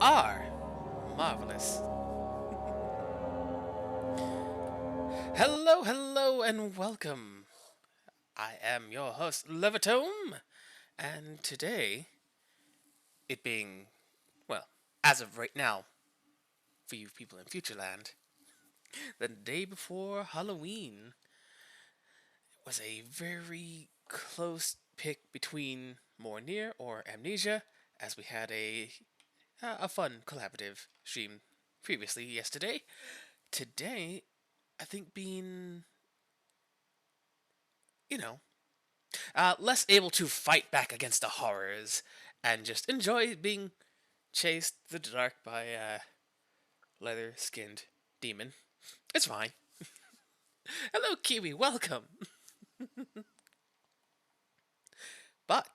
are marvelous. Hello, hello, and welcome. I am your host, Levatome, and today, it being, well, as of right now, for you people in Futureland, the day before Halloween was a very close pick between More Near or Amnesia, as we had a fun collaborative stream previously yesterday. Today, I think being, you know, less able to fight back against the horrors and just enjoy being chased through the dark by a leather-skinned demon. It's fine. Hello, Kiwi. Welcome. But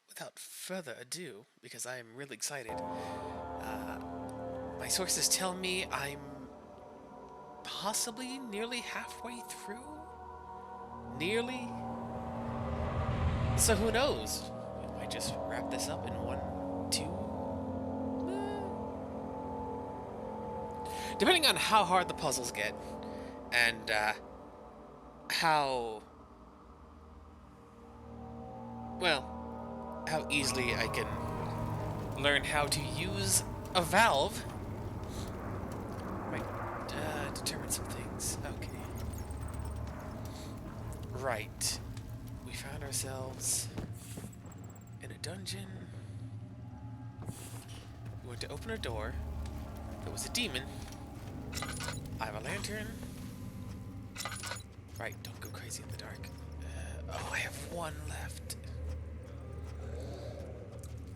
without further ado, because I am really excited, my sources tell me I'm possibly nearly halfway through. Nearly. So who knows? We might just wrap this up in 1, 2. Depending on how hard the puzzles get, and how how easily I can learn how to use a valve. Might determine some things. Okay. Right. We found ourselves in a dungeon. We went to open a door. There was a demon. I have a lantern. Right, don't go crazy in the dark. Oh, I have one left.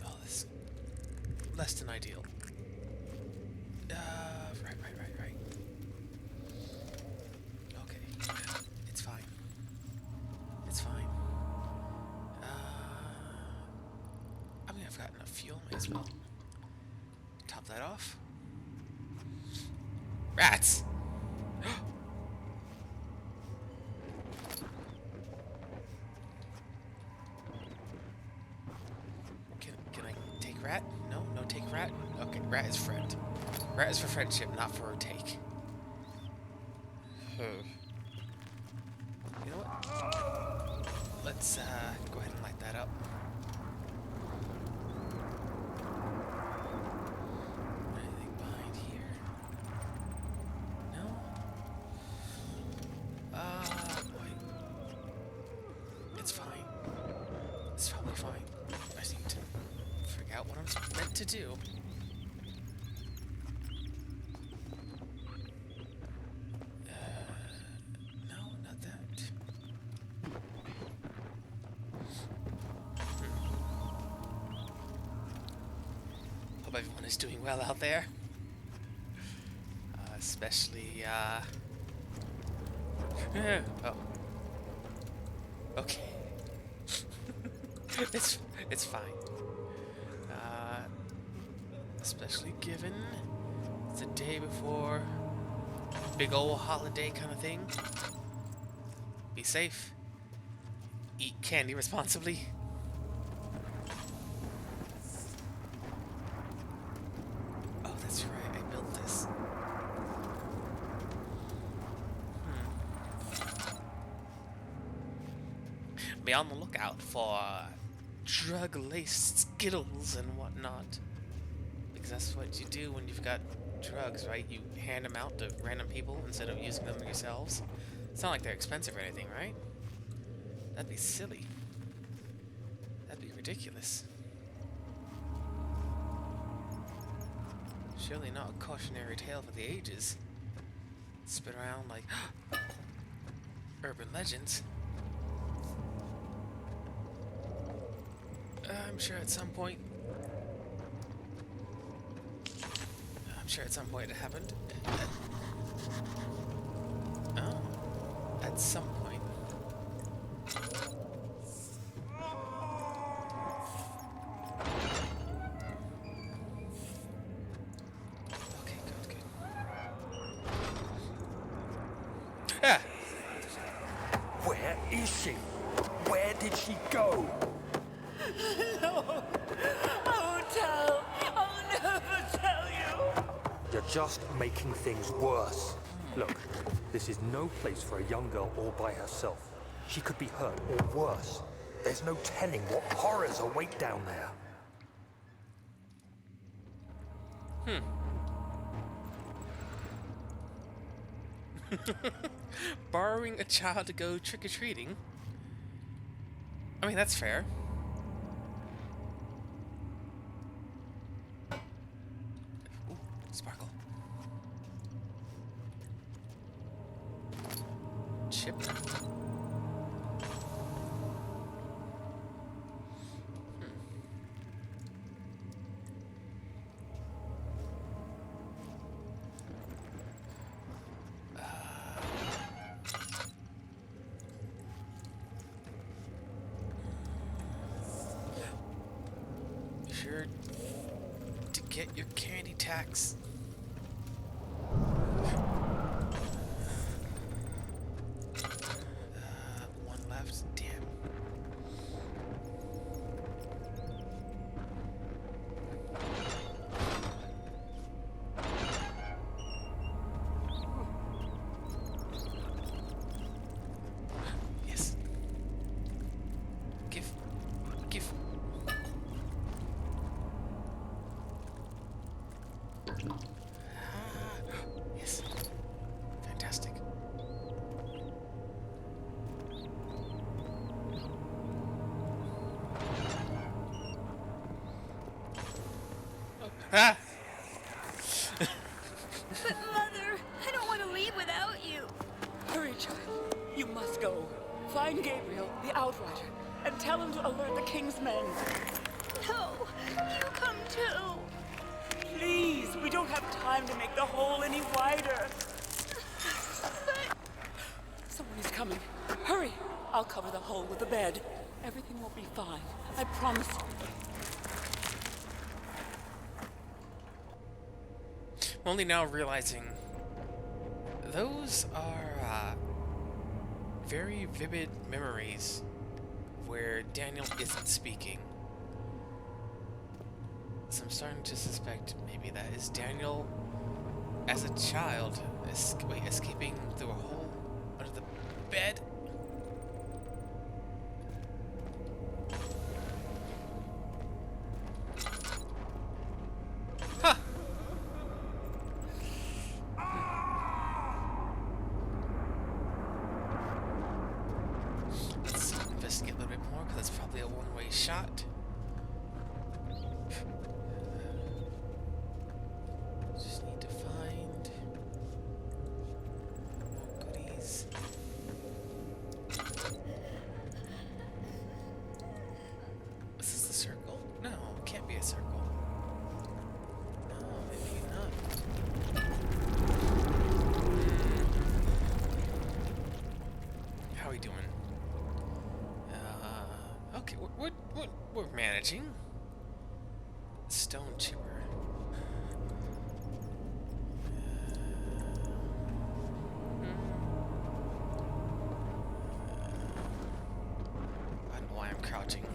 Oh, this is less than ideal. Right. Okay, it's fine. It's fine. I mean, I've got enough fuel, may as well top that off. Rats! Can I take rat? No take rat? Okay, rat is friend. Rat is for friendship, not for take. You know what? Let's go ahead and light that up. Anything behind here? No? Wait. It's fine. It's probably fine. I just need to figure out what I'm meant to do. No, not that. Hope everyone is doing well out there. Especially, oh. Okay. It's fine. Especially given it's the day before big old holiday kind of thing. Be safe. Eat candy responsibly. Oh, that's right. I built this. Be on the lookout for drug-laced Skittles and whatnot. Because that's what you do when you've got drugs, right? You hand them out to random people instead of using them yourselves. It's not like they're expensive or anything, right? That'd be silly. That'd be ridiculous. Surely not a cautionary tale for the ages. Spin around like urban legends. I'm sure at some point it happened. Oh, at some point. Okay, good. Ah! Where is she? Where did she go? No! Oh tell. I'll never tell you. You're just making things worse. Look, this is no place for a young girl all by herself. She could be hurt or worse. There's no telling what horrors await down there. Borrowing a child to go trick-or-treating? I mean, that's fair. Ooh, sparkle. Chip. Sure to get your candy tax. One left. Damn. Yes. Give. Yes. Fantastic. Oh. Ah! But Mother, I don't want to leave without you. Hurry, child. You must go. Find Gabriel, the Outrider, and tell him to alert the King's men. No, you come too. Please, we don't have time to make the hole any wider. But... Someone is coming. Hurry. I'll cover the hole with the bed. Everything will be fine. I promise you. I'm only now realizing those are very vivid memories where Daniel isn't speaking. So I'm starting to suspect maybe that is Daniel as a child escaping through a hole under the bed. Huh. Let's investigate a little bit more because that's probably a one-way shot. Just need to find more goodies. This is the circle? No, it can't be a circle. No, maybe not. How are we doing? Okay, we're managing. Stone chipper. I don't know why I'm crouching.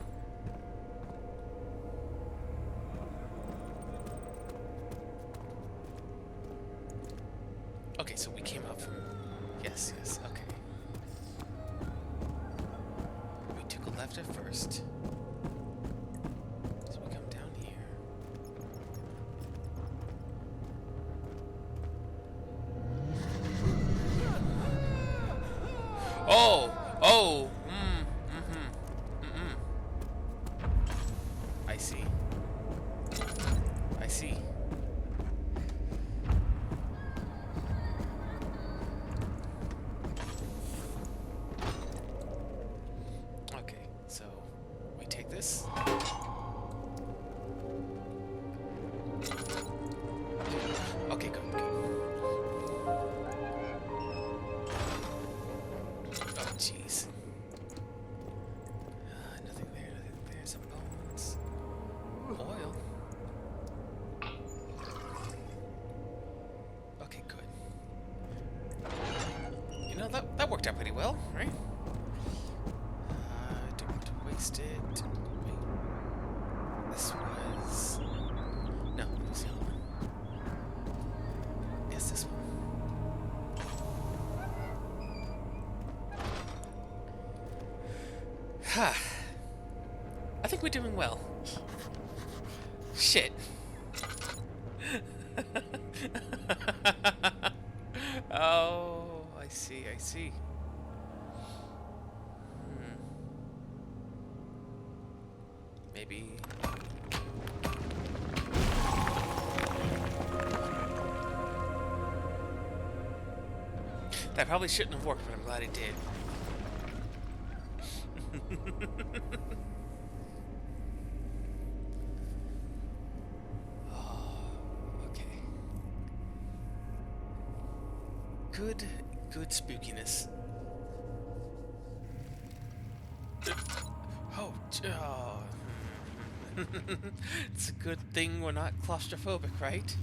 Okay, so we came up from... Yes, okay. We took a left at first. So we come down here. Oh! I see. Okay, so we take this. Okay, good. Oh, jeez. Nothing there. Some bones. Oil. Okay, good. You know, that worked out pretty well, right? Don't want to waste it. Wait. This was... I think we're doing well. Shit. Oh, I see, I see. Maybe... That probably shouldn't have worked, but I'm glad it did. Oh, okay. Good spookiness. Oh, it's a good thing we're not claustrophobic, right?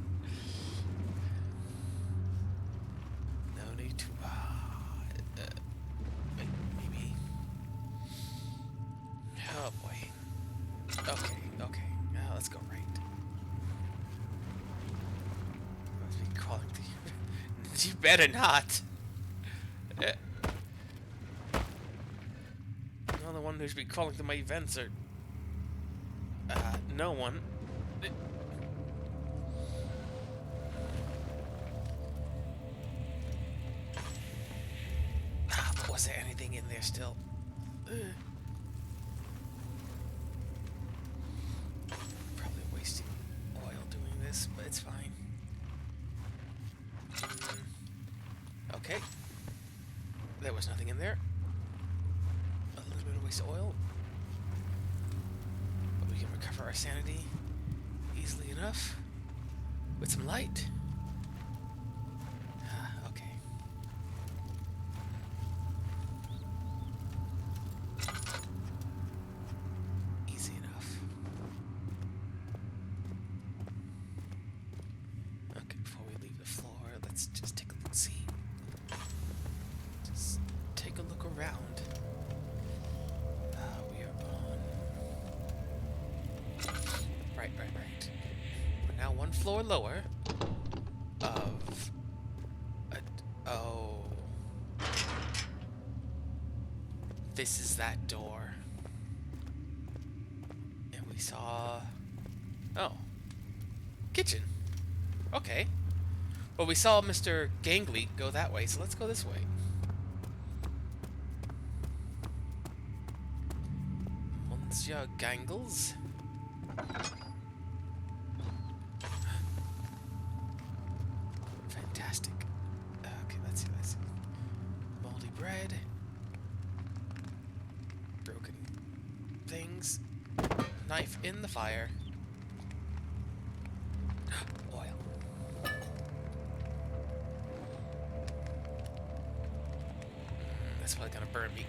No need to. Maybe. Oh boy. Okay, okay. Now let's go right. Must be crawling through. You better not. The only one who should be crawling through my events are no one. But was there anything in there still? Probably wasting oil doing this, but it's fine. Okay. There was nothing in there. A little bit of waste of oil. But we can recover our sanity easily enough with some light. Okay. Easy enough. Okay, before we leave the floor, let's just take a look, see. Just take a look around. We are on... Right. We're now one floor lower of... Oh. This is that door. And we saw... Oh. Kitchen. Okay. Well, we saw Mr. Gangly go that way, so let's go this way. Monsieur Gangles. Fantastic. Okay, let's see. Moldy bread. Broken things. Knife in the fire. Oil. That's probably gonna burn me.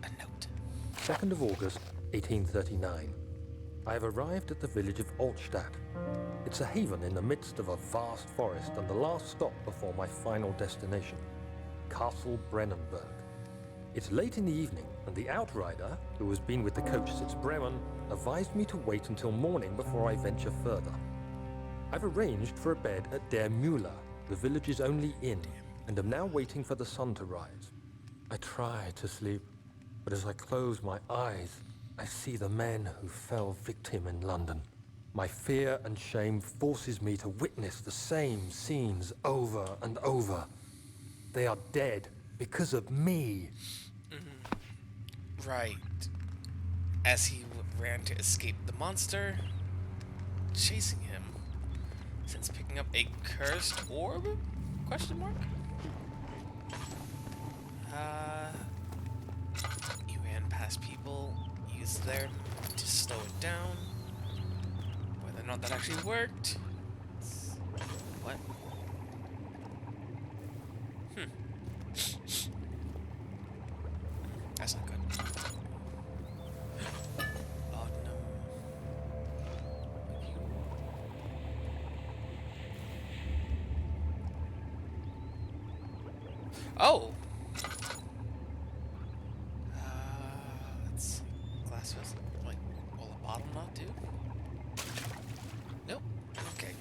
A note. 2nd of August, 1839. I have arrived at the village of Altstadt. It's a haven in the midst of a vast forest and the last stop before my final destination, Castle Brennenburg. It's late in the evening, and the outrider, who has been with the coach since Bremen, advised me to wait until morning before I venture further. I've arranged for a bed at Der Müller, the village's only inn, and am now waiting for the sun to rise. I try to sleep, but as I close my eyes, I see the men who fell victim in London. My fear and shame forces me to witness the same scenes over and over. They are dead because of me. Right. As he ran to escape the monster chasing him. Since picking up a cursed orb? Question mark? You ran past people, used them to slow it down. Whether or not that actually worked. What? That's not good. Oh no. Oh! Let's see. Glass vessel. Like, will a bottle not do? Nope. Okay.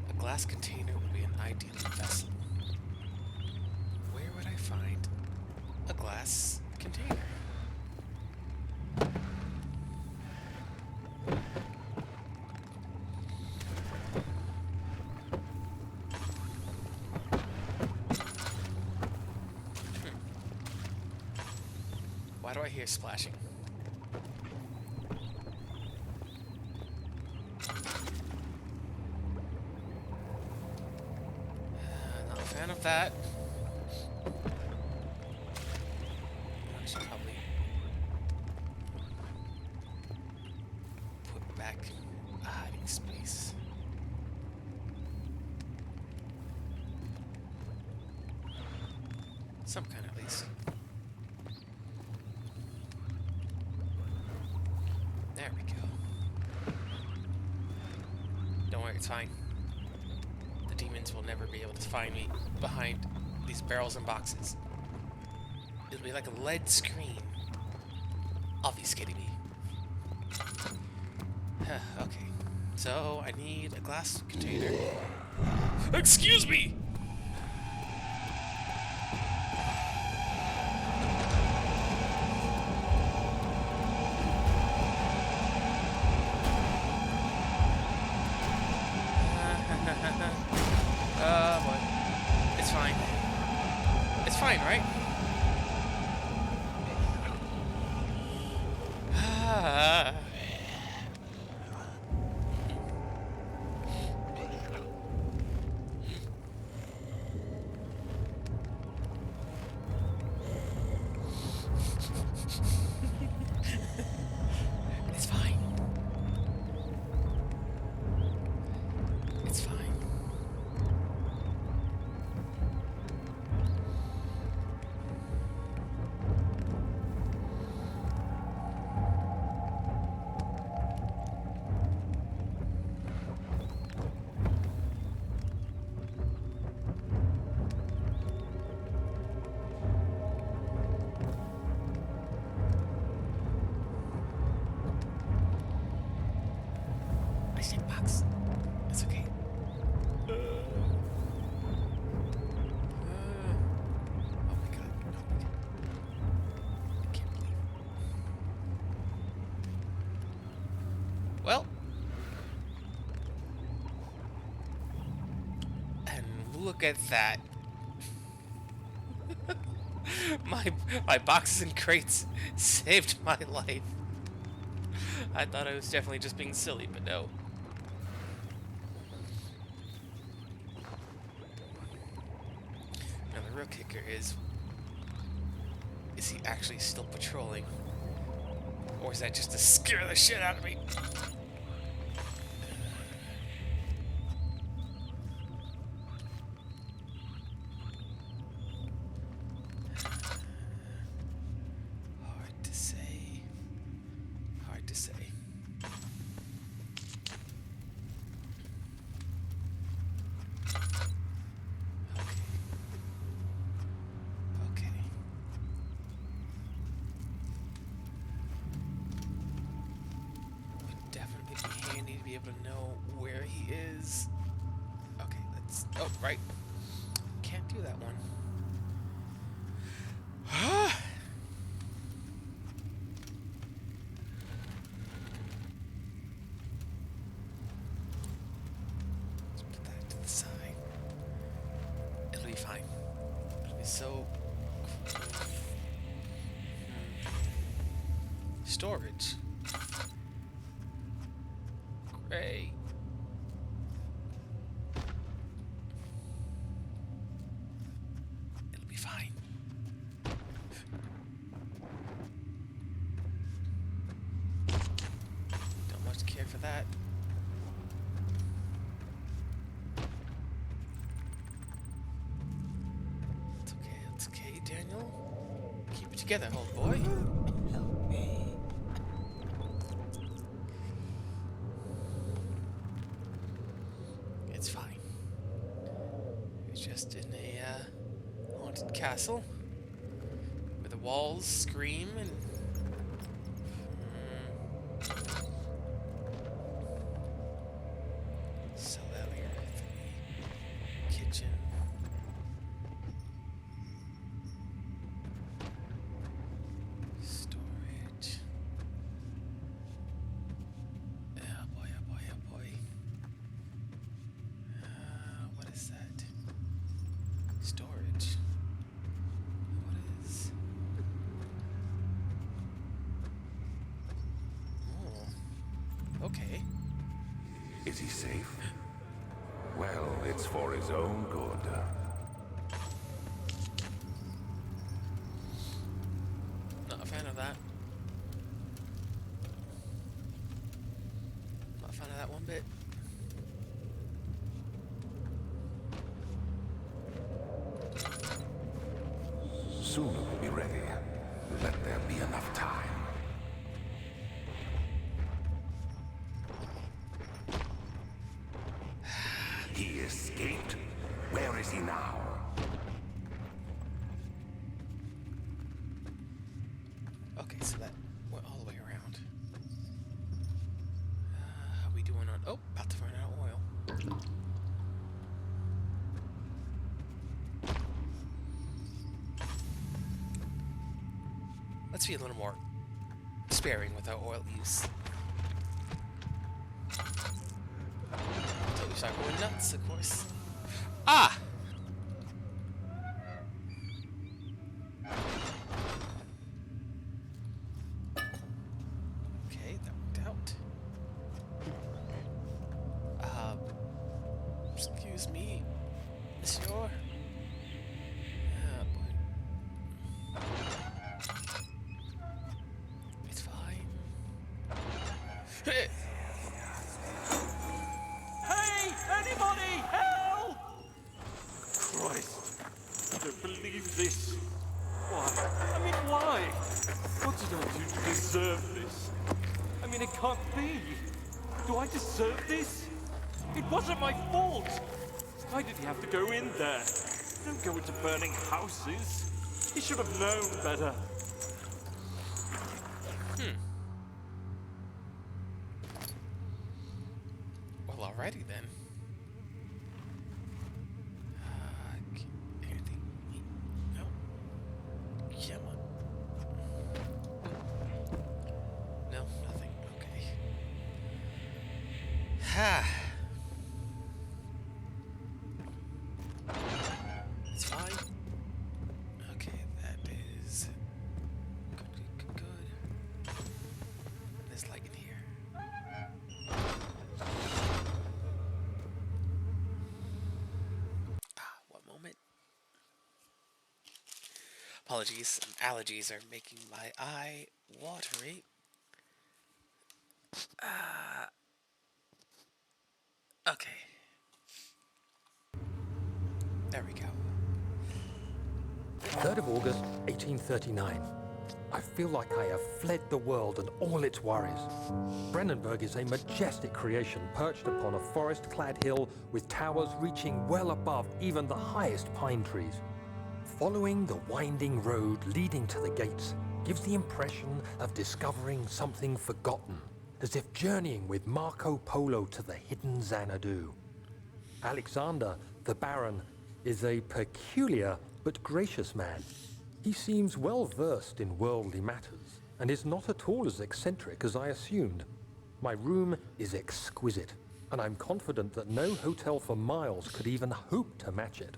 A glass container would be an ideal vessel. a glass container. Why do I hear splashing? Not a fan of that. I should probably put back a hiding space. Some kind at least. There we go. Don't worry, it's fine. The demons will never be able to find me behind these barrels and boxes. It'll be like a lead screen, obfuscating me. Okay, so I need a glass container. Excuse me! Boy. It's fine. It's fine, right? It's fine. It's fine. I said box. It's okay. Oh my god. Oh my god. I can't believe it. Well. And look at that. my boxes and crates saved my life. I thought I was definitely just being silly, but no. Now the real kicker is he actually still patrolling? Or is that just to scare the shit out of me? Hard to say. Hard to say. Okay. Would definitely be handy to be able to know where he is. Okay, let's. Oh, right. Can't do that one. Let's put that to the side. It'll be fine. It'll be so. Storage. Great. It'll be fine. Don't much care for that. It's okay, Daniel. Keep it together, old boy. Help me. It's fine. You're just in a haunted castle where the walls scream and. Cellular, kitchen. Okay. Is he safe? Well, it's for his own good. Not a fan of that. Not a fan of that one bit. Soon it will be ready. Let there be enough time. He escaped? Where is he now? Okay, so that went all the way around. How we doing on... Oh, about to run out of oil. Let's be a little more sparing with our oil use. Until we start going nuts, of course. Ah! Okay, that worked out. Excuse me, monsieur. Ah, boy. It's fine. Hey! Anybody! Help! Christ. I don't believe this. Why? I mean, why? What did I do to deserve this? I mean, it can't be. Do I deserve this? It wasn't my fault. Why did he have to go in there? Don't go into burning houses. He should have known better. Well, alrighty then. Anything? No. Come on. No, nothing. Okay. Ha. It's fine. Okay, that is good. There's light in here. One moment. Apologies, some allergies are making my eye watery. Okay. There we go. 3rd of August, 1839. I feel like I have fled the world and all its worries. Brennenburg is a majestic creation perched upon a forest-clad hill with towers reaching well above even the highest pine trees. Following the winding road leading to the gates gives the impression of discovering something forgotten, as if journeying with Marco Polo to the hidden Xanadu. Alexander, the Baron, is a peculiar but gracious man. He seems well versed in worldly matters and is not at all as eccentric as I assumed. My room is exquisite, and I'm confident that no hotel for miles could even hope to match it.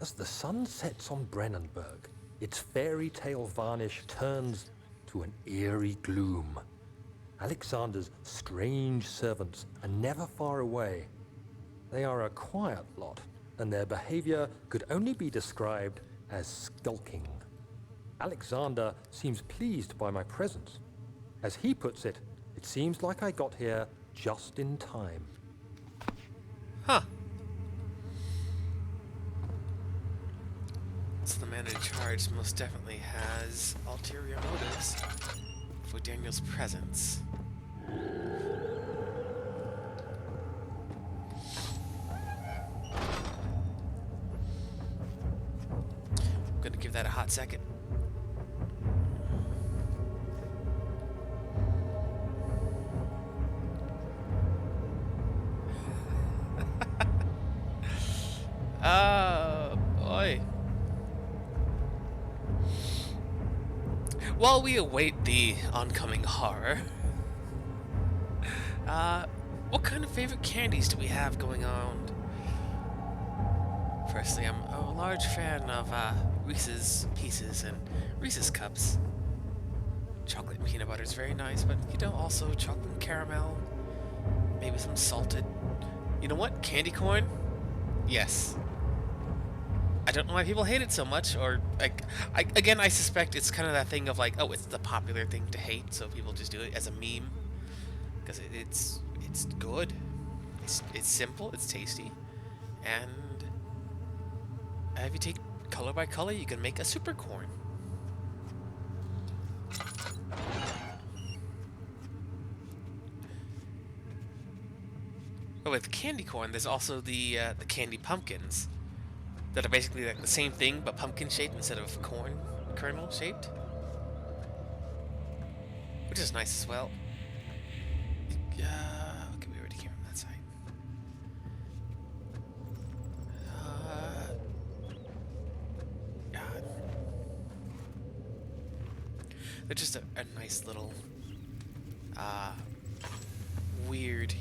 As the sun sets on Brennenburg, its fairy tale varnish turns to an eerie gloom. Alexander's strange servants are never far away. They are a quiet lot, and their behavior could only be described as skulking. Alexander seems pleased by my presence. As he puts it, it seems like I got here just in time. Huh. So the man in charge most definitely has ulterior motives for Daniel's presence. I'm gonna give that a hot second. Oh boy. While we await the oncoming horror, what kind of favorite candies do we have going on? Firstly, I'm a large fan of Reese's Pieces and Reese's Cups. Chocolate and peanut butter is very nice, but you know, also chocolate and caramel. maybe some salted. You know what? Candy corn? Yes. I don't know why people hate it so much, or like, again, I suspect it's kind of that thing of like, oh, it's the popular thing to hate, so people just do it as a meme because it's good, it's simple, it's tasty, and if you take color by color, you can make a super corn. But with candy corn, there's also the candy pumpkins that are basically like the same thing but pumpkin shaped instead of corn kernel shaped, which is nice as well. Okay, we already came from that side. God. They're just a nice little weird.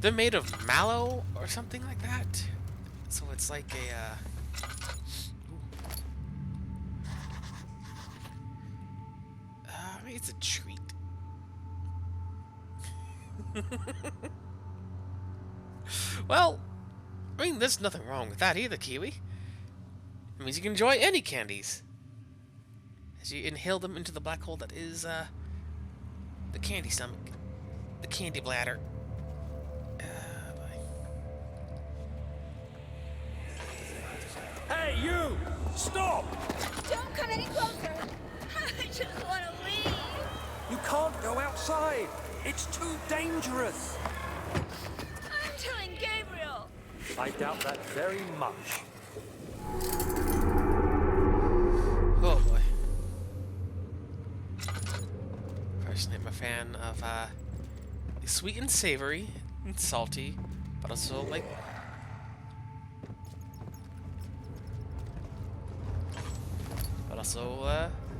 They're made of mallow or something like that. So it's like a. Maybe it's a treat. Well, I mean, there's nothing wrong with that either, Kiwi. It means you can enjoy any candies as you inhale them into the black hole that is the candy stomach, the candy bladder. Hey, you! Stop! Don't come any closer. I just want to leave. You can't go outside. It's too dangerous. I'm telling Gabriel. I doubt that very much. Oh boy. Personally, I'm a fan of sweet and savory and salty, but also like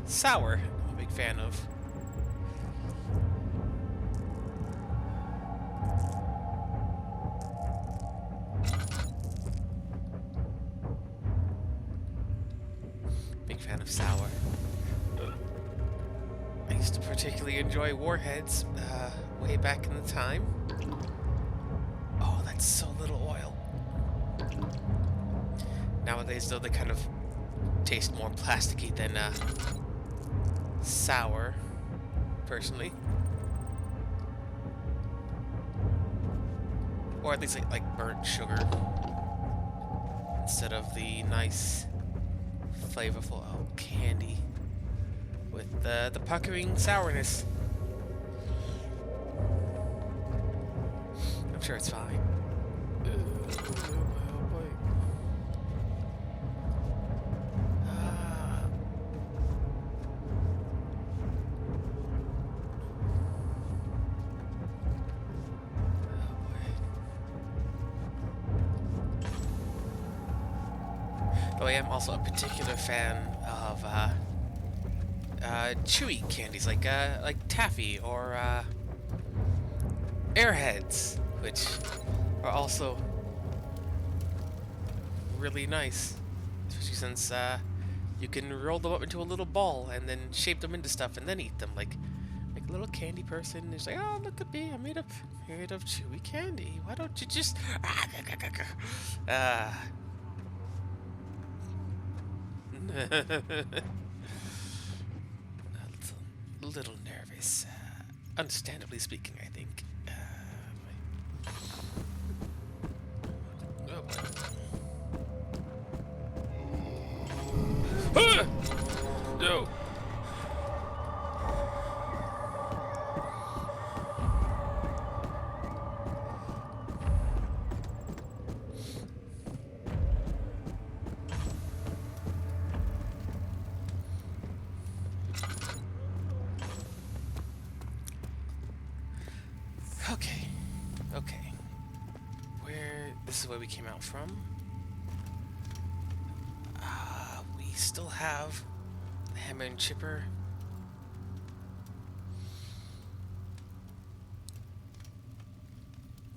sour. I'm a big fan of. Big fan of sour. I used to particularly enjoy Warheads way back in the time. Oh, that's so little oil. Nowadays, though, they kind of taste more plasticky than sour, personally. Or at least like burnt sugar instead of the nice, flavorful candy with the puckering sourness. I'm sure it's fine. Though I am also a particular fan of chewy candies like taffy or airheads, which are also really nice, especially since you can roll them up into a little ball and then shape them into stuff and then eat them like a little candy person. It's like, oh, look at me, I'm made of chewy candy. Why don't you just a little nervous, understandably speaking, I think. Oh boy. Ah! No. Okay. This is where we came out from. We still have the hammer and chipper.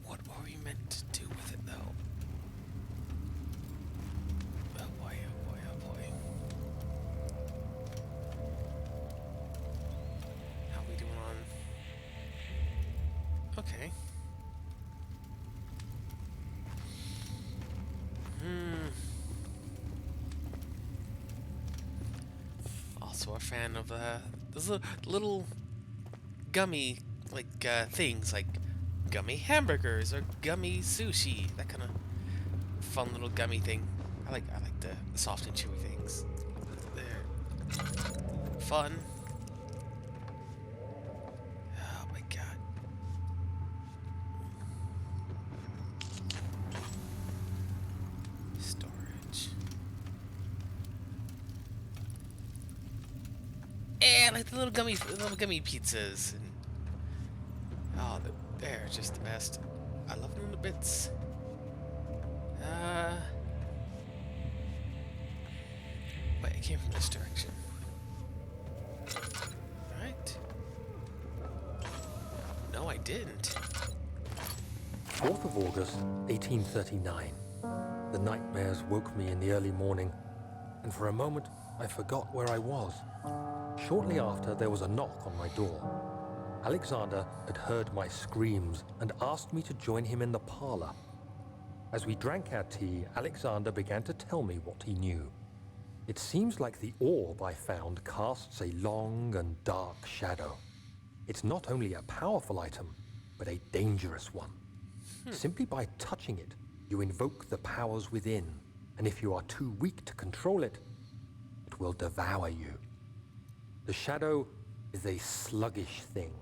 What were we meant to do with it, though? Oh boy, oh boy, oh boy. How are we doing on... also a fan of those little gummy things like gummy hamburgers or gummy sushi. That kind of fun little gummy thing. I like the soft and chewy things. They're fun. Oh my god. Storage. Yeah, like the little gummy pizzas. And oh, they're just the best. I love them to bits. Wait, it came from this direction. Right? No, I didn't. 4th of August, 1839. The nightmares woke me in the early morning, and for a moment I forgot where I was. Shortly after, there was a knock on my door. Alexander had heard my screams and asked me to join him in the parlor. As we drank our tea, Alexander began to tell me what he knew. It seems like the orb I found casts a long and dark shadow. It's not only a powerful item, but a dangerous one. Simply by touching it, you invoke the powers within, and if you are too weak to control it, it will devour you. The shadow is a sluggish thing,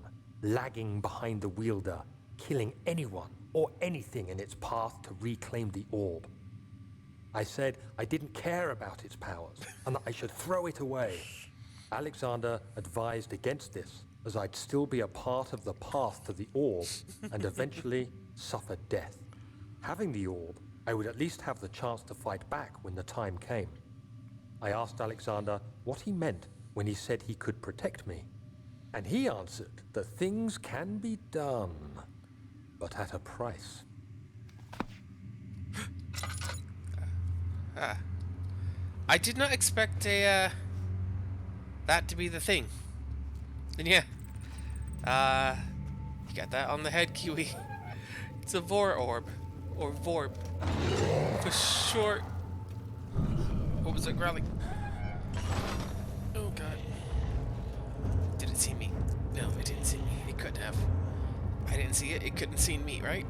lagging behind the wielder, killing anyone or anything in its path to reclaim the orb. I said I didn't care about its powers, and that I should throw it away. Alexander advised against this, as I'd still be a part of the path to the orb, and eventually suffer death. Having the orb, I would at least have the chance to fight back when the time came. I asked Alexander what he meant when he said he could protect me, and he answered that things can be done, but at a price. I did not expect that to be the thing. And yeah, you got that on the head, Kiwi. It's a Vor orb, or Vorb, for short. What was it growling? Oh god. Did it see me? No, it didn't see me. It couldn't have. I didn't see it. It couldn't see me, right?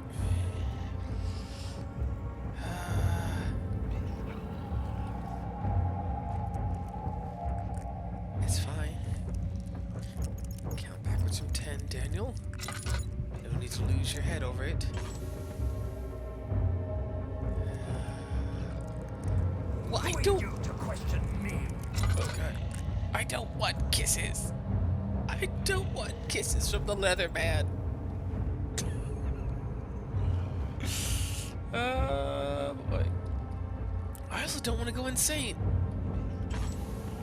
It's fine. Count backwards from 10, Daniel. No need to lose your head over it. Well, I don't. Who are you to question me? Oh god. I don't want kisses. I don't want kisses from the leather man. Boy. I also don't want to go insane.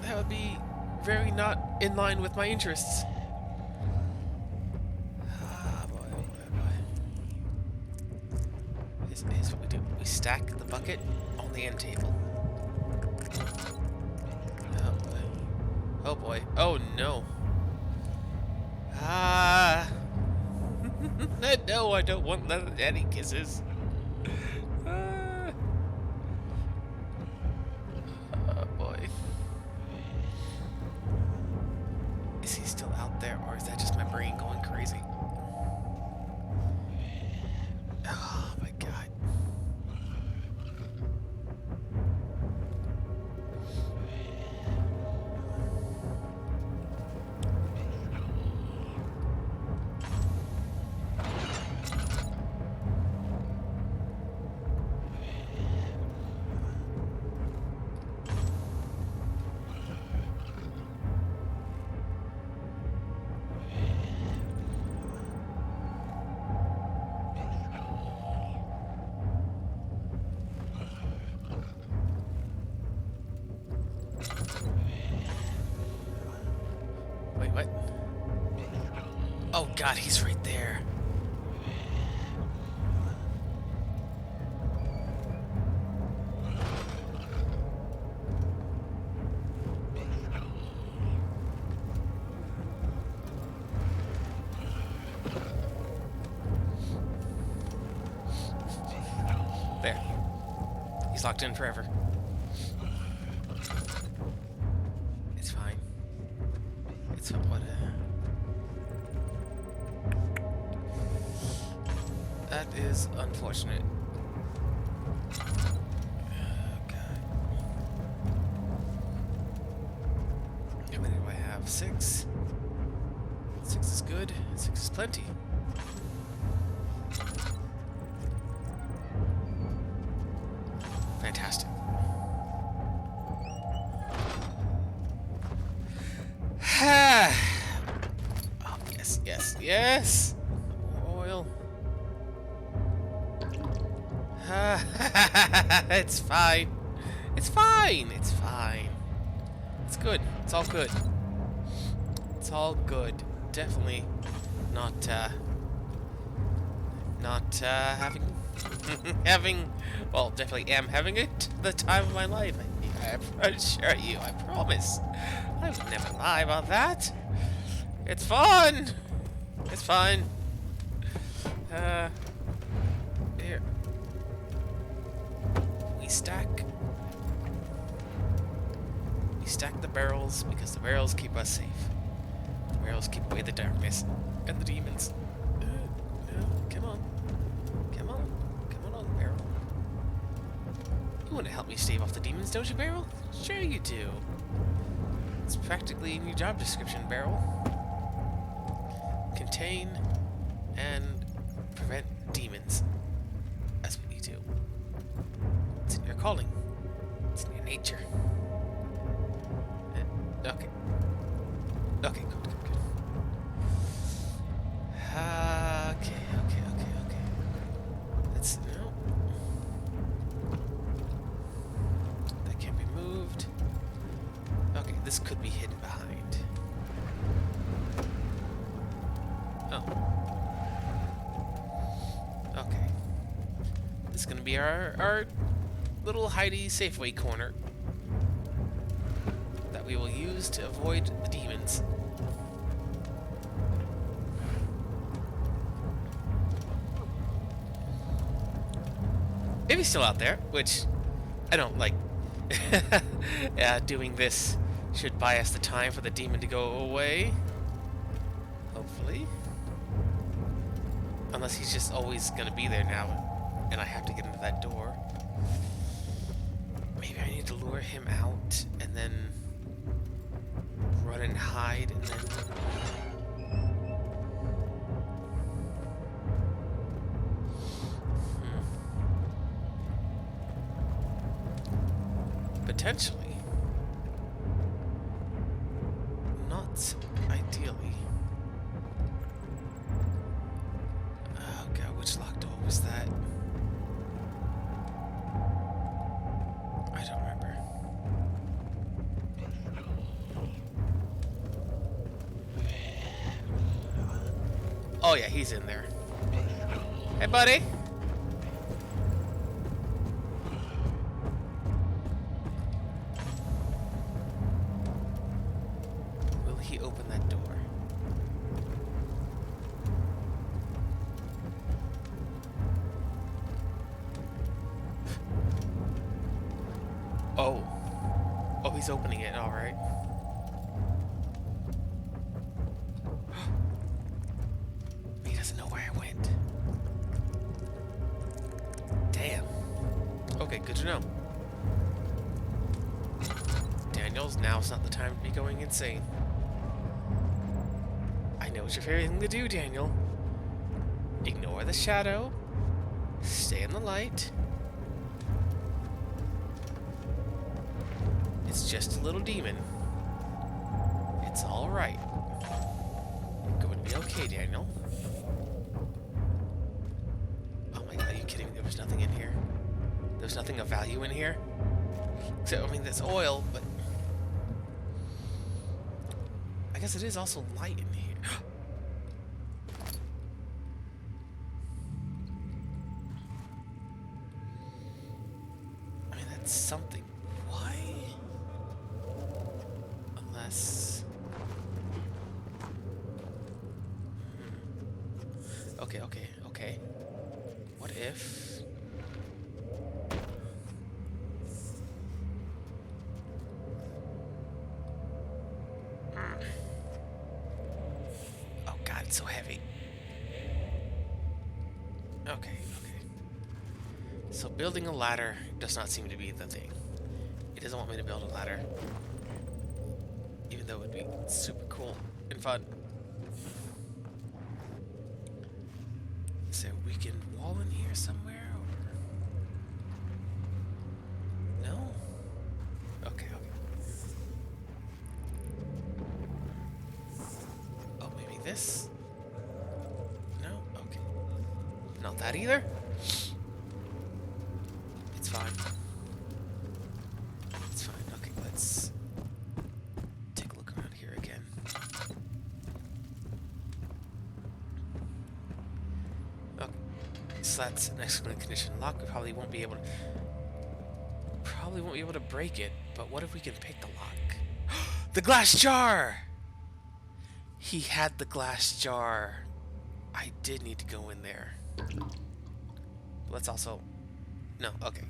That would be very not in line with my interests. Boy, oh boy. Here's what we do. We stack the bucket on the end table. Oh boy. Oh boy. Oh no. No, I don't want leather daddy kisses. Oh boy. Is he still out there, or is that just my brain going crazy? Oh my god. Wait, what? Oh god, he's right there. There. He's locked in forever. It's fine. What's what? That is unfortunate. God. How many do I have? 6. 6 is good. 6 is plenty. Fantastic. Oh, yes, yes, yes! Oil. It's fine. It's fine. It's fine. It's good. It's all good. It's all good. Definitely not, having, well, definitely am having it the time of my life. I assure you, I promise. I would never lie about that. It's fun. It's fun. Here. We stack the barrels because the barrels keep us safe. The barrels keep away the darkness and the demons. No, come on. Come on. Come on, barrel. You want to help me stave off the demons, don't you, barrel? Sure you do. It's practically in your job description, barrel. Contain and prevent demons. That's what you do. It's in your calling. It's in your nature. Okay. Okay, good, good, good. Okay. That's no. That can't be moved. Okay, this could be hidden behind. Oh. Okay. This is gonna be our little hidey Safeway corner that we will use to avoid the demons. If he's still out there, which I don't like. Doing this should buy us the time for the demon to go away. Hopefully. Unless he's just always gonna be there now, and I have to get into that door. Maybe I need to lure him out, and then run and hide, and then... Potentially. Not ideally. Oh god, which locked door was that? I don't remember. Oh yeah, he's in there. Hey buddy! Will he open that door? Oh. Oh, he's opening it, alright. He doesn't know where I went. Damn. Okay, good to know. Daniels, now's not the time to be going insane. I know it's your favorite thing to do, Daniel. Ignore the shadow. Stay in the light. It's just a little demon. It's alright. You're going to be okay, Daniel. Oh my god, are you kidding me? There was nothing in here. There's nothing of value in here. Except, I mean, there's oil, but... I guess it is also light in here. I mean, that's something. Why? Unless... Okay. What if... it's so heavy. Okay, okay. So building a ladder does not seem to be the thing. It doesn't want me to build a ladder. Even though it would be super cool and fun. Is there a weakened wall in here somewhere? Or... No? Okay, okay. Oh, maybe this? No? Okay. Not that either? It's fine. It's fine. Okay, let's take a look around here again. Okay. So that's an excellent condition lock. We probably won't be able to break it, but what if we can pick the lock? The glass jar! He had the glass jar. I did need to go in there. Let's also... No, okay.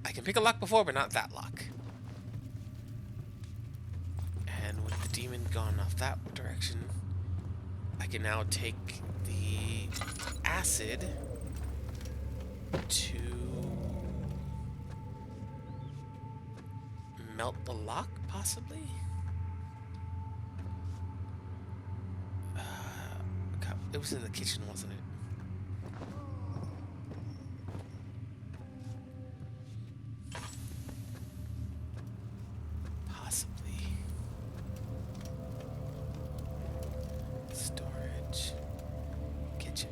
I can pick a lock before, but not that lock. And with the demon gone off that direction, I can now take the acid to melt the lock, possibly? It was in the kitchen, wasn't it? Possibly. Storage. Kitchen.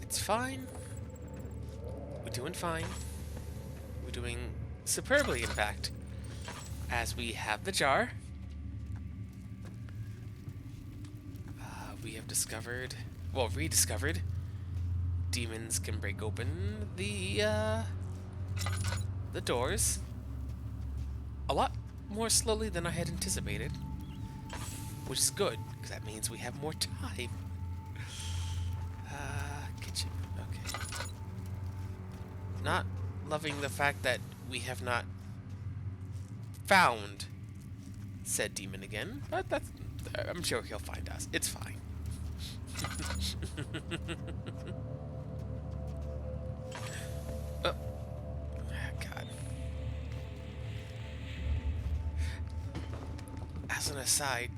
It's fine. We're doing fine. We're doing superbly, in fact. As we have the jar. We have discovered, well, rediscovered, demons can break open the doors a lot more slowly than I had anticipated, which is good, because that means we have more time. Kitchen, okay. Not loving the fact that we have not found said demon again, but that's, I'm sure he'll find us. It's fine. Oh. God. As an aside,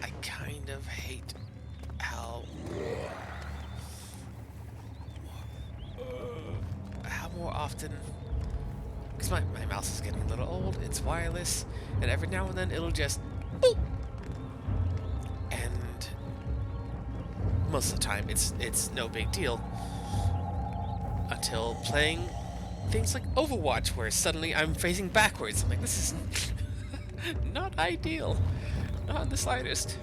I kind of hate how more often, because my mouse is getting a little old, it's wireless, and every now and then it'll just boop. And most of the time it's no big deal until playing things like Overwatch, where suddenly I'm facing backwards. I'm like, this is not ideal, not in the slightest.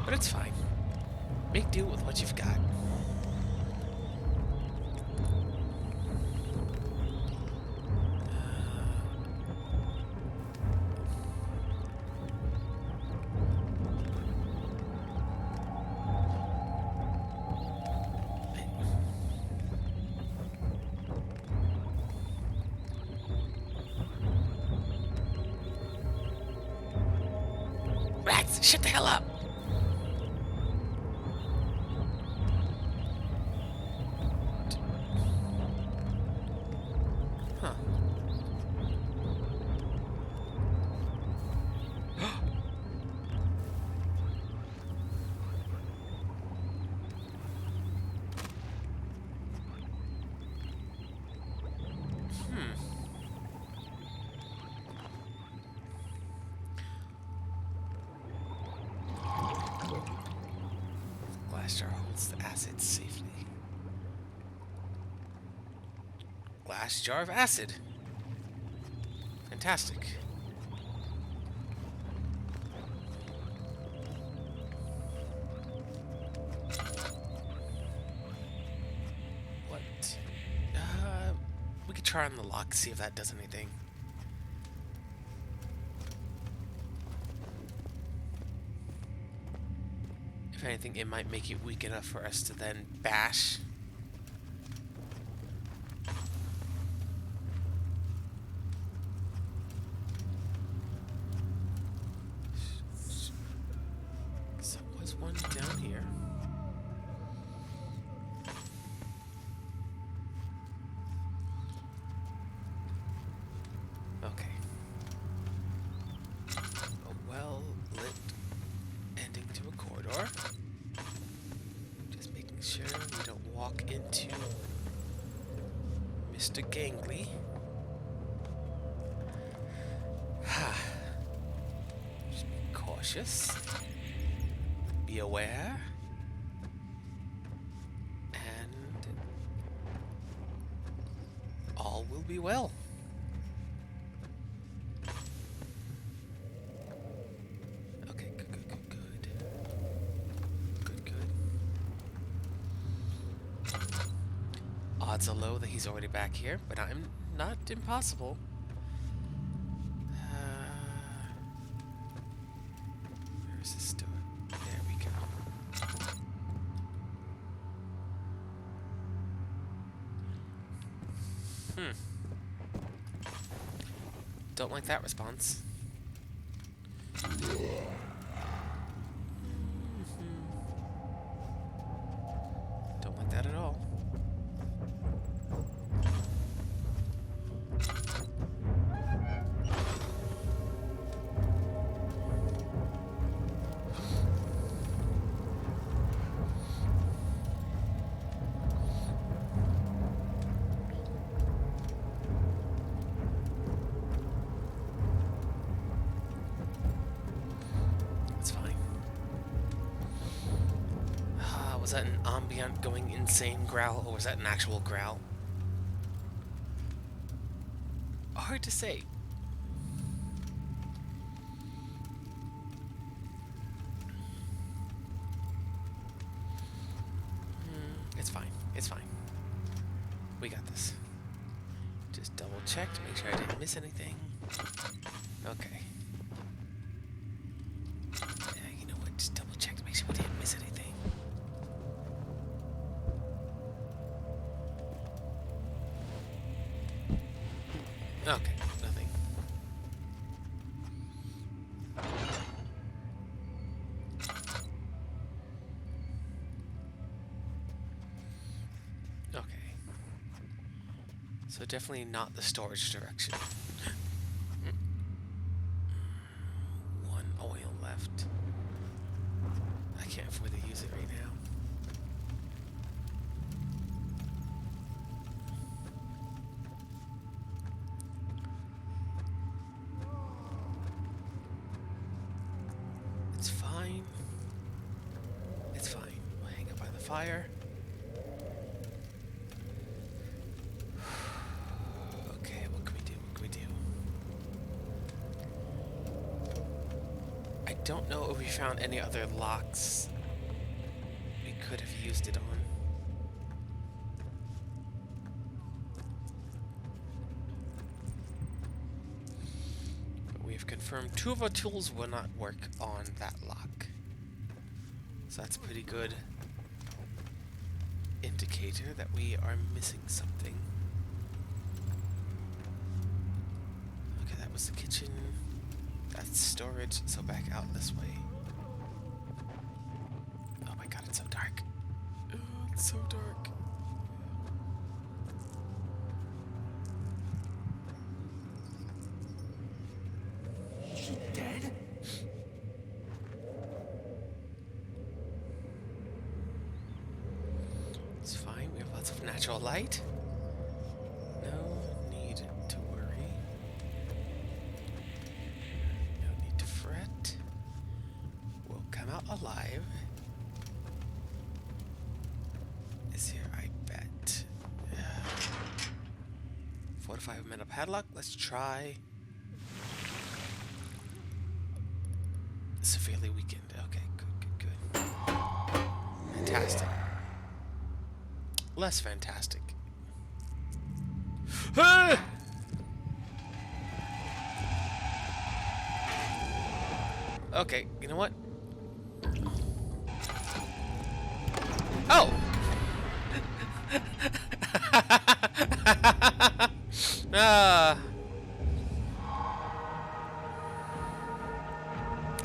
But it's fine. Make do with what you've got. Rats, shut the hell up! Huh. Glass jar holds the acid safely. Glass jar of acid. Fantastic. What? We could try on the lock, see if that does anything. If anything, it might make it weak enough for us to then bash walk into Mr. Gangley. Just be cautious. Be aware. And all will be well. Okay, good. Odds are low that he's already back here, but I'm not impossible. Where's this door? There we go. Don't like that response. Don't like that at all. Was that an ambient going insane growl, or was that an actual growl? Hard to say. It's fine. It's fine. We got this. Just double check to make sure I didn't miss anything. Okay. Yeah, you know what? Just double check to make sure we didn't miss anything. Okay, nothing. Okay. So definitely not the storage direction. One oil left. I can't afford to use it right now. It's fine. It's fine. We'll hang up by the fire. Okay, what can we do? What can we do? I don't know if we found any other locks we could have used it on. We've confirmed 2 of our tools will not work on that lock. So that's a pretty good indicator that we are missing something. Okay, that was the kitchen. That's storage, so back out this way. Oh my god, it's so dark. Oh, it's so dark. She dead? It's fine, we have lots of natural light. No need to worry. No need to fret. We'll come out alive. Is here, I bet. Fortify metal padlock. Let's try. Severely weakened. Okay, good. Fantastic. Less fantastic. Ah! Okay, you know what? Oh!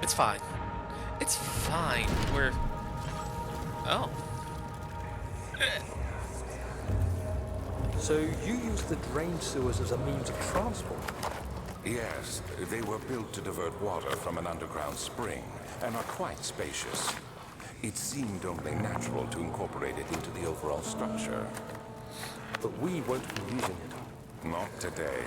It's fine. It's fine. We're... Oh. So you used the drain sewers as a means of transport? Yes, they were built to divert water from an underground spring and are quite spacious. It seemed only natural to incorporate it into the overall structure. But we won't be using it. Not today.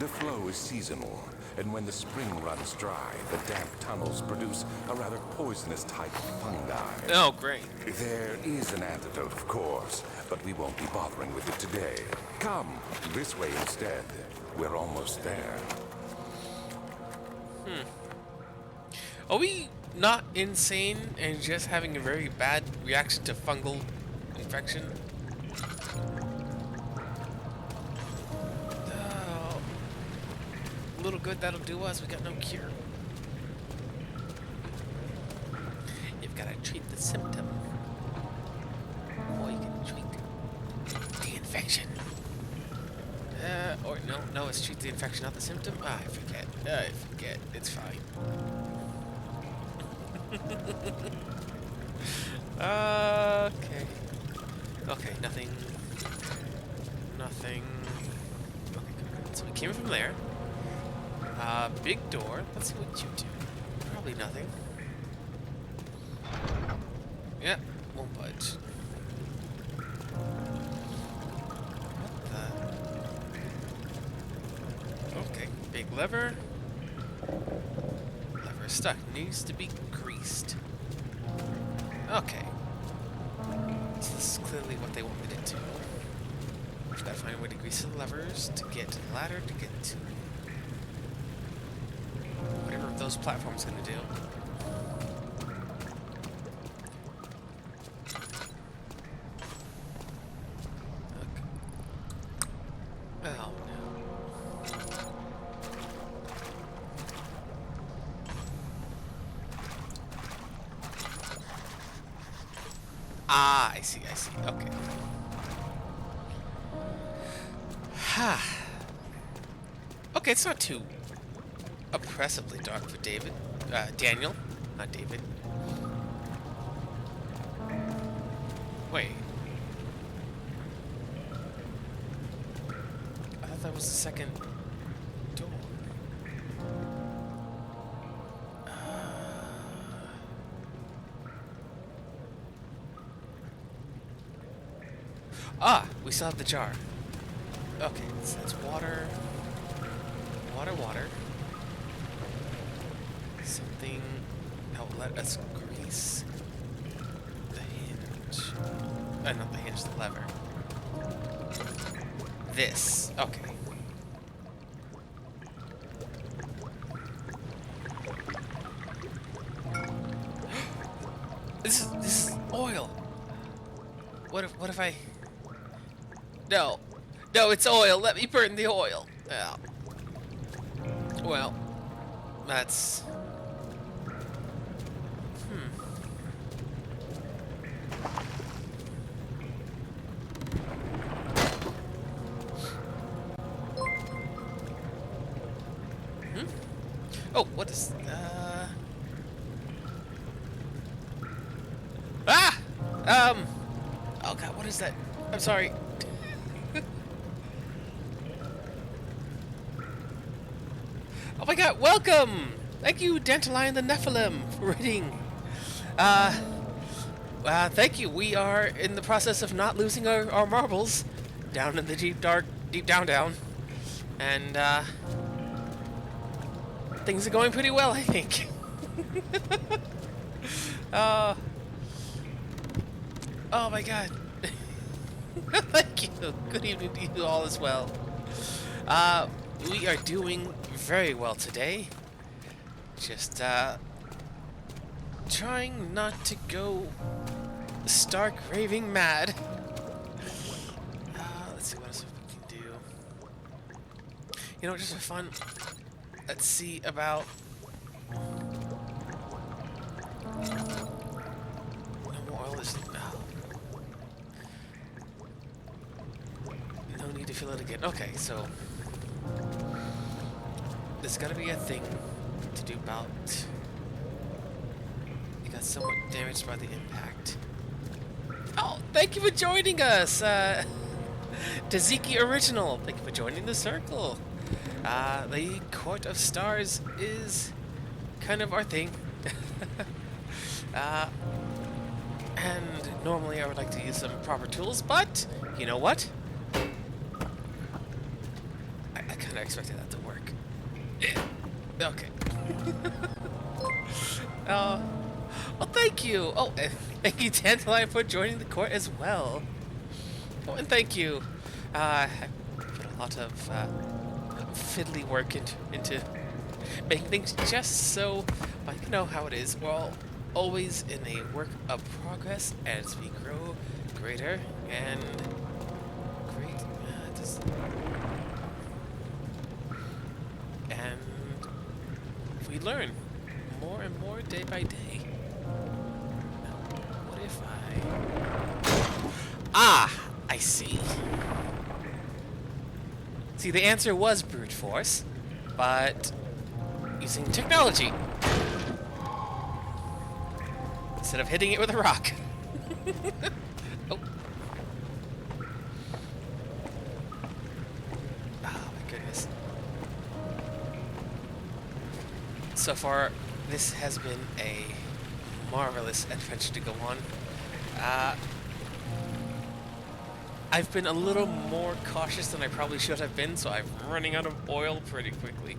The flow is seasonal, and when the spring runs dry, the damp tunnels produce a rather poisonous type of fungi. Oh, great. There is an antidote, of course, but we won't be bothering with it today. Come, this way instead. We're almost there. Are we not insane and just having a very bad reaction to fungal infection? Oh, little good that'll do us. We got no cure. You've got to treat the symptom, or you can treat the infection. Or no, it's treat the infection, not the symptom. Ah, I forget. It's fine. Okay. Okay, nothing. Nothing. Okay, good. So we came from there. Big door. Let's see what you do. Probably nothing. Yeah, won't budge. What the? Okay, big lever. Lever stuck. Needs to be greased. Okay. So this is clearly what they want me to do. I've got to find a way to grease the levers to get to the ladder to get to whatever those platforms gonna do. Okay. Oh no. Ah, I see. Okay. Ha. Okay, it's not too oppressively dark for Daniel, not David. Wait. I thought that was the second door. Ah, we still have the jar. Okay, so that's water. Water. Something that will let us grease the hinge. Not the hinge, the lever. This. Okay. This is oil. What if I... No, it's oil. Let me burn the oil. Oh. Well, that's... Oh, what is... Ah! Oh god, what is that? I'm sorry. Oh my god, welcome! Thank you, Dandelion the Nephilim, for reading. Thank you. We are in the process of not losing our marbles down in the deep down. And, things are going pretty well, I think. Oh my god. Thank you. Good evening to you all as well. We are doing very well today. Just, trying not to go stark raving mad. Let's see what else we can do. You know, just for fun, let's see about... No more oil is... No need to fill it again. Okay, so... There's gotta be a thing to do about... It got somewhat damaged by the impact. Oh, thank you for joining us! Taziki Original, thank you for joining the circle. The Court of Stars is kind of our thing. And normally I would like to use some proper tools, but you know what? I kind of expected that to work. Okay. Well, thank you. Oh, and thank you, Dandelion, for joining the court as well. Oh, and thank you. I put a lot of fiddly work into making things just so, but you know how it is. We're all always in a work of progress as we grow greater and great. And we learn more and more day by day. Now, what if I... Ah! I see. See, the answer was brute force, but using technology. Instead of hitting it with a rock. Oh. Oh my goodness. So far, this has been a marvelous adventure to go on. I've been a little more cautious than I probably should have been, so I'm running out of oil pretty quickly.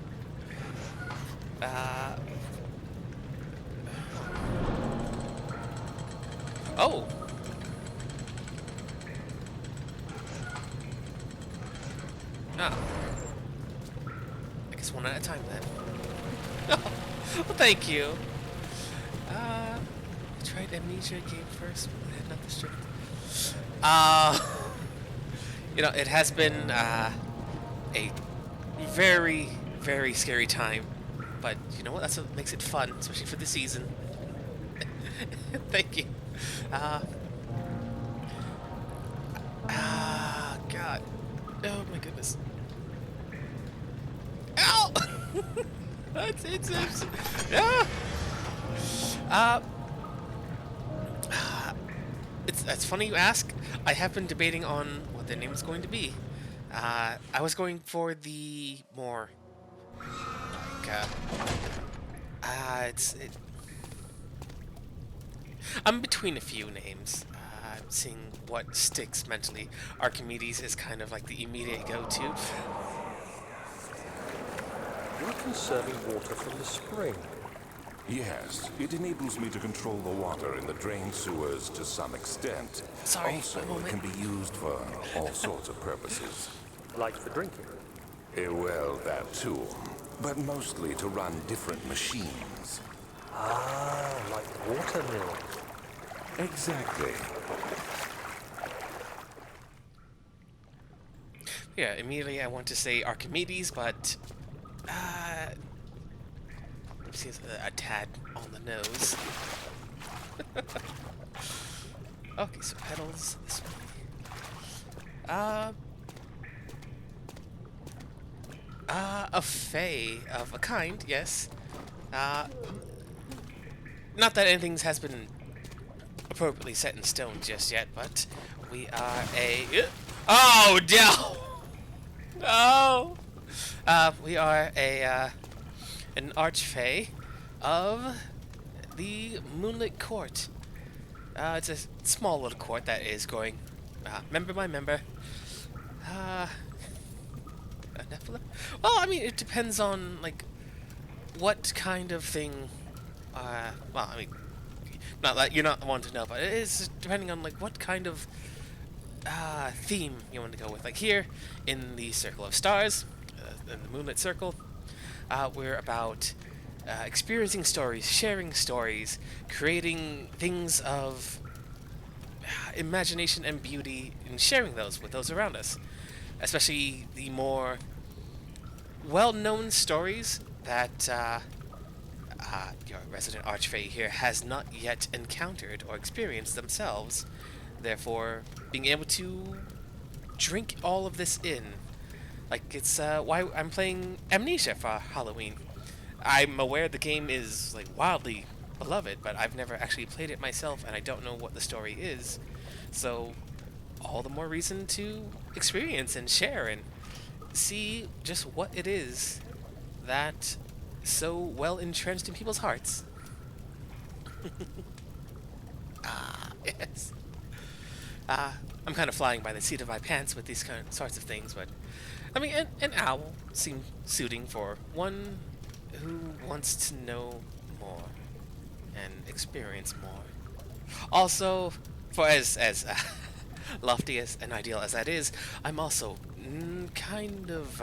Oh! Ah. I guess one at a time then. Well, thank you. I tried Amnesia game first, but I had not the strength. You know, it has been a very, very scary time. But you know what? That's what makes it fun, especially for the season. Thank you. God. Oh my goodness. Ow! it's That's funny you ask. I have been debating on what the name is going to be. I was going for the more like I'm between a few names. Seeing what sticks mentally. Archimedes is kind of like the immediate go-to. You're conserving water from the spring. Yes, it enables me to control the water in the drain sewers to some extent. Sorry, also, one moment. it can be used for all sorts of purposes. Like for drinking. Well, that too. But mostly to run different machines. Ah, like water mills. Exactly. Yeah, immediately I want to say Archimedes, but seems a tad on the nose. Okay, so petals this way. A fae of a kind, yes. Not that anything has been appropriately set in stone just yet, but we are a... Oh, no! No! We are an archfey of the Moonlit Court. It's a small little court that is going member by member. Well, I mean, it depends on, like, what kind of thing, well, I mean, not that you're not the one to know, but it is depending on, like, what kind of, theme you want to go with. Like, here, in the Circle of Stars, in the Moonlit Circle, we're about, experiencing stories, sharing stories, creating things of imagination and beauty, and sharing those with those around us. Especially the more well-known stories that your resident archfey here has not yet encountered or experienced themselves. Therefore, being able to drink all of this in. Like, it's why I'm playing Amnesia for Halloween. I'm aware the game is, like, wildly beloved, but I've never actually played it myself, and I don't know what the story is. So, all the more reason to experience and share and see just what it is that so well entrenched in people's hearts. Yes. I'm kind of flying by the seat of my pants with these kind of sorts of things, but I mean, an owl seemed suiting for one who wants to know more and experience more. Also, for as lofty as and ideal as that is, I'm also kind of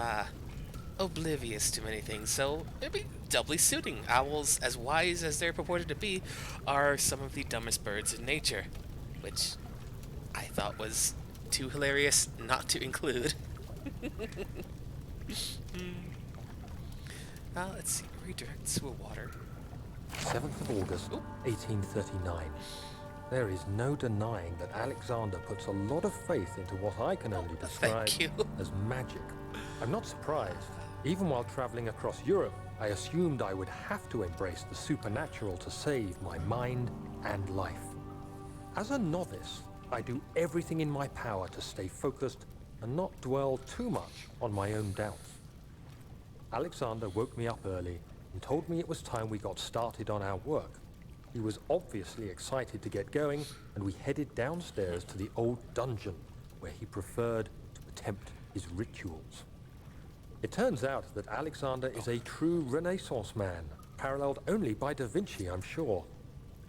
oblivious to many things, so it'd be doubly suiting. Owls, as wise as they're purported to be, are some of the dumbest birds in nature, which I thought was too hilarious not to include. Let's see. Redirect sewer water. 7th of August, Ooh. 1839. There is no denying that Alexander puts a lot of faith into what I can only describe Thank you. as magic. I'm not surprised. Even while traveling across Europe, I assumed I would have to embrace the supernatural to save my mind and life. As a novice, I do everything in my power to stay focused and not dwell too much on my own doubts. Alexander woke me up early and told me it was time we got started on our work. He was obviously excited to get going, and we headed downstairs to the old dungeon, where he preferred to attempt his rituals. It turns out that Alexander is a true Renaissance man, paralleled only by Da Vinci, I'm sure.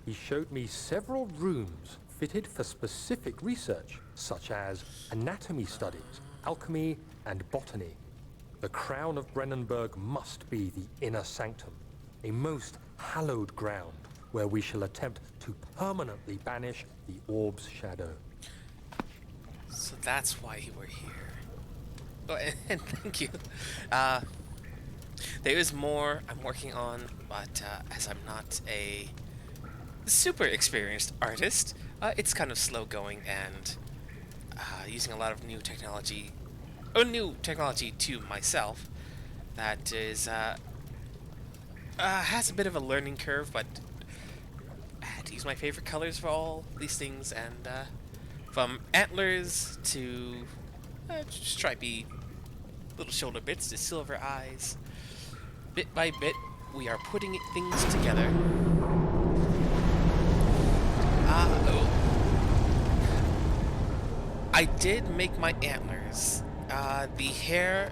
He showed me several rooms fitted for specific research, such as anatomy studies, alchemy, and botany. The crown of Brennenburg must be the inner sanctum, a most hallowed ground where we shall attempt to permanently banish the orb's shadow. So that's why you were here. Oh, and thank you. There is more I'm working on, but as I'm not a super experienced artist, it's kind of slow going and using a lot of new technology to myself. That is has a bit of a learning curve, but I had to use my favorite colors for all these things, and from antlers to stripy little shoulder bits to silver eyes. Bit by bit, we are putting things together. I did make my antlers. The hair...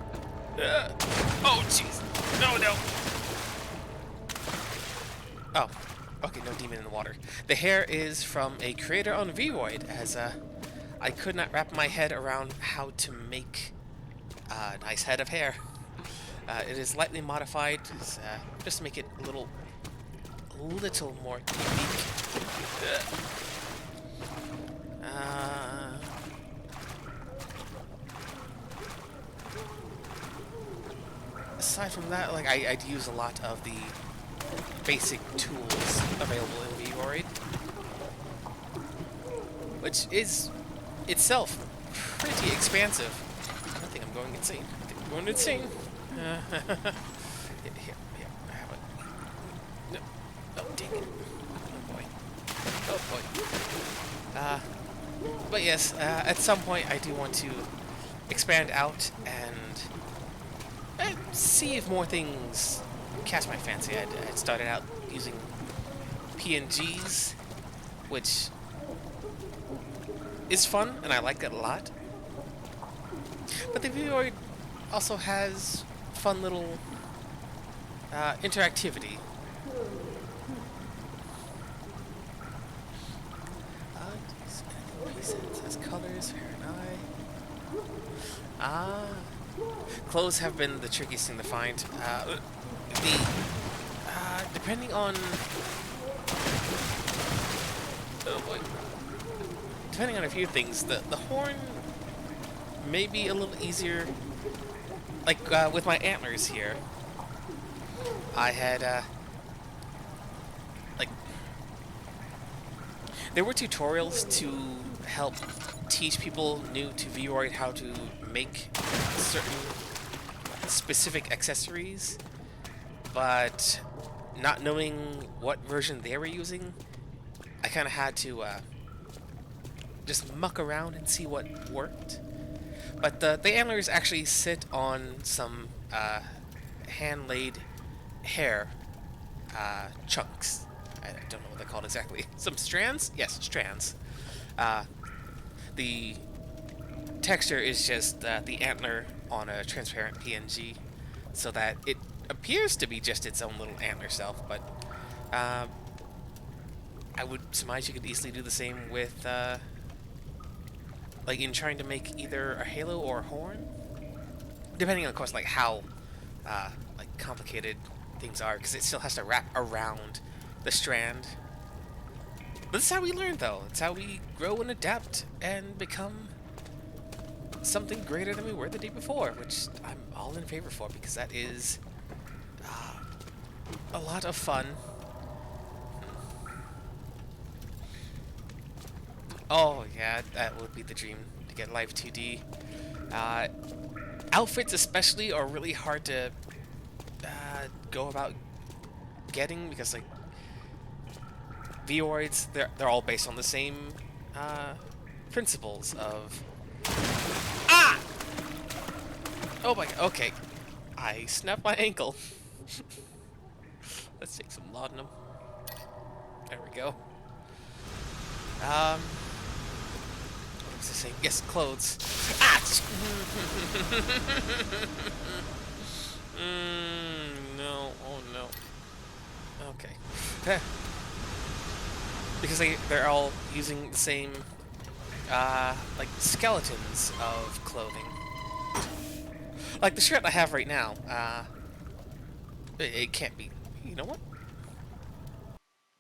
oh, jeez. No. Oh, okay, no demon in the water. The hair is from a creator on Vroid, as I could not wrap my head around how to make a nice head of hair. It is lightly modified, just to make it a little more unique. Aside from that, like I'd use a lot of the basic tools available in Vroid, which is itself pretty expansive. I think I'm going insane. Here, I have a... No. Oh, dang it. Oh, boy. But yes, at some point I do want to expand out and see if more things catch my fancy. I started out using PNGs, which is fun, and I like it a lot. But the Vroid also has fun little interactivity. Presets has colors, hair and eye. Clothes have been the trickiest thing to find. Depending on... Oh boy. Depending on a few things, the horn may be a little easier. Like, with my antlers here, I had, like... There were tutorials to help teach people new to Vroid how to make certain specific accessories, but not knowing what version they were using, I kind of had to just muck around and see what worked. But the antlers actually sit on some hand-laid hair chunks. I don't know what they're called exactly. Some strands? Yes, strands. The texture is just the antler on a transparent PNG, so that it appears to be just its own little antler self, but I would surmise you could easily do the same with, like, in trying to make either a halo or a horn, depending on, of course, like, how, like, complicated things are, because it still has to wrap around the strand. But this is how we learn, though. It's how we grow and adapt and become something greater than we were the day before, which I'm all in favor for, because that is a lot of fun. Oh, yeah, that would be the dream, to get Live 2D. Outfits especially are really hard to go about getting, because, like, Voids, they're all based on the same principles of... Ah! Oh my god, okay. I snapped my ankle. Let's take some laudanum. There we go. What was I saying? Yes, clothes. Ah! No. Oh no. Okay. Because they're all using the same, like, skeletons of clothing. Like the shirt I have right now, it can't be... You know what?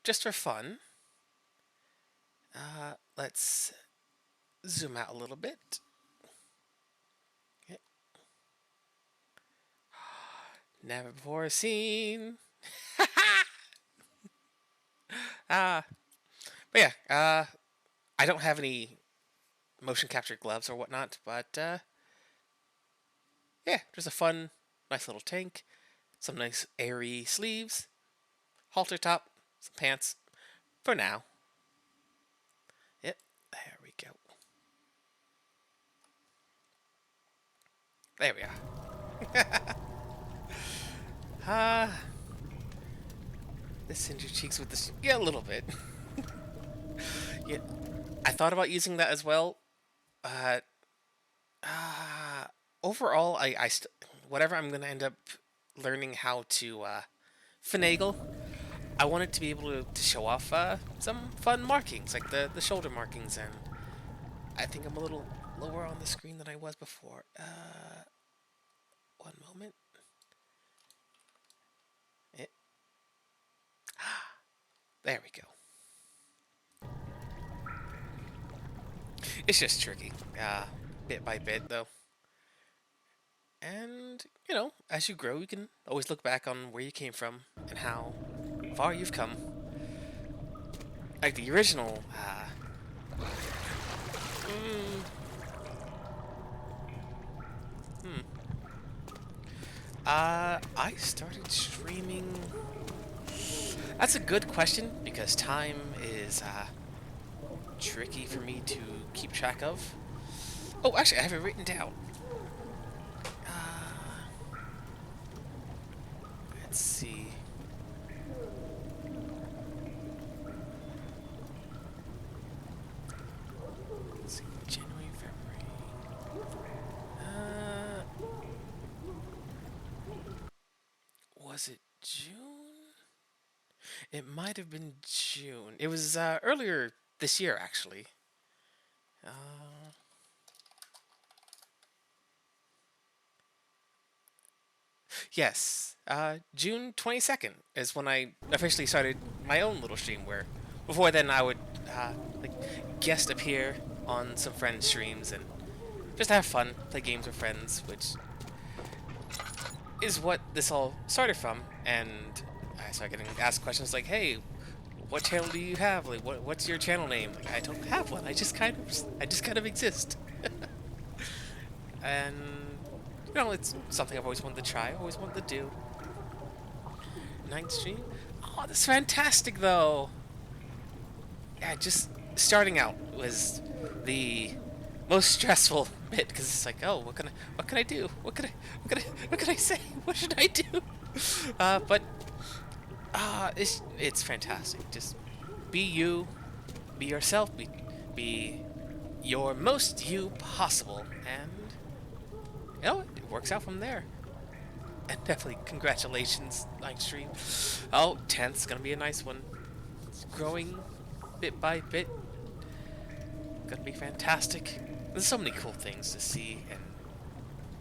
Just for fun, let's zoom out a little bit. Okay. Never before seen. But yeah, I don't have any motion capture gloves or whatnot, but yeah, just a fun, nice little tank, some nice airy sleeves, halter top, some pants, for now. Yep, there we go. There we are. This singe your cheeks with this, yeah, a little bit. Yeah, I thought about using that as well. Overall, whatever I'm gonna end up learning how to finagle, I want it to be able to show off some fun markings, like the shoulder markings, and I think I'm a little lower on the screen than I was before. One moment. There we go. It's just tricky, bit by bit, though. And, you know, as you grow, you can always look back on where you came from and how far you've come. Like the original, I started streaming... That's a good question, because time is, tricky for me to keep track of. Oh, actually, I have it written down. Let's see. January, February. Was it June? It might have been June. It was earlier this year, actually. Yes, June 22nd is when I officially started my own little stream, where before then I would like guest appear on some friends' streams and just have fun, play games with friends, which is what this all started from. And I started getting asked questions like, "Hey, what channel do you have? Like, what's your channel name?" Like, I don't have one. I just kind of exist. And you know, it's something I've always wanted to try, always wanted to do. Night stream? Oh, that's fantastic, though. Yeah, just starting out was the most stressful bit, because it's like, oh, what can I do? What can I say? What should I do? But it's fantastic. Just be you, be yourself, be your most you possible, and you know, it works out from there. And definitely congratulations, Nightstream. Oh, 10th's gonna be a nice one. It's growing bit by bit. Gonna be fantastic. There's so many cool things to see, and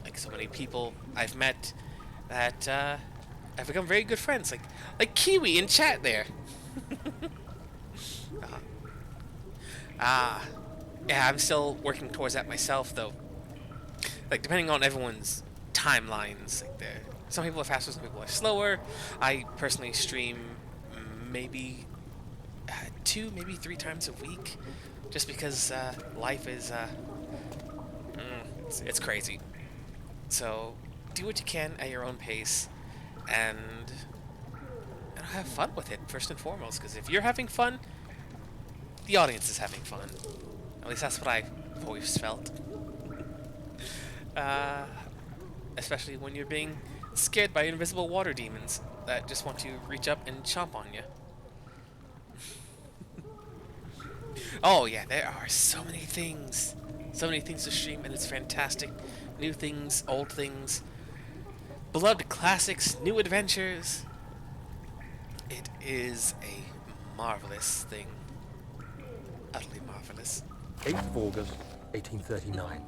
like so many people I've met that have become very good friends. Like Kiwi in chat there. Yeah, I'm still working towards that myself, though. Like, depending on everyone's timelines, like, some people are faster, some people are slower. I personally stream maybe 2, maybe 3 times a week, just because life is, it's crazy. So, do what you can at your own pace, and have fun with it, first and foremost, because if you're having fun, the audience is having fun. At least that's what I've always felt. Especially when you're being scared by invisible water demons that just want to reach up and chomp on you. Oh yeah, there are so many things. So many things to stream, and it's fantastic. New things, old things, beloved classics, new adventures. It is a marvelous thing. Utterly marvelous. 8th of August, 1839.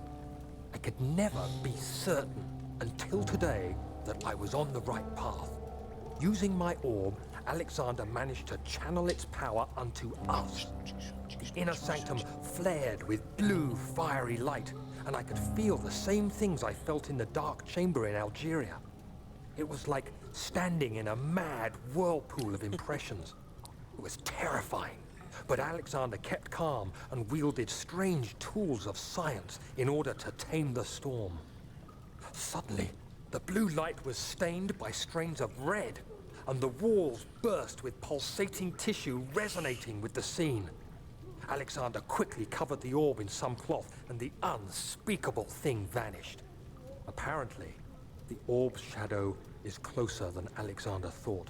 I could never be certain until today that I was on the right path. Using my orb, Alexander managed to channel its power unto us. The inner sanctum flared with blue, fiery light, and I could feel the same things I felt in the dark chamber in Algeria. It was like standing in a mad whirlpool of impressions. It was terrifying. But Alexander kept calm and wielded strange tools of science in order to tame the storm. Suddenly, the blue light was stained by strains of red, and the walls burst with pulsating tissue resonating with the scene. Alexander quickly covered the orb in some cloth, and the unspeakable thing vanished. Apparently, the orb's shadow is closer than Alexander thought.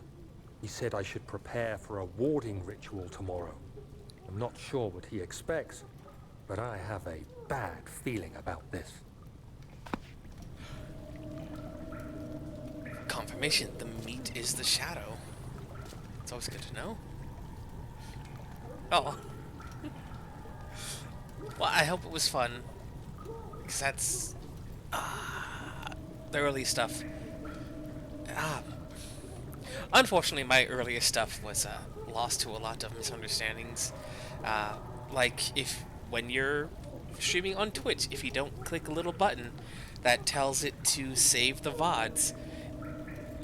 He said I should prepare for a warding ritual tomorrow. I'm not sure what he expects, but I have a bad feeling about this. Confirmation, the meat is the shadow. It's always good to know. Oh. Well, I hope it was fun. Because that's... the early stuff. Unfortunately, my earliest stuff was lost to a lot of misunderstandings. Like, when you're streaming on Twitch, if you don't click a little button that tells it to save the VODs,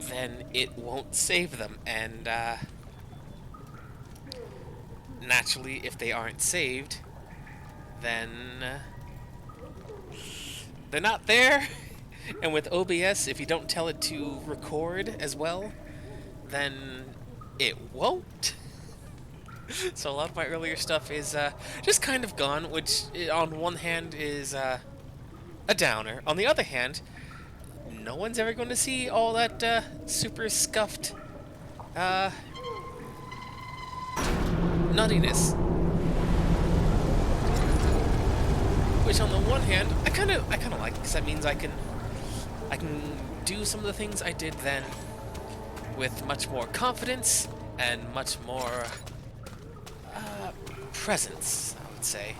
then it won't save them. And naturally, if they aren't saved, then they're not there. And with OBS, if you don't tell it to record as well, then it won't. So a lot of my earlier stuff is just kind of gone, which on one hand is a downer. On the other hand, no one's ever going to see all that super scuffed nuttiness. Which on the one hand, I kind of like, because that means I can do some of the things I did then with much more confidence and much more presence, I would say.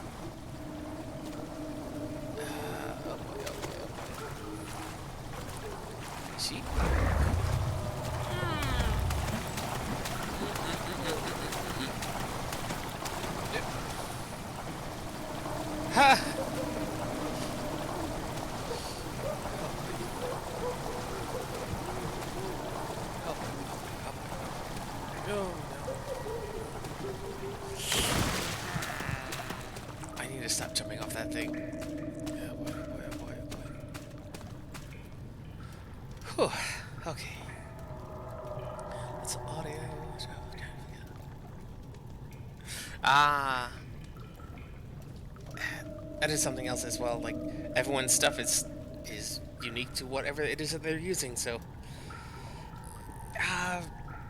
Oh boy, oh boy, oh boy. Sheep. Ha! Stop jumping off that thing. Oh boy, oh boy, oh boy. Whew. Okay. That's audio. That is something else as well. Like, everyone's stuff is unique to whatever it is that they're using, so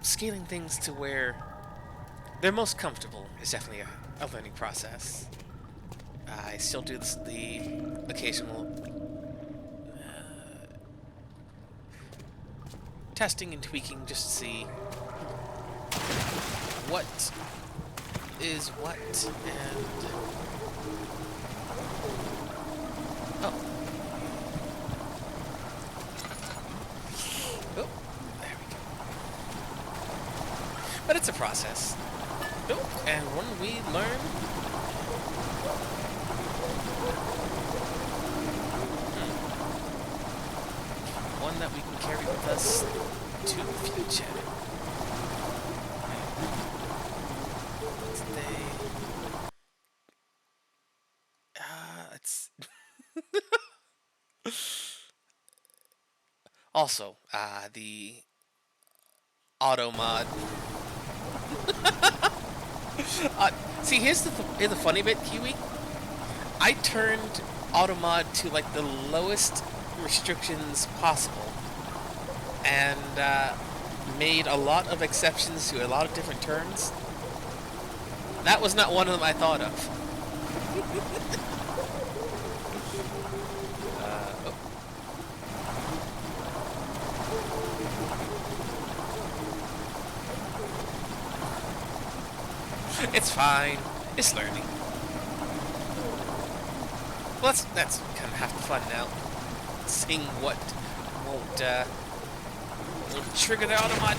scaling things to where they're most comfortable is definitely a learning process. I still do the occasional testing and tweaking just to see what is what and oh. Oh, there we go. But it's a process. Oh, and when we learn one that we can carry with us to the future. It's also the auto mod. See, here's the funny bit, Kiwi. I turned auto mod to like the lowest restrictions possible, and made a lot of exceptions to a lot of different terms. That was not one of them I thought of. Oh. It's fine. It's learning. Well, that's kind of half the fun now. Seeing what won't trigger the auto mod.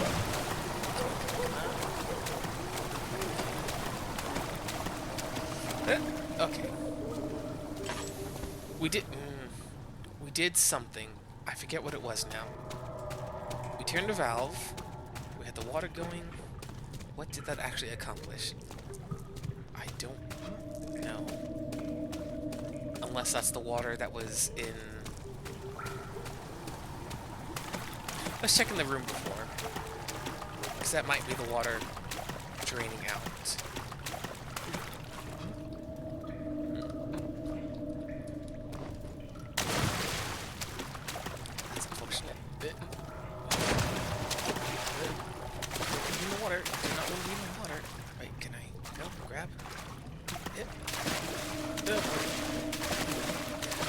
Okay. We did something. I forget what it was now. We turned a valve. We had the water going. What did that actually accomplish? I don't know. Unless that's the water that was in... Let's check in the room before. Because that might be the water draining out. That's unfortunate. In the water. Do not want to be in the water. Wait, can I go? Grab? It?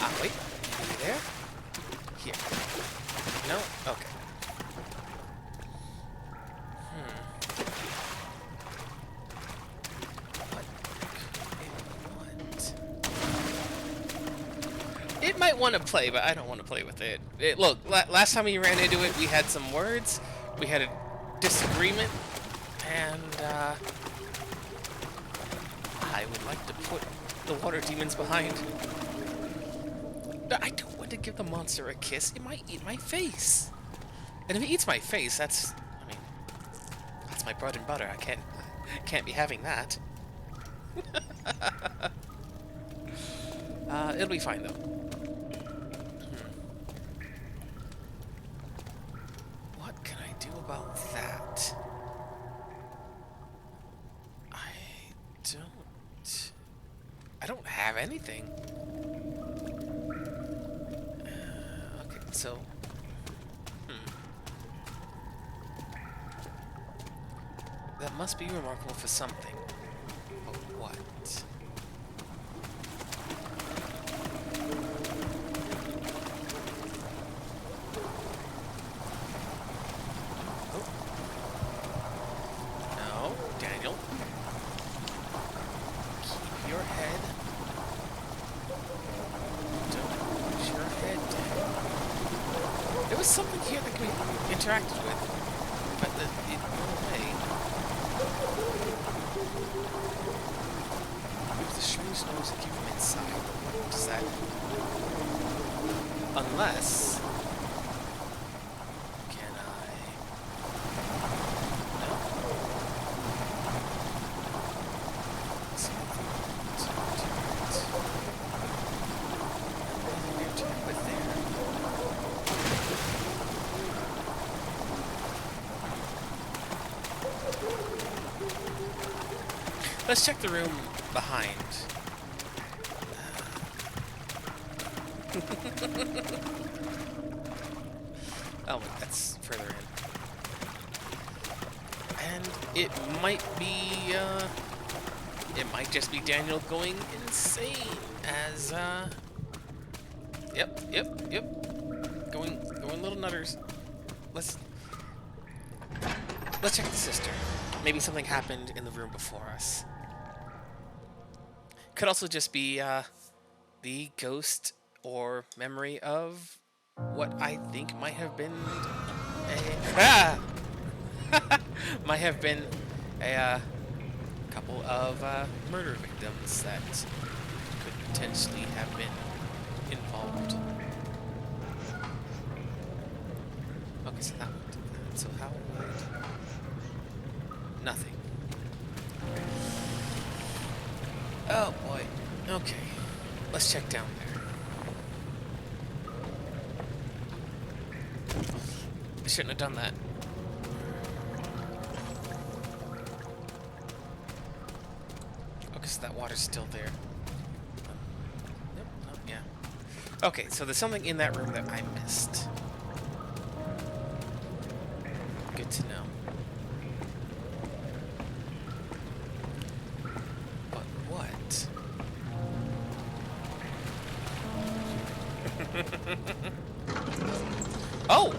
Ah, wait. Are you there? Here. No? Okay. It might want to play, but I don't want to play with it. Look, last time we ran into it, we had some words, we had a disagreement, and I would like to put the water demons behind. I don't want to give the monster a kiss. It might eat my face. And if it eats my face, that's my bread and butter. I can't be having that. It'll be fine though. What can I do about that? I don't have anything. Okay, so that must be remarkable for something. But what? Oh. No, Daniel. Keep your head. Don't lose your head, Daniel. There was something here that we interacted with, but it went away. It was a strange noise that came from inside. What does that mean? Unless... Can I... No? Let's see if we can turn it. Nothing there to turn with there. Let's check the room behind. Oh, wait, that's further in. And it might be, it might just be Daniel going insane as, Yep. Going little nutters. Let's check the sister. Maybe something happened in the room before us. Could also just be, the ghost or memory of what I think might have been might have been a couple of murder victims that could potentially have been involved. Okay, so that one did that. So how would... Nothing. Oh boy. Okay. Let's check down there. I shouldn't have done that. Okay, so that water's still there. Yep. Oh, yeah. Okay, so there's something in that room that I missed. Good to know. But what? Oh!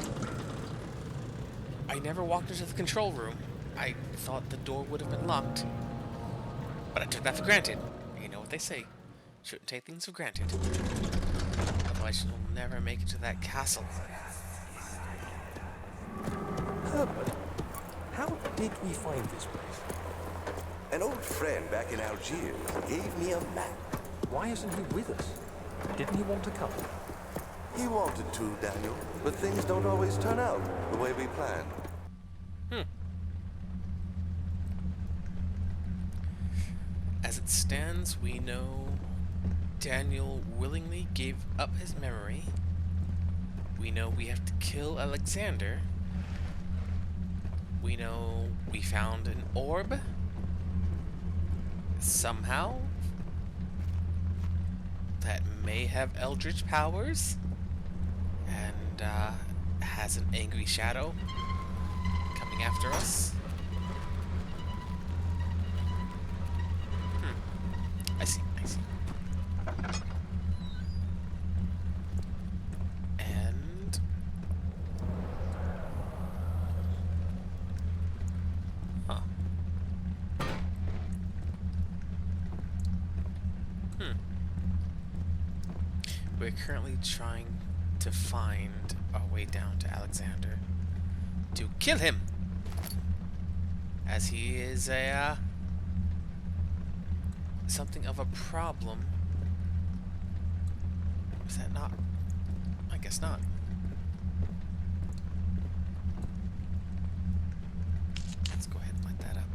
I never walked into the control room. I thought the door would have been locked. But I took that for granted. You know what they say. Shouldn't take things for granted. Otherwise you'll never make it to that castle. Herbert, how did we find this place? An old friend back in Algiers gave me a map. Why isn't he with us? Didn't he want to come? He wanted to, Daniel, but things don't always turn out the way we planned. As it stands, we know Daniel willingly gave up his memory. We know we have to kill Alexander. We know we found an orb. Somehow. That may have eldritch powers. And has an angry shadow coming after us. I see. And... Huh. We're currently trying to find our way down to Alexander to kill him, as he is a something of a problem. Is that not? I guess not. Let's go ahead and light that up.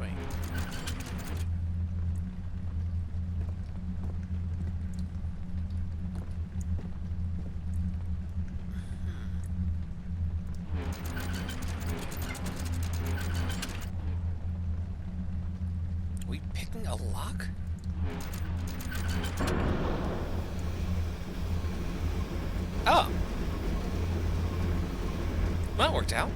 Wait. We picking a lock? Oh. Well, that worked out.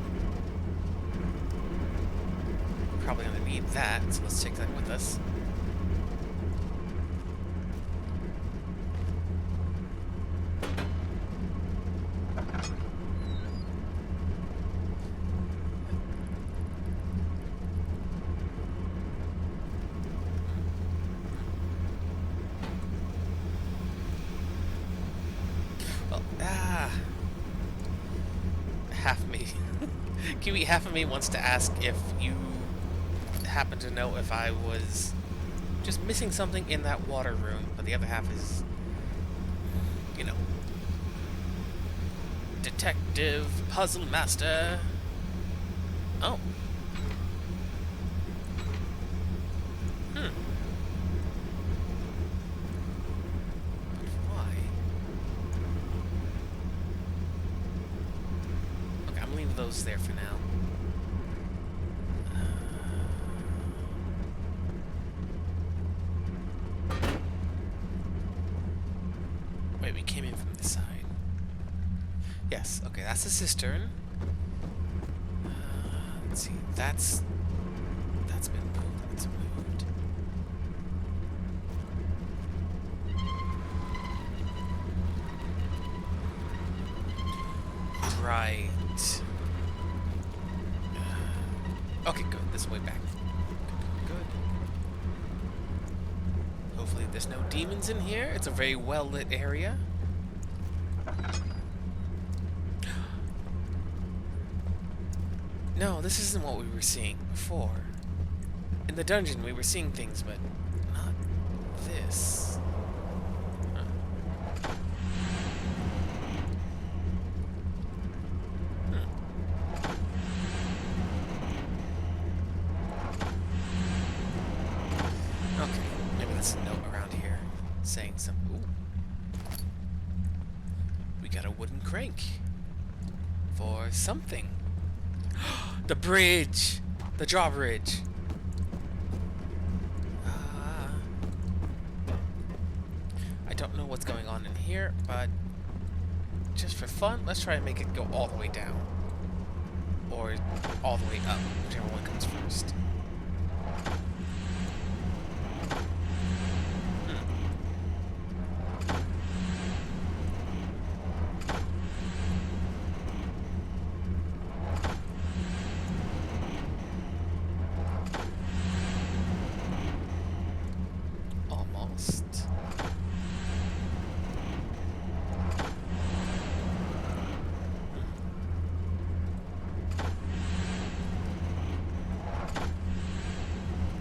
Probably gonna need that, so let's take that with us. Well, half of me. Kiwi, half of me wants to ask if you happen to know if I was just missing something in that water room, but the other half is, you know, detective, puzzle master. Oh. Why? Okay, I'm leaving those there for now. Wait, we came in from this side. Yes, okay, that's the cistern. Let's see, that's been moved, that's moved. Right. Okay, good, this way back. Good. Hopefully there's no demons in here. It's a very well-lit area. No, this isn't what we were seeing before. In the dungeon, we were seeing things, but not this. Huh. Okay, maybe there's a note around here saying something. Ooh. We got a wooden crank for something. The bridge! The drawbridge! I don't know what's going on in here, but just for fun, let's try and make it go all the way down. Or all the way up, whichever one comes first.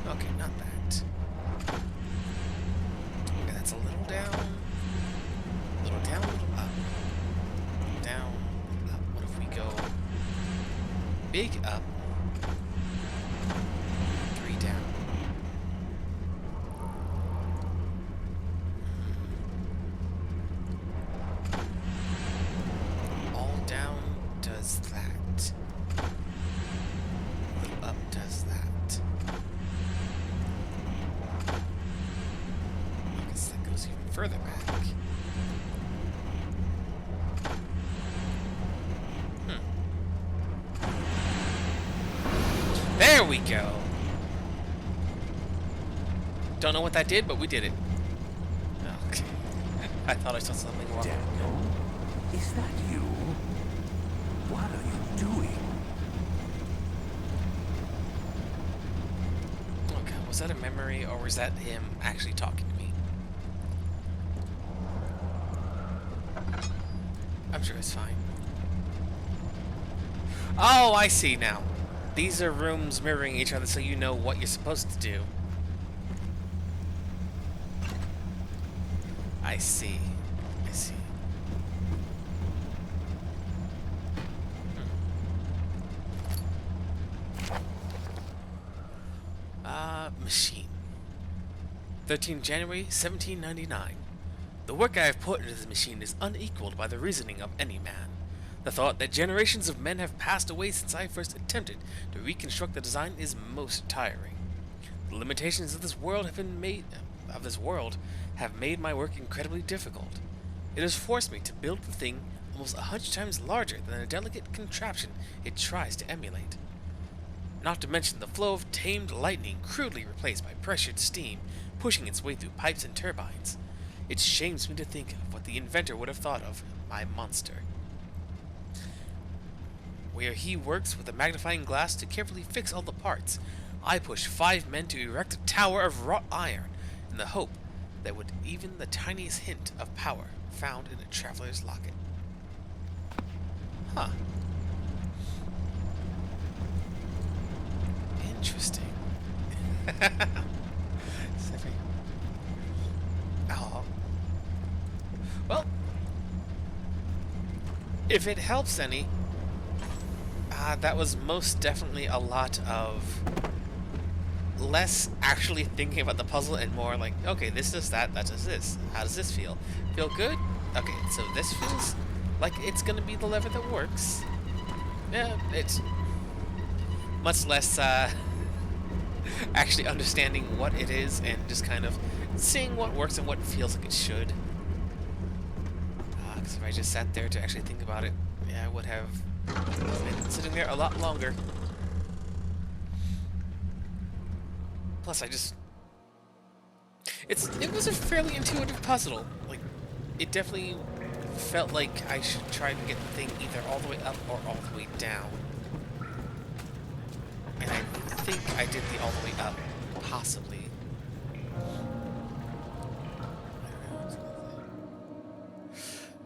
Okay, not that. Okay, that's a little down. Little down, little up. Down, up. What if we go big up? 3 down. All down does that. Little up does that. Further back. There we go. Don't know what that did, but we did it. Okay. I thought I saw something wrong. Daniel, is that you? What are you doing? Okay, was that a memory or was that him actually talking to me? I'm sure it's fine. Oh, I see now. These are rooms mirroring each other so you know what you're supposed to do. I see. I see. Machine. 13 January 1799. The work I have put into this machine is unequaled by the reasoning of any man. The thought that generations of men have passed away since I first attempted to reconstruct the design is most tiring. The limitations of this world have made my work incredibly difficult. It has forced me to build the thing almost 100 times larger than the delicate contraption it tries to emulate. Not to mention the flow of tamed lightning crudely replaced by pressured steam pushing its way through pipes and turbines. It shames me to think of what the inventor would have thought of my monster. Where he works with a magnifying glass to carefully fix all the parts, I push 5 men to erect a tower of wrought iron in the hope that would even the tiniest hint of power found in a traveler's locket. Huh. Interesting. Oh. Well, if it helps any, that was most definitely a lot of less actually thinking about the puzzle and more like, okay, this does that, that does this. How does this feel? Feel good? Okay, so this feels like it's gonna be the lever that works. Yeah, it's much less actually understanding what it is and just kind of seeing what works and what feels like it should. Because if I just sat there to actually think about it, yeah, I would have been sitting there a lot longer. Plus, it was a fairly intuitive puzzle. Like, it definitely felt like I should try to get the thing either all the way up or all the way down. And I think I did the all the way up, possibly.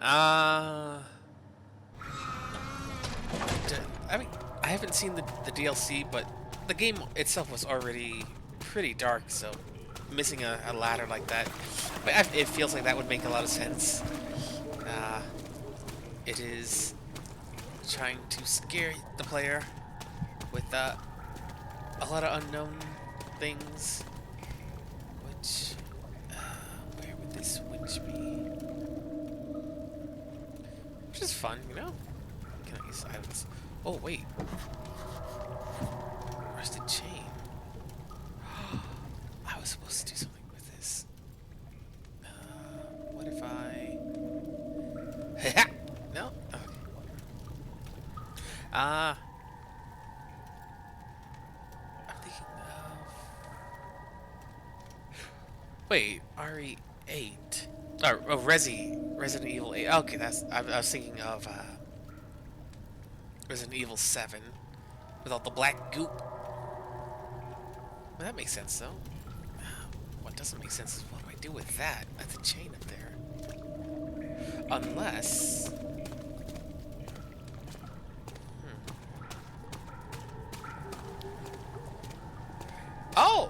I mean, I haven't seen the DLC, but the game itself was already pretty dark, so missing a ladder like that, but it feels like that would make a lot of sense. It is trying to scare the player with a lot of unknown things, which, where would this witch be? Which is fun, you know? Can I use items? Oh, wait. Rusted chain. I was supposed to do something with this. What if I... No? Okay. I'm thinking of... Wait, RE8. Oh, Resident Evil 8. Okay, I was thinking of Resident Evil 7 with all the black goop. Well, that makes sense, though. What doesn't make sense is what do I do with that? That's a chain up there. Unless... Oh!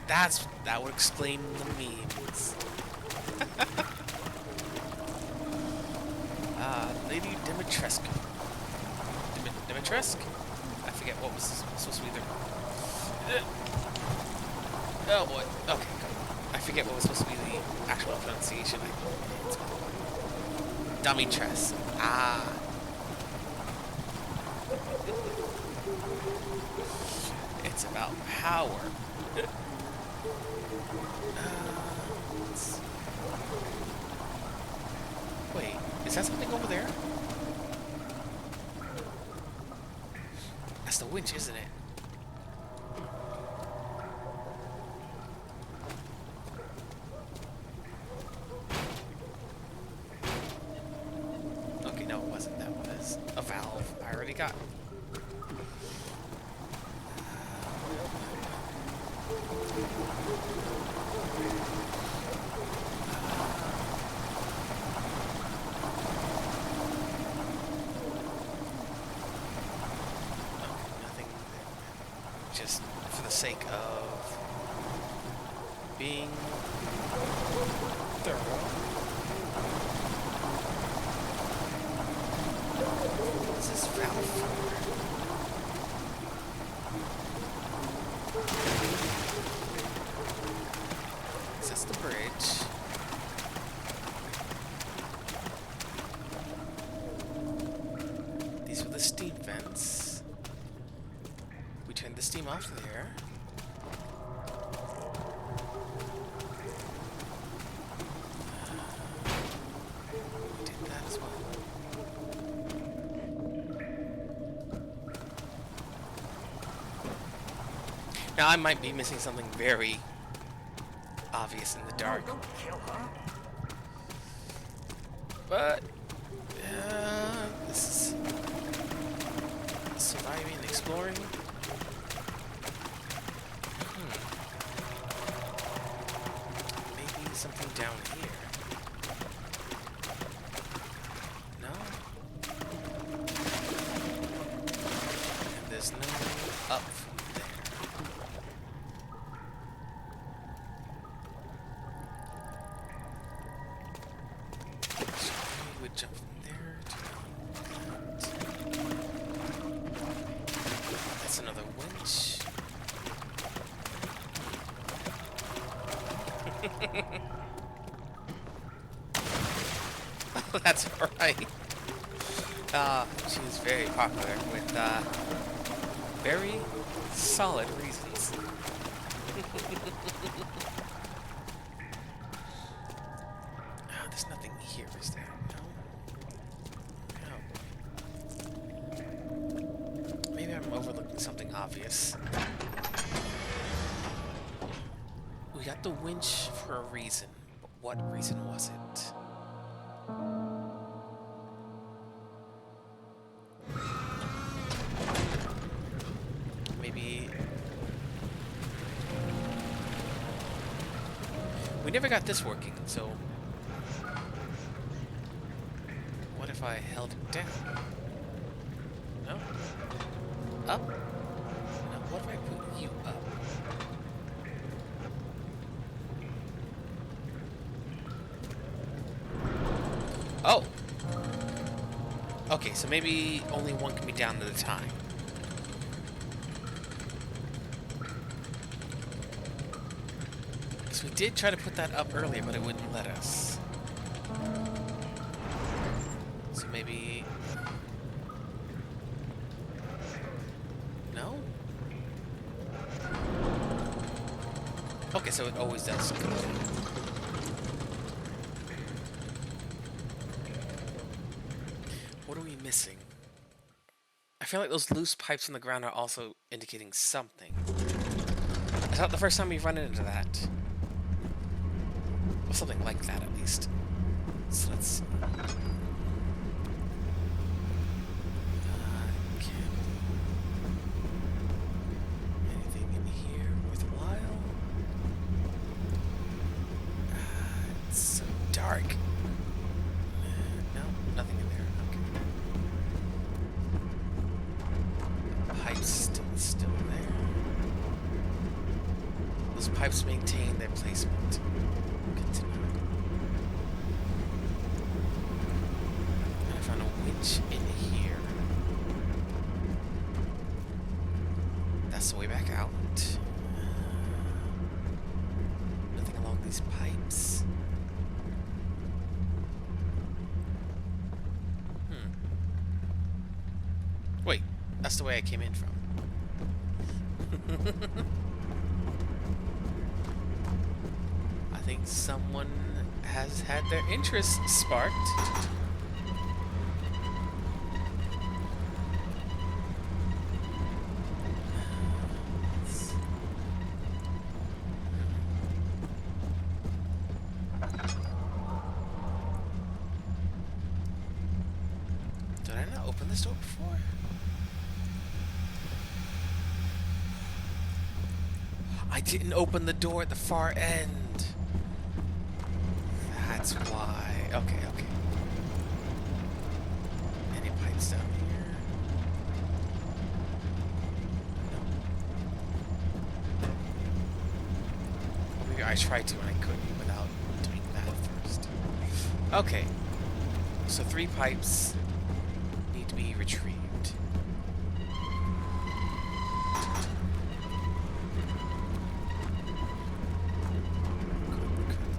That would explain the memes. Lady Dimitrescu. Dimitrescu? I forget what was supposed to be there. Oh boy. Okay, good. I forget what was supposed to be the actual pronunciation. Dimitrescu. Ah. It's about power. Wait, is that something over there? That's the winch, isn't it? Okay, no, it wasn't. That was a valve I already got. Just for the sake of being thorough. What's this valve for? So that's the bridge. These are the steam vents. Turn the steam off there. We did that as well. Now I might be missing something very obvious in the dark. But this is surviving and exploring. Something down here. No? And there's no up from there. So we would jump from there to that. That's another winch. Oh, that's right. She was very popular with very solid reasons. There's nothing here, is there? No? obvious. We got the winch for a reason, but what reason was it? Maybe... We never got this working, so... What if I held it down? No? Up? No, what if I put you up? Oh! Okay, so maybe only one can be down at a time. Because we did try to put that up earlier, but it wouldn't let us. So maybe... No? Okay, so it always does. What are we missing? I feel like those loose pipes on the ground are also indicating something. It's not the first time we've run into that. Or something like that, at least. So let's see. Anything in here worthwhile? It's so dark. No, nothing in there. Okay. Pipes still there. Those pipes maintain their placement. Continue. I found a winch in here. That's the way back out. Nothing along these pipes. Wait, that's the way I came in from. I think someone has had their interest sparked. Did I not open this door before? I didn't open the door at the far end. That's why. Okay, okay. Any pipes down here? No. Or maybe I tried to and I couldn't without doing that first. Okay. So 3 pipes need to be retrieved.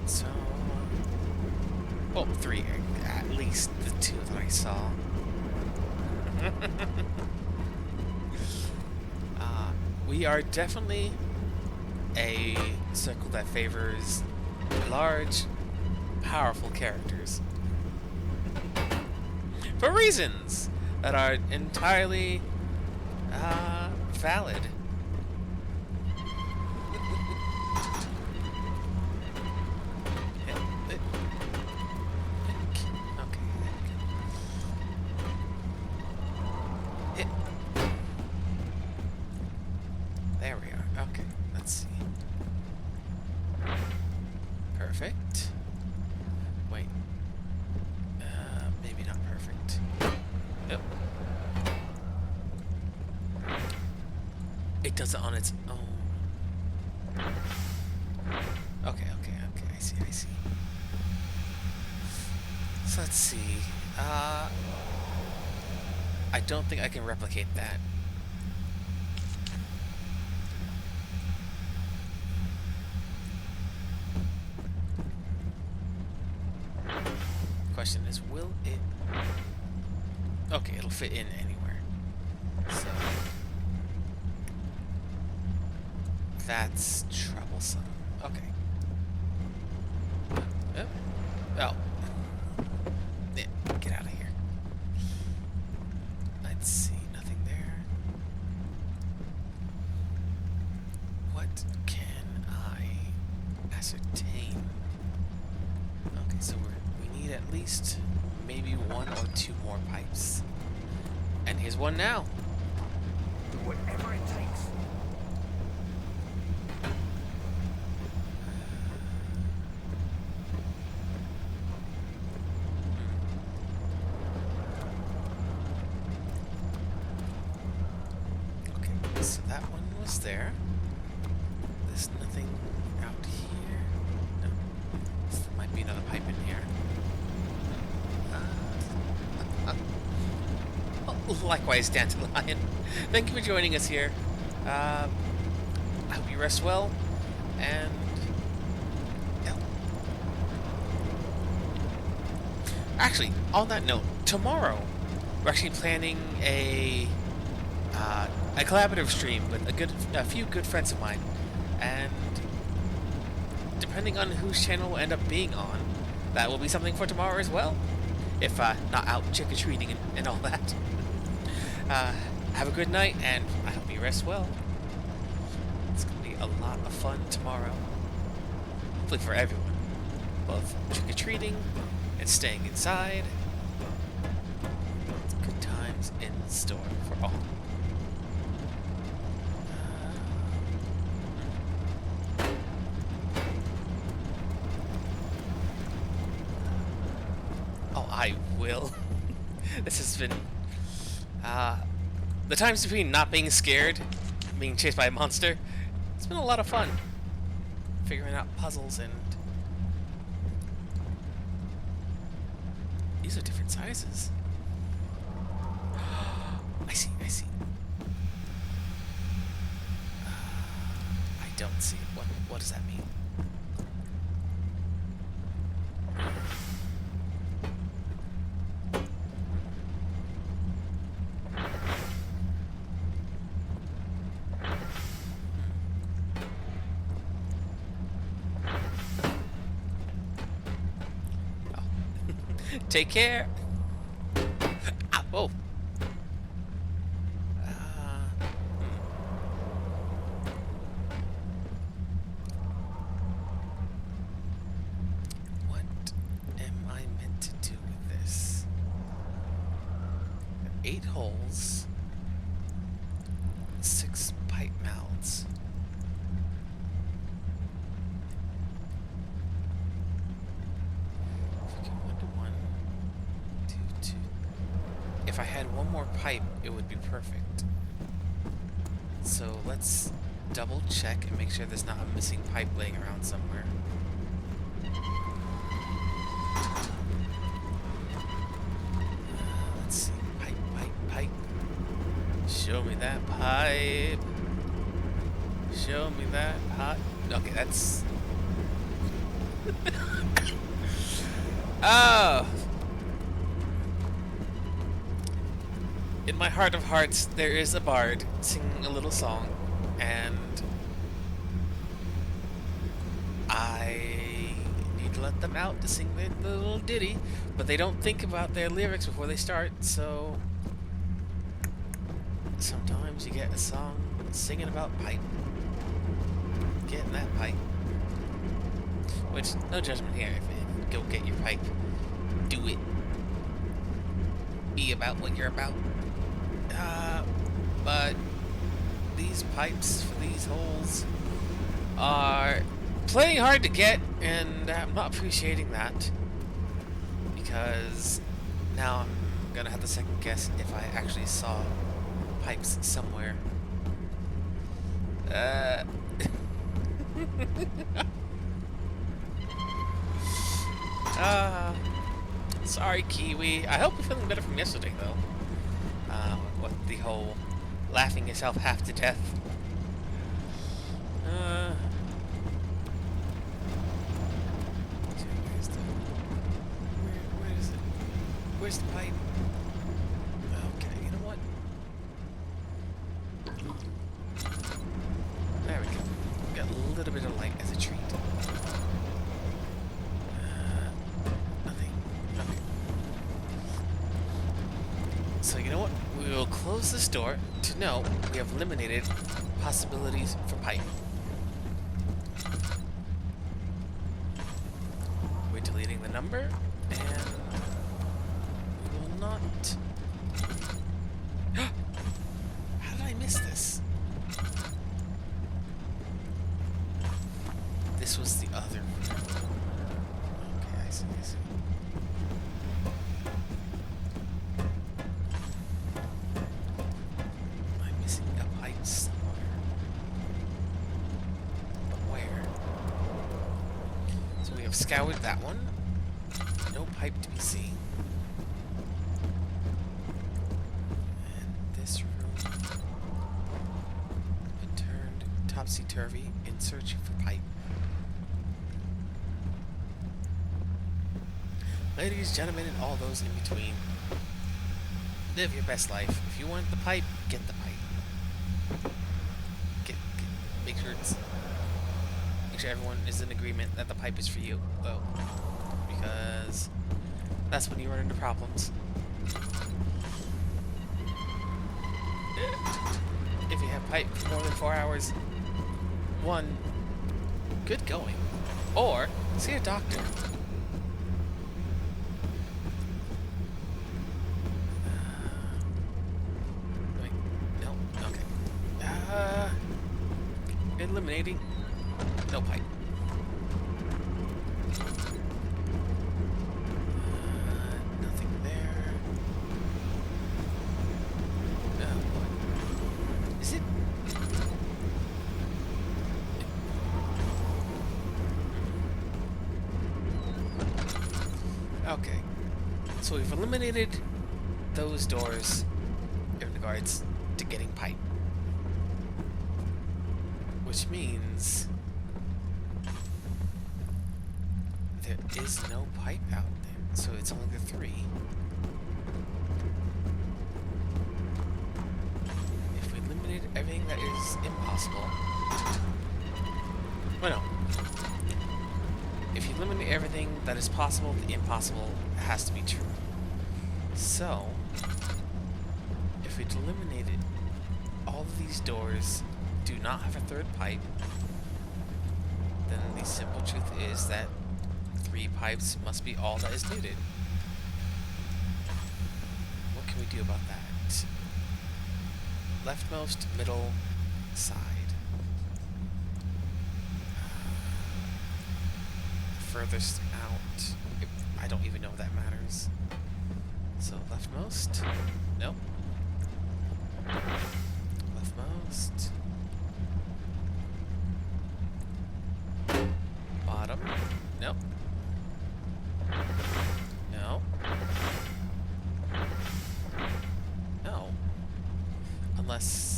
So, well, 3, at least the 2 that I saw. We are definitely a circle that favors large, powerful characters. For reasons that are entirely valid. There we are. Okay, let's see. Perfect. Wait. Maybe not perfect. Yep. It does it on its own. Okay, I see. So let's see. I don't think I can replicate that. Question is, will it... Okay, it'll fit in anywhere. So... That's troublesome. Okay. Oh. Yeah, get out of here. Let's see, nothing there. maybe one or two more pipes. And here's one now. Whatever it takes. Okay, so that one was there. There's nothing out here. No. So there might be another pipe in here. Likewise, Dandelion. Thank you for joining us here. I hope you rest well, and yeah. Actually, on that note, tomorrow we're actually planning a collaborative stream with a few good friends of mine, and depending on whose channel will end up being on, that will be something for tomorrow as well. If not out trick-or-treating and all that. Have a good night, and I hope you rest well. It's going to be a lot of fun tomorrow. Hopefully for everyone. Both trick-or-treating and staying inside. Good times in store for all. Oh, I will. This has been... the times between not being scared, being chased by a monster, it's been a lot of fun. Figuring out puzzles and... These are different sizes. I see, I see. I don't see. What does that mean? Take care. Ah, whoa. What am I meant to do with this? 8 holes, 6 pipe mouths. If I had one more pipe, it would be perfect. So let's double check and make sure there's not a missing pipe laying around somewhere. Let's see. Pipe. Show me that pipe. Show me that pipe. Okay, that's... Oh! In my heart of hearts, there is a bard singing a little song, and I need to let them out to sing their little ditty, but they don't think about their lyrics before they start, so sometimes you get a song singing about pipe. Getting that pipe. Which, no judgment here. If go get your pipe. Do it. Be about what you're about. But these pipes for these holes are plenty hard to get, and I'm not appreciating that, because now I'm gonna have to second guess if I actually saw pipes somewhere. Sorry, Kiwi. I hope you're feeling better from yesterday, though. What the whole laughing yourself half to death. Where is it? Where's the pipe? Okay, you know what? There we go. Got a little bit of light as a treat. Nothing. Okay. So you know what? We will close this door to know we have eliminated possibilities for pipe. We're deleting the number, and scoured that one. No pipe to be seen. And this room been turned topsy-turvy in search for pipe. Ladies, gentlemen, and all those in between, live your best life. If you want the pipe, get the pipe. Make sure everyone is in agreement that the pipe is for you, though, because that's when you run into problems. If you have pipe for more than 4 hours, 1, good going, or see a doctor. Wait, no, okay. Eliminating. No pipe. Nothing there. What? Is it? Okay. So we've eliminated those doors in regards to getting pipe. Which means there is no pipe out there, so it's only the 3. If we eliminate everything that is impossible... Well, no. If you eliminate everything that is possible, the impossible has to be true. So, if we eliminated all of these doors do not have a 3rd pipe, then the simple truth is that 3 pipes must be all that is needed. What can we do about that? Leftmost, middle, side. Furthest out. I don't even know if that matters. So leftmost? Nope. Leftmost. Bottom? Nope. No. No. Unless...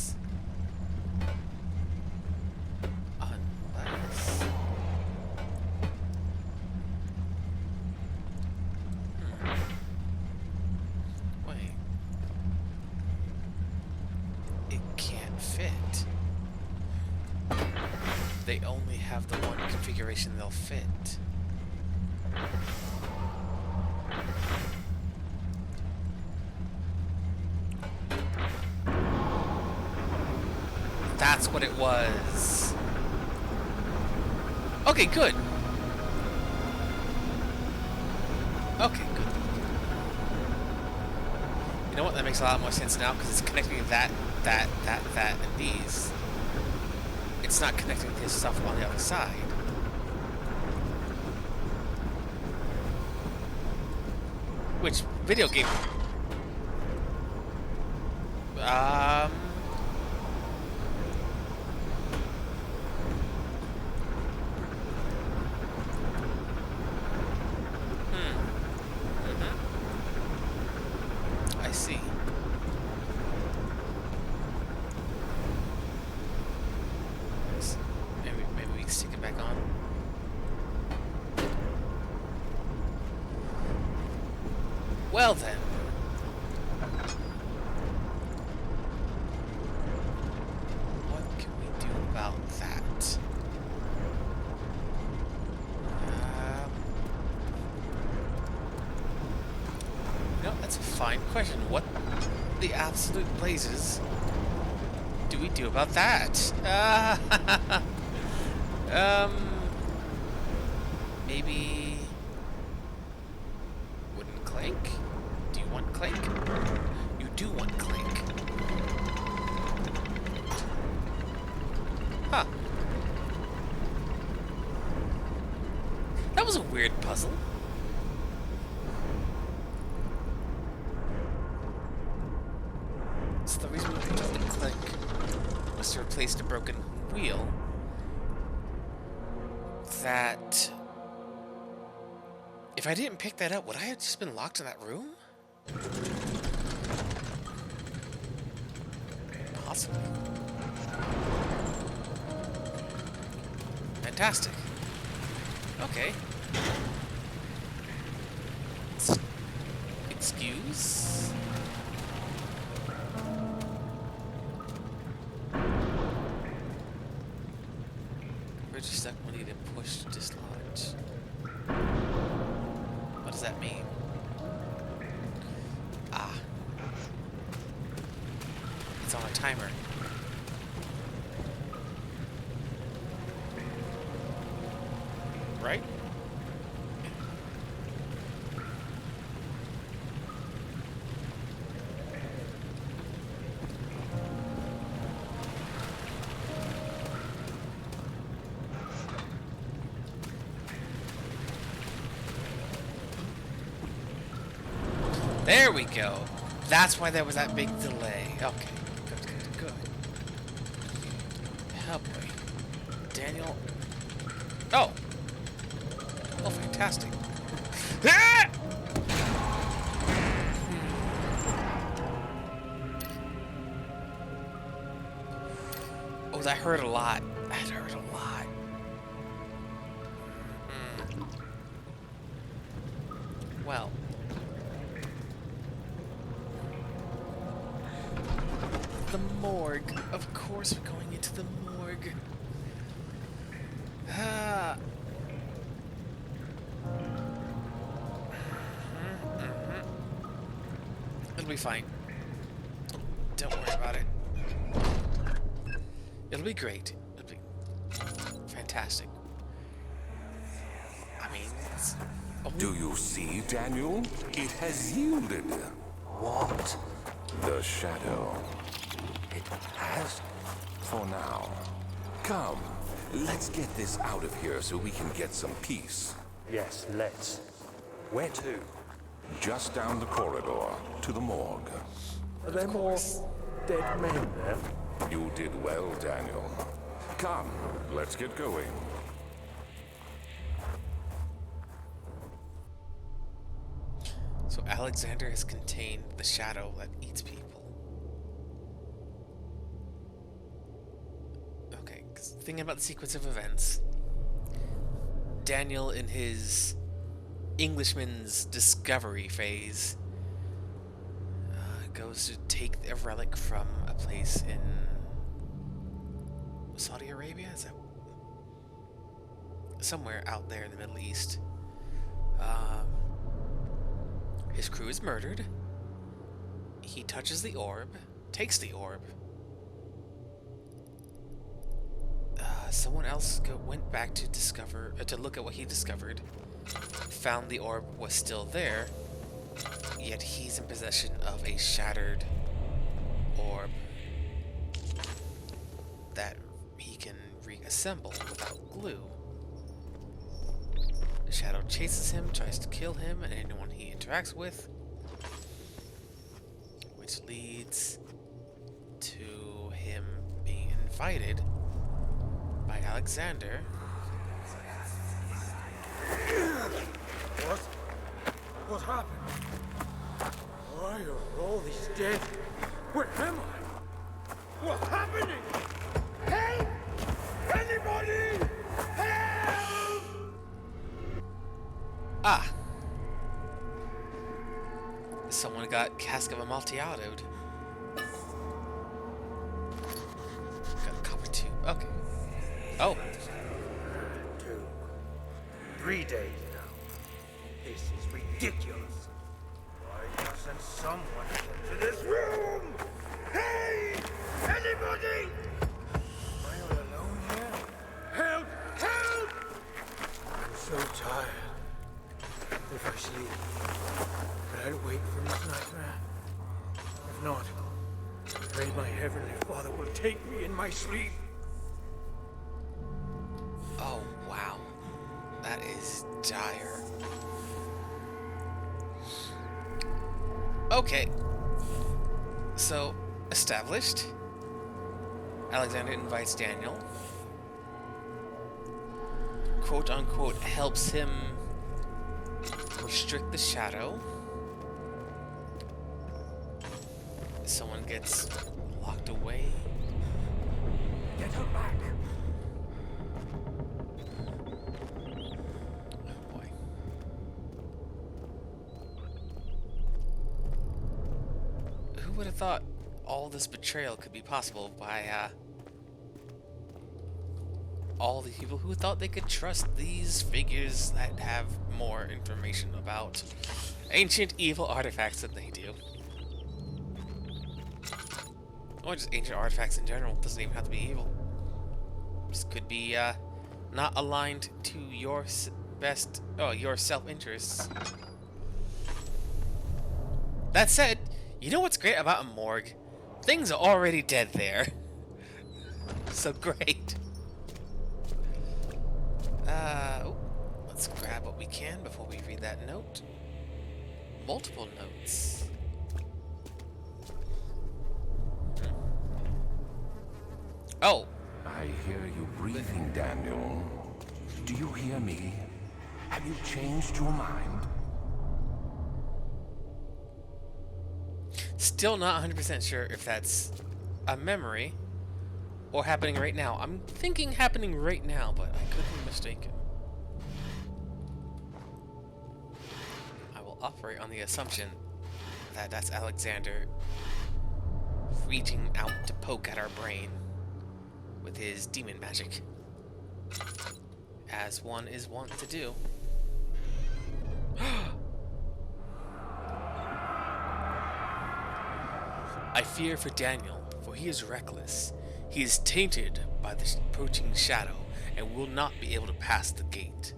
Wait. It can't fit. They only have the one configuration they'll fit. That's what it was. Okay, good. Okay, good. You know what? That makes a lot more sense now because it's connecting that, and these. It's not connecting this stuff on the other side. Which video game? I see. Maybe we can stick it back on. Well then. What can we do about that? No, that's a fine question. What the absolute blazes do we do about that? Maybe wooden clank? Do you want clank? You do want clank. Huh. That was a weird puzzle. So the reason we picked up the clank was to replace the broken wheel that If I didn't pick that up, would I have just been locked in that room? Possibly. Fantastic. Okay. Excuse? Bridge is stuck when needed. Push to dislodge. What does that mean? Ah. It's on a timer. Right? There we go. That's why there was that big delay. Okay. Good. Oh boy. Daniel. Oh. Oh, fantastic. Ah! Oh, that hurt a lot. That hurt a lot. Well. The morgue. Of course we're going into the morgue. Ah. It'll be fine. Don't worry about it. It'll be great. It'll be fantastic. I mean, it's Do you see, Daniel? It has yielded. What? The shadow. It has? For now. Come, let's get this out of here so we can get some peace. Yes, let's. Where to? Just down the corridor to the morgue. Are there more dead men there? You did well, Daniel. Come, let's get going. So Alexander has contained the shadow that eats people. Okay, 'cause thinking about the sequence of events, Daniel in his Englishman's discovery phase goes to take a relic from a place in Saudi Arabia? Is that somewhere out there in the Middle East? His crew is murdered. He touches the orb, takes the orb. Someone else went back to discover, to look at what he discovered. Found the orb was still there, yet he's in possession of a shattered orb that he can reassemble without glue. The shadow chases him, tries to kill him and anyone he interacts with, which leads to him being invited by Alexander. What happened? Why are all these dead? Where am I? What's happening? Help! Anybody! Help! Ah! Someone got Cask of Amontillado. Got a copper tube. Okay. Oh. 2, 3 days now. This is ridiculous. Why doesn't someone get to this room? Hey! Anybody! Am I all alone here? Help! Help! I'm so tired. If I sleep, could I wait for this nightmare? If not, I pray my Heavenly Father will take me in my sleep. Oh, wow. That is dire. Okay. So, established. Alexander invites Daniel. Quote unquote helps him restrict the shadow. Someone gets locked away. Get her back. Oh boy. Who would have thought all this betrayal could be possible by all the people who thought they could trust these figures that have more information about ancient evil artifacts than they do? Or just ancient artifacts in general. Doesn't even have to be evil. Just could be not aligned to your your self-interests. That said, you know what's great about a morgue? Things are already dead there. So great. Let's grab what we can before we read that note. Multiple notes. Oh. I hear you breathing, Daniel. Do you hear me? Have you changed your mind? Still not 100% sure if that's a memory or happening right now. I'm thinking happening right now, but I could be mistaken. I will operate on the assumption that that's Alexander reaching out to poke at our brain with his demon magic, as one is wont to do. I fear for Daniel, for he is reckless. He is tainted by the approaching shadow and will not be able to pass the gate.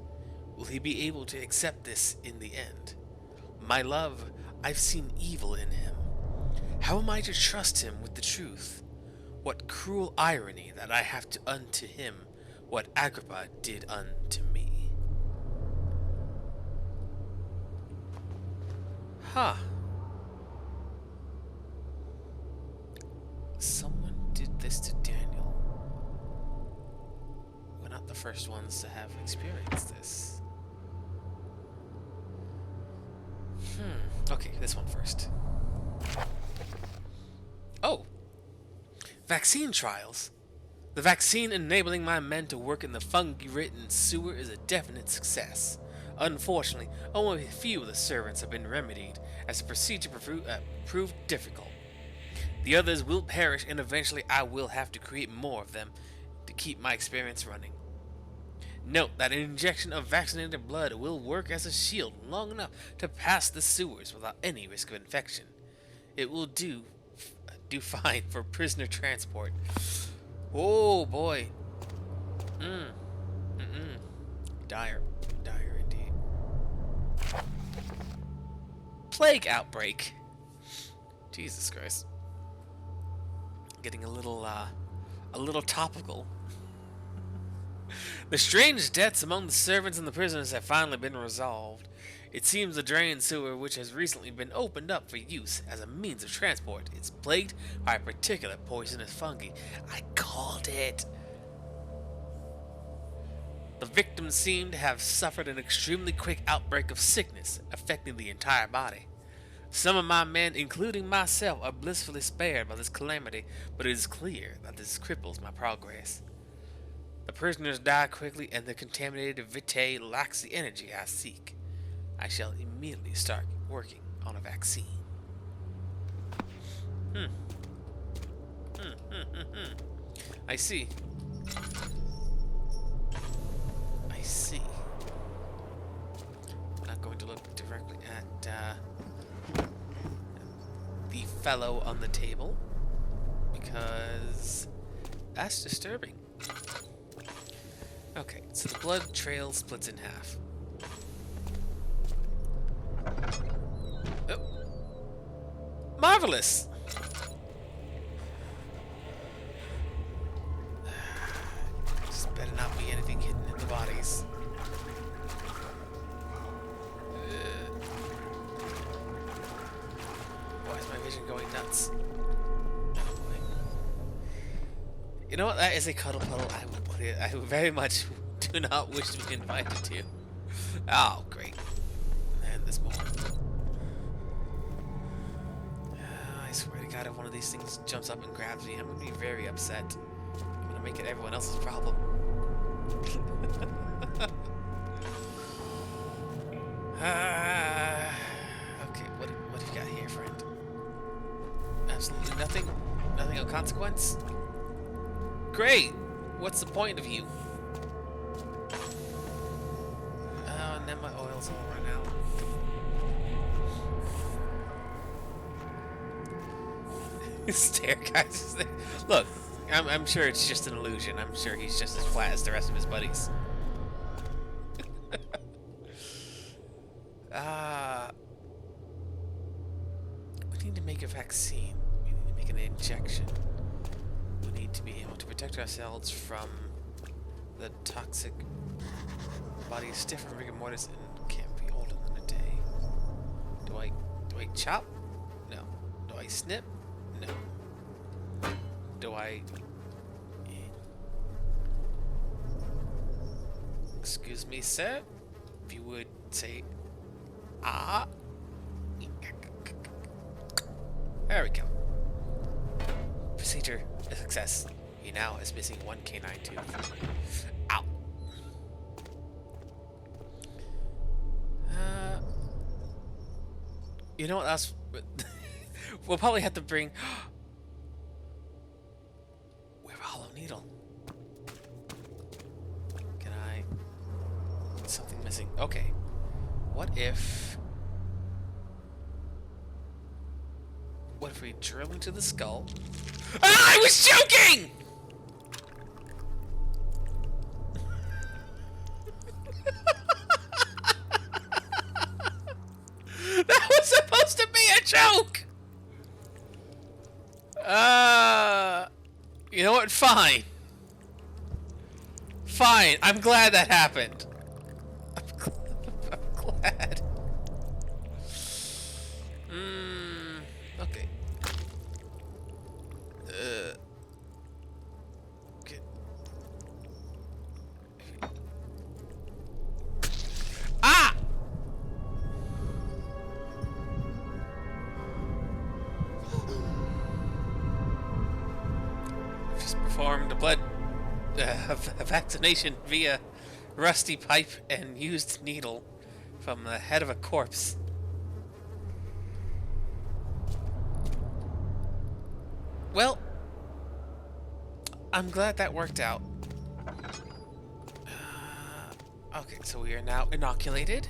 Will he be able to accept this in the end? My love, I've seen evil in him. How am I to trust him with the truth? What cruel irony that I have to unto him what Agrippa did unto me. Huh. Someone did this to Daniel. We're not the first ones to have experienced this. Okay, this one first. Oh! Vaccine trials. The vaccine enabling my men to work in the fungi-ridden sewer is a definite success. Unfortunately, only a few of the servants have been remedied, as the procedure proved difficult. The others will perish, and eventually I will have to create more of them to keep my experiments running. Note that an injection of vaccinated blood will work as a shield long enough to pass the sewers without any risk of infection. It will do fine for prisoner transport. Oh boy. Dire indeed. Plague outbreak. Jesus Christ. Getting a little topical. The strange deaths among the servants and the prisoners have finally been resolved. It seems the drain sewer, which has recently been opened up for use as a means of transport, is plagued by a particular poisonous fungi. I called it. The victims seem to have suffered an extremely quick outbreak of sickness, affecting the entire body. Some of my men, including myself, are blissfully spared by this calamity, but it is clear that this cripples my progress. The prisoners die quickly, and the contaminated vitae lacks the energy I seek. I shall immediately start working on a vaccine. I see. Not going to look directly at the fellow on the table, because that's disturbing. Okay, so the blood trail splits in half. Oh. Marvelous! Just better not be anything hidden in the bodies. Why is my vision going nuts? Oh boy. You know what? That is a cuddle puddle. I very much do not wish to be invited to. Oh, great. this moment. I swear to God, if one of these things jumps up and grabs me, I'm gonna be very upset. I'm gonna make it everyone else's problem. Okay, what do you got here, friend? Absolutely nothing? Nothing of consequence? Great! What's the point of you? Oh, and then my oil's all run out. Stare guys. Look, I'm sure it's just an illusion. I'm sure he's just as flat as the rest of his buddies. We need to make a vaccine. We need to make an injection. We need to be able to protect ourselves from the toxic body stiff from rigor mortis and can't be older than a day. Do I chop? No. Do I snip? No. Do I... Excuse me, sir? If you would say... Ah. There we go. Procedure a success. He now is missing one canine tooth. Ow. You know what else? We'll probably have to bring... We have a hollow needle. Can I... Something missing. Okay. What if we drill into the skull? Ah, I was joking! That was supposed to be a joke! You know what? Fine. Fine. I'm glad that happened. I'm glad. Okay. Okay. Ah! Just performed a blood vaccination via rusty pipe and used needle from the head of a corpse. Well, I'm glad that worked out. Okay, so we are now inoculated.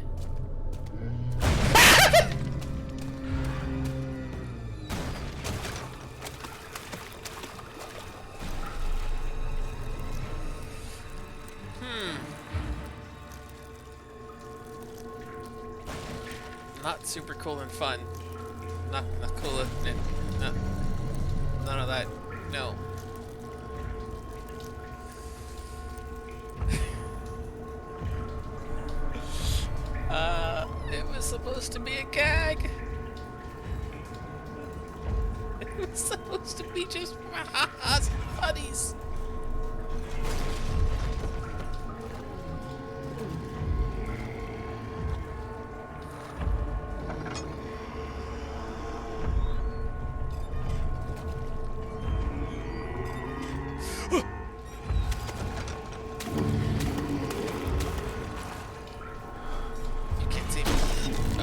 Not super cool and fun. Not cool and none of that. No. It was supposed to be a gag. It was supposed to be just us buddies.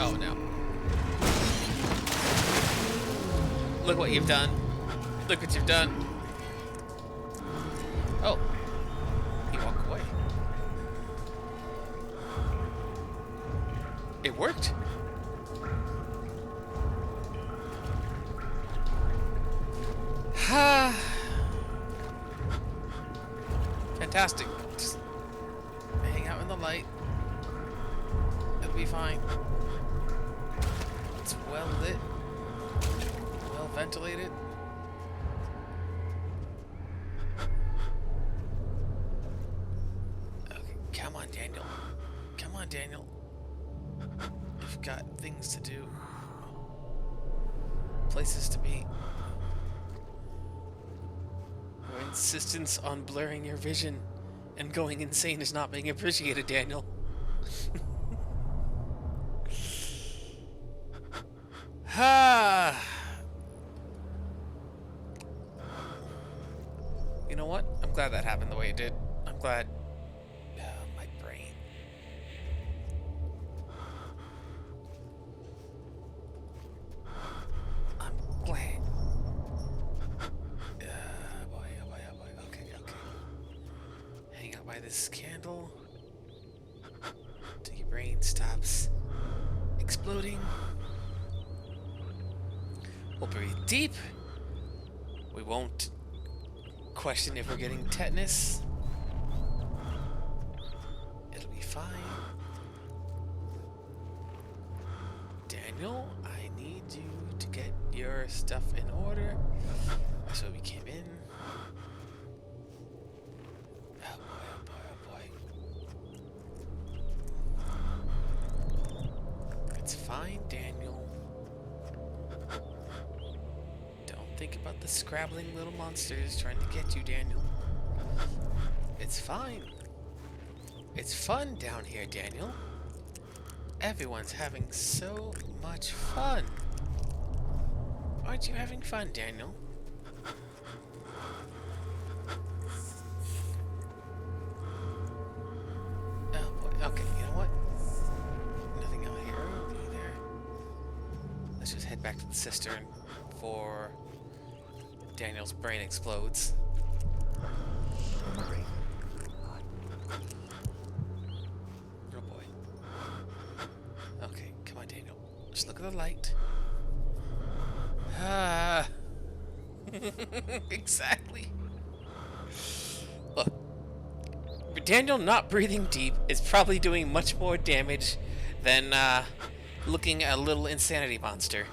Oh no. Look what you've done. Look what you've done. Oh. You walk away. It worked. Fantastic. Just hang out in the light. It'll be fine. It's well lit, well ventilated. Okay, come on, Daniel. Come on, Daniel. We've got things to do, places to be. Your insistence on blurring your vision and going insane is not being appreciated, Daniel. Ah. You know what? I'm glad that happened the way it did. I'm glad. My brain. I'm glad. Boy, oh boy, oh boy. Okay, okay. Hang out by this candle till your brain stops exploding. We'll breathe deep. We won't question if we're getting tetanus. It'll be fine. Daniel, I need you to get your stuff in order. That's why we came in. Oh boy, oh boy, oh boy. It's fine, Daniel. Don't think about the scrabbling little monsters trying to get you, Daniel. It's fine. It's fun down here, Daniel. Everyone's having so much fun. Aren't you having fun, Daniel? Oh boy. Okay, you know what? Nothing out here either. Let's just head back to the cistern before Daniel's brain explodes. Oh boy. Okay, come on, Daniel. Just look at the light. Ah. Exactly. Look. Daniel not breathing deep is probably doing much more damage than looking at a little insanity monster.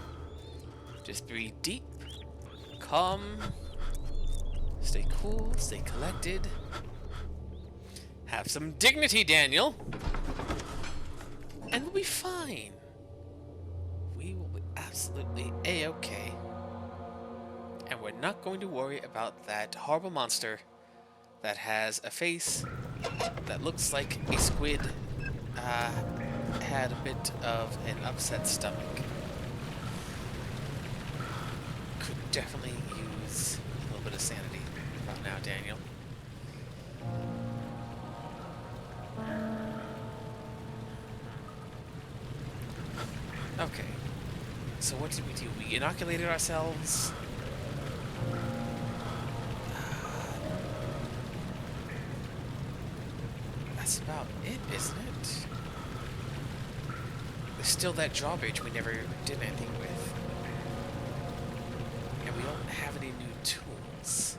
Just breathe deep. Calm. Stay cool. Stay collected. Have some dignity, Daniel. And we'll be fine. We will be absolutely A-okay. And we're not going to worry about that horrible monster that has a face that looks like a squid had a bit of an upset stomach. Could definitely use a little bit of sanity right now, Daniel. Okay, so what did we do? We inoculated ourselves. That's about it, isn't it? There's still that drawbridge we never did anything with. And we don't have any new tools.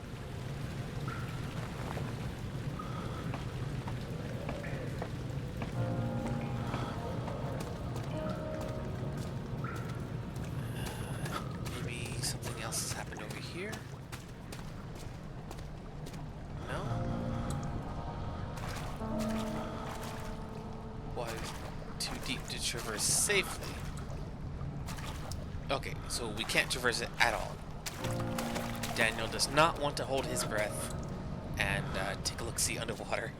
Maybe something else has happened over here? No? Water's too deep to traverse safely. Okay, so we can't traverse it at all. Daniel does not want to hold his breath and take a look-see underwater.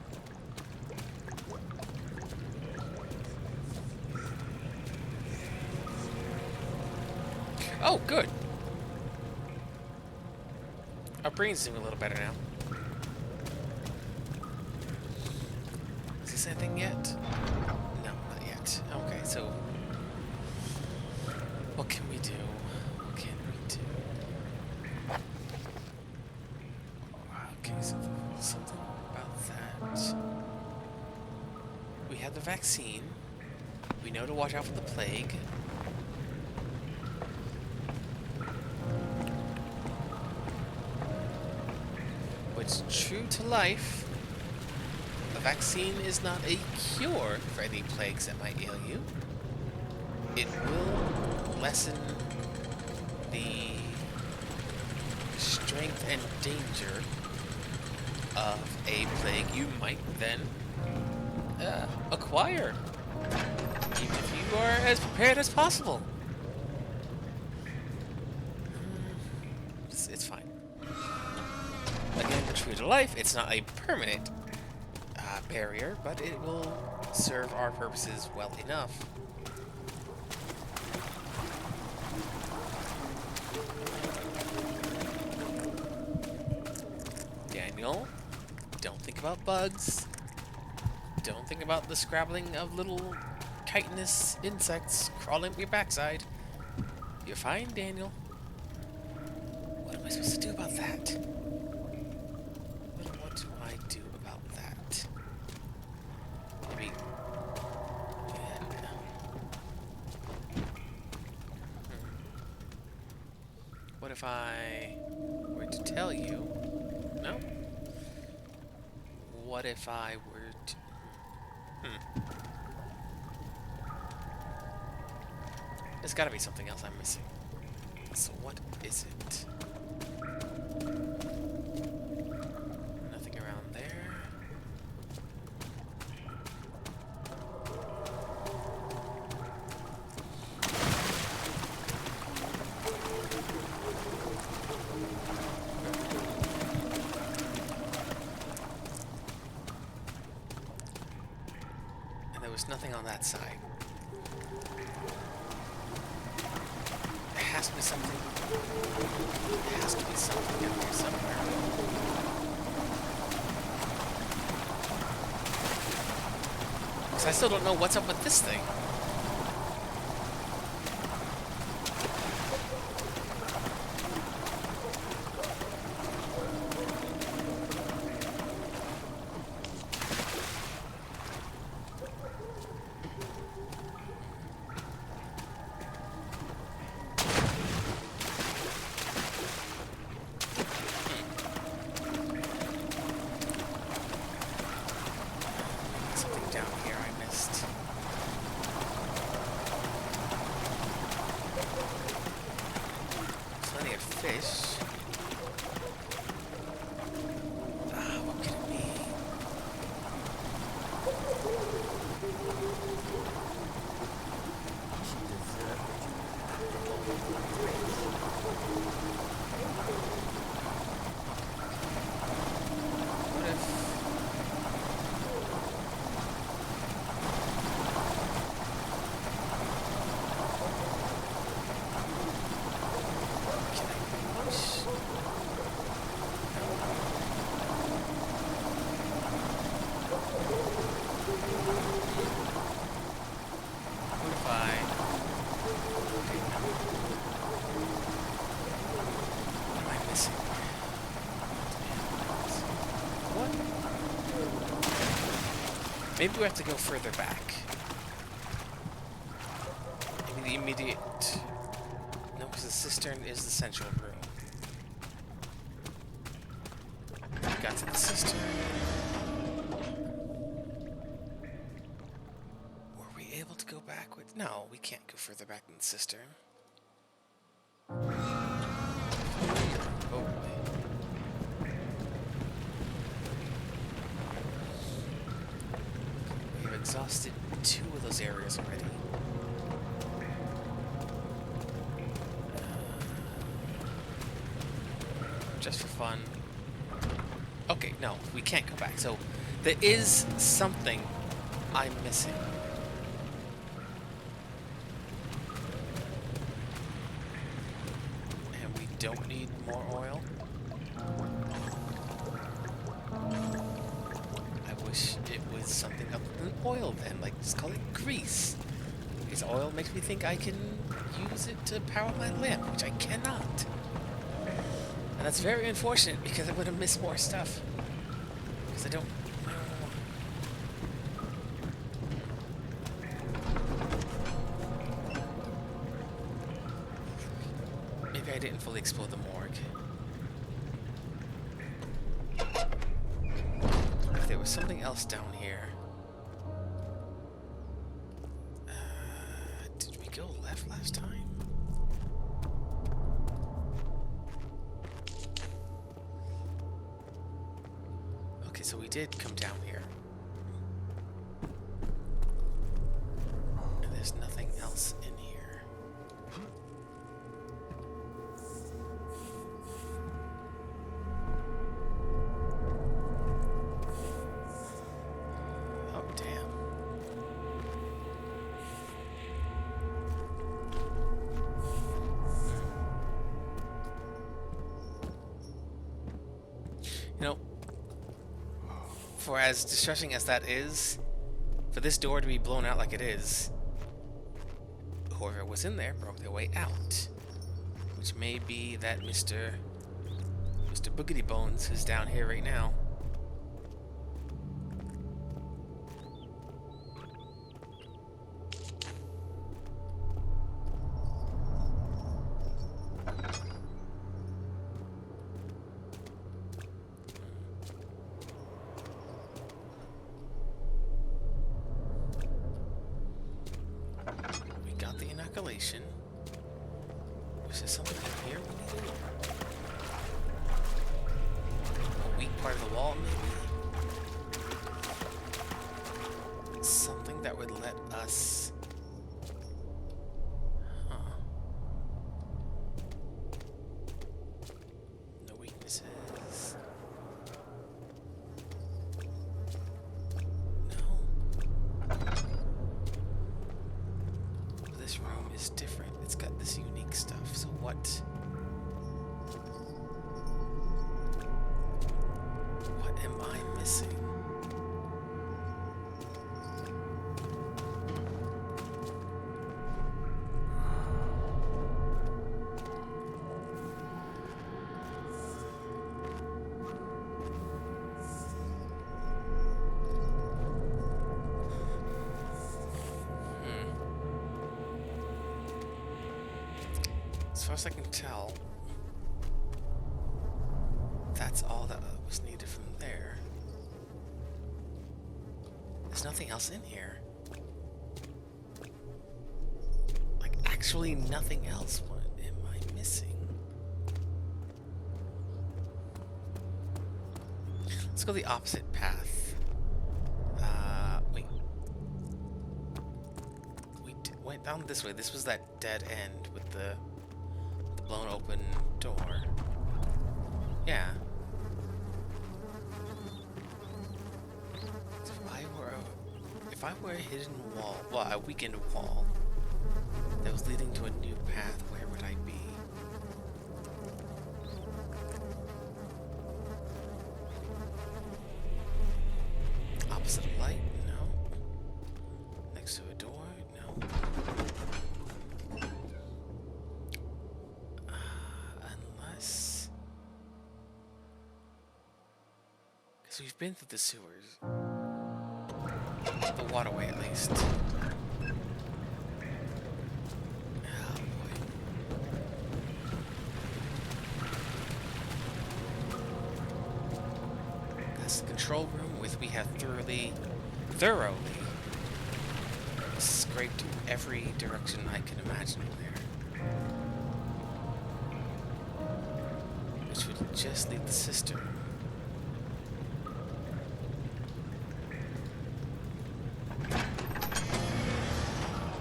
Oh, good. Our brain's doing a little better now. Is this anything yet? No, not yet. Okay, so what can we do? What can we do? Okay, so something about that. We have the vaccine. We know to watch out for the plague. What's true to life, the vaccine is not a cure for any plagues that might ail you. It will lessen the strength and danger of a plague you might then acquire, even if you are as prepared as possible. It's fine. Again, true to life, it's not a permanent barrier, but it will serve our purposes well enough. think about bugs. Don't think about the scrabbling of little chitinous insects crawling up your backside. You're fine, Daniel. What am I supposed to do about that? What do I do about that? Maybe... What if I were to tell you? No? What if I were to... There's gotta be something else I'm missing. So what is it? Nothing around there. And there was nothing on that side. There has to be something. There has to be something down here somewhere. Because I still don't know what's up with this thing. Something down here I missed. Plenty of fish. Ah, what could it be? What if... Can I push? What if I... What am I missing? What? Maybe we have to go further back. Maybe the immediate... No, because the cistern is the central room. We got to the cistern. Were we able to go backwards? No, we can't go further back than the cistern. Oh. We've exhausted 2 of those areas already. Just for fun. Okay, no, we can't go back. So there is something I'm missing. And we don't need more oil. I wish it was something other than oil then, like just call it grease. Because oil makes me think I can use it to power my lamp, which I cannot. And that's very unfortunate because I would have missed more stuff. Because I don't know. Maybe I didn't fully explore the morgue. If there was something else down here. Did we go left last time? So we did come down here. And there's nothing else in here. Oh, damn. You know, for as distressing as that is, for this door to be blown out like it is, whoever was in there broke their way out. Which may be that Mr. Boogity Bones who's down here right now. We got the inoculation. Was there something in here we needed? A weak part of the wall, maybe? Something that would let us... Huh. No weaknesses. No. This room is different. It's got this unique stuff. So what am I missing? As far as I can tell, that's all that was needed from there. There's nothing else in here. Like, actually nothing else. What am I missing? Let's go the opposite path. Wait. We went down this way. This was that dead end with the blown open door. Yeah. So if I were a hidden wall, well, a weakened wall that was leading to a new path, where would I be? Opposite light? No. Next to a door? No. Unless... because we've been through the sewers. The waterway, at least. Oh, boy. That's the control room with we have thoroughly scraped every direction I can imagine in there. Which would just leave the cistern.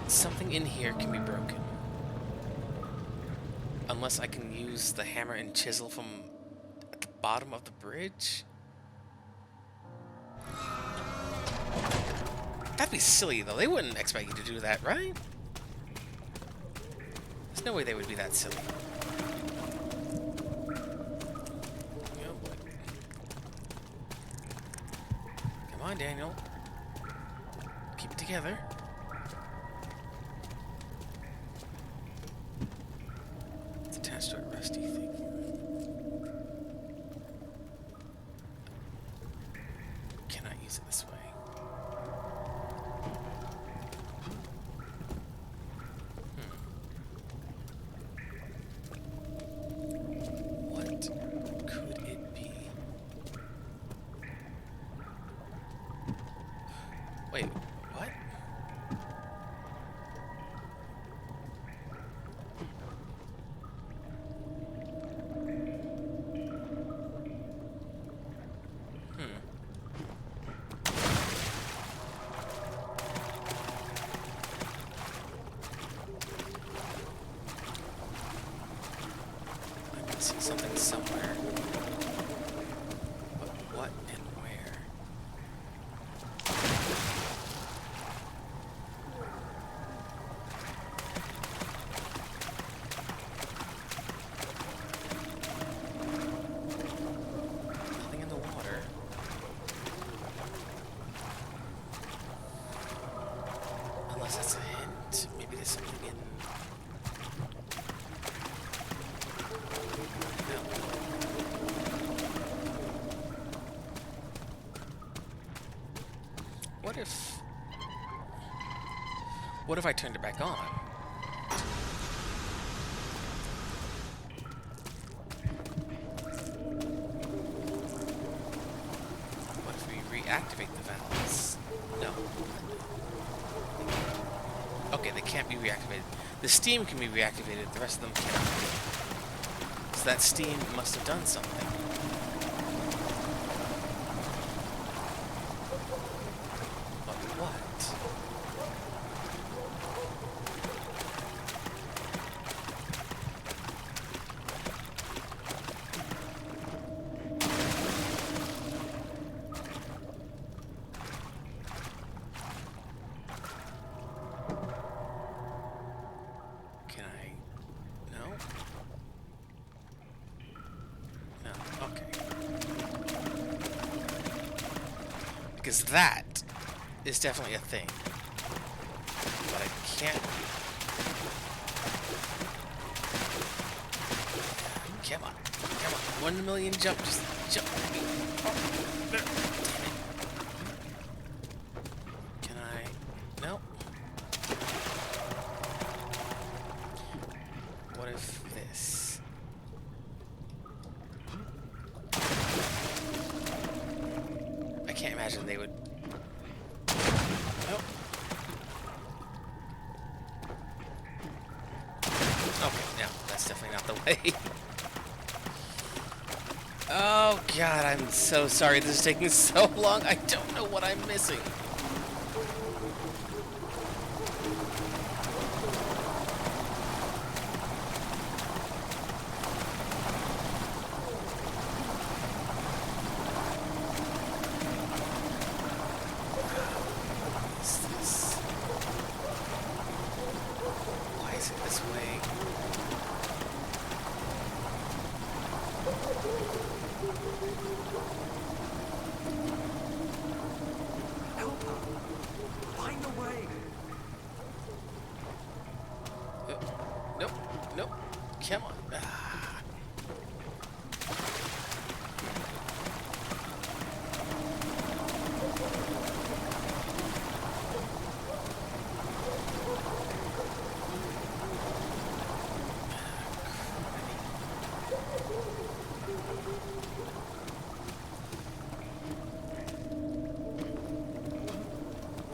Something in here can be broken. Unless I can use the hammer and chisel from at the bottom of the bridge. That'd be silly, though. They wouldn't expect you to do that, right? There's no way they would be that silly. Oh, boy. Come on, Daniel. Keep it together. It's attached to a rusty thing. Cannot use it this way. What could it be? Wait, what? I'm missing something somewhere. But what and where? Nothing in the water. What if... What if I turned it back on? What if we reactivate the valves? No. Okay, they can't be reactivated. The steam can be reactivated, the rest of them cannot. So that steam must have done something. But what? Can I? No? No, okay. Because that is definitely a thing. But I can't... Come on. Come on. 1 million jump. Just jump. Oh, damn it. Can I... No. What if this? I can't imagine they would... Nope. Okay, no, that's definitely not the way. Oh god, I'm so sorry this is taking so long. I don't know what I'm missing. What is this? Why is it this way? Help her. Find a way. Nope, nope. Come on. Ah.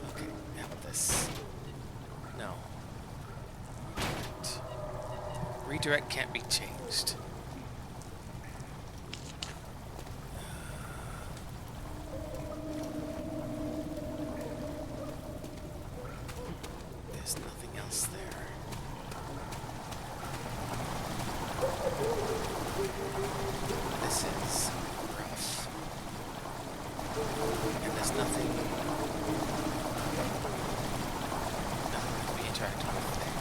Okay, now this. No. Redirect can't be changed. There's nothing else there. This is rough. And there's nothing to be interacted with there.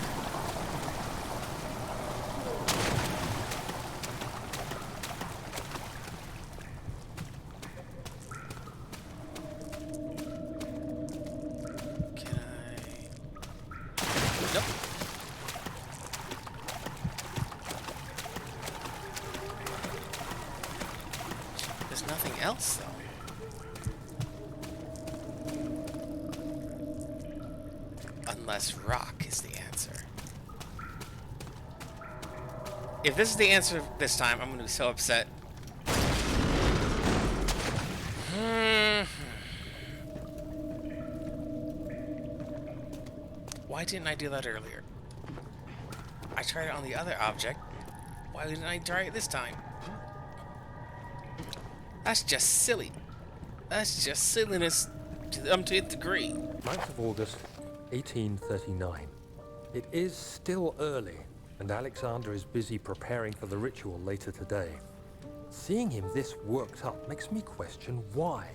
Can I? Nope. There's nothing else, though. Unless rock is the answer. If this is the answer this time, I'm gonna be so upset. Why didn't I do that earlier? I tried it on the other object. Why didn't I try it this time? That's just silly. That's just silliness to the umpteenth degree. 9th of August, 1839. It is still early, and Alexander is busy preparing for the ritual later today. Seeing him this worked up makes me question why.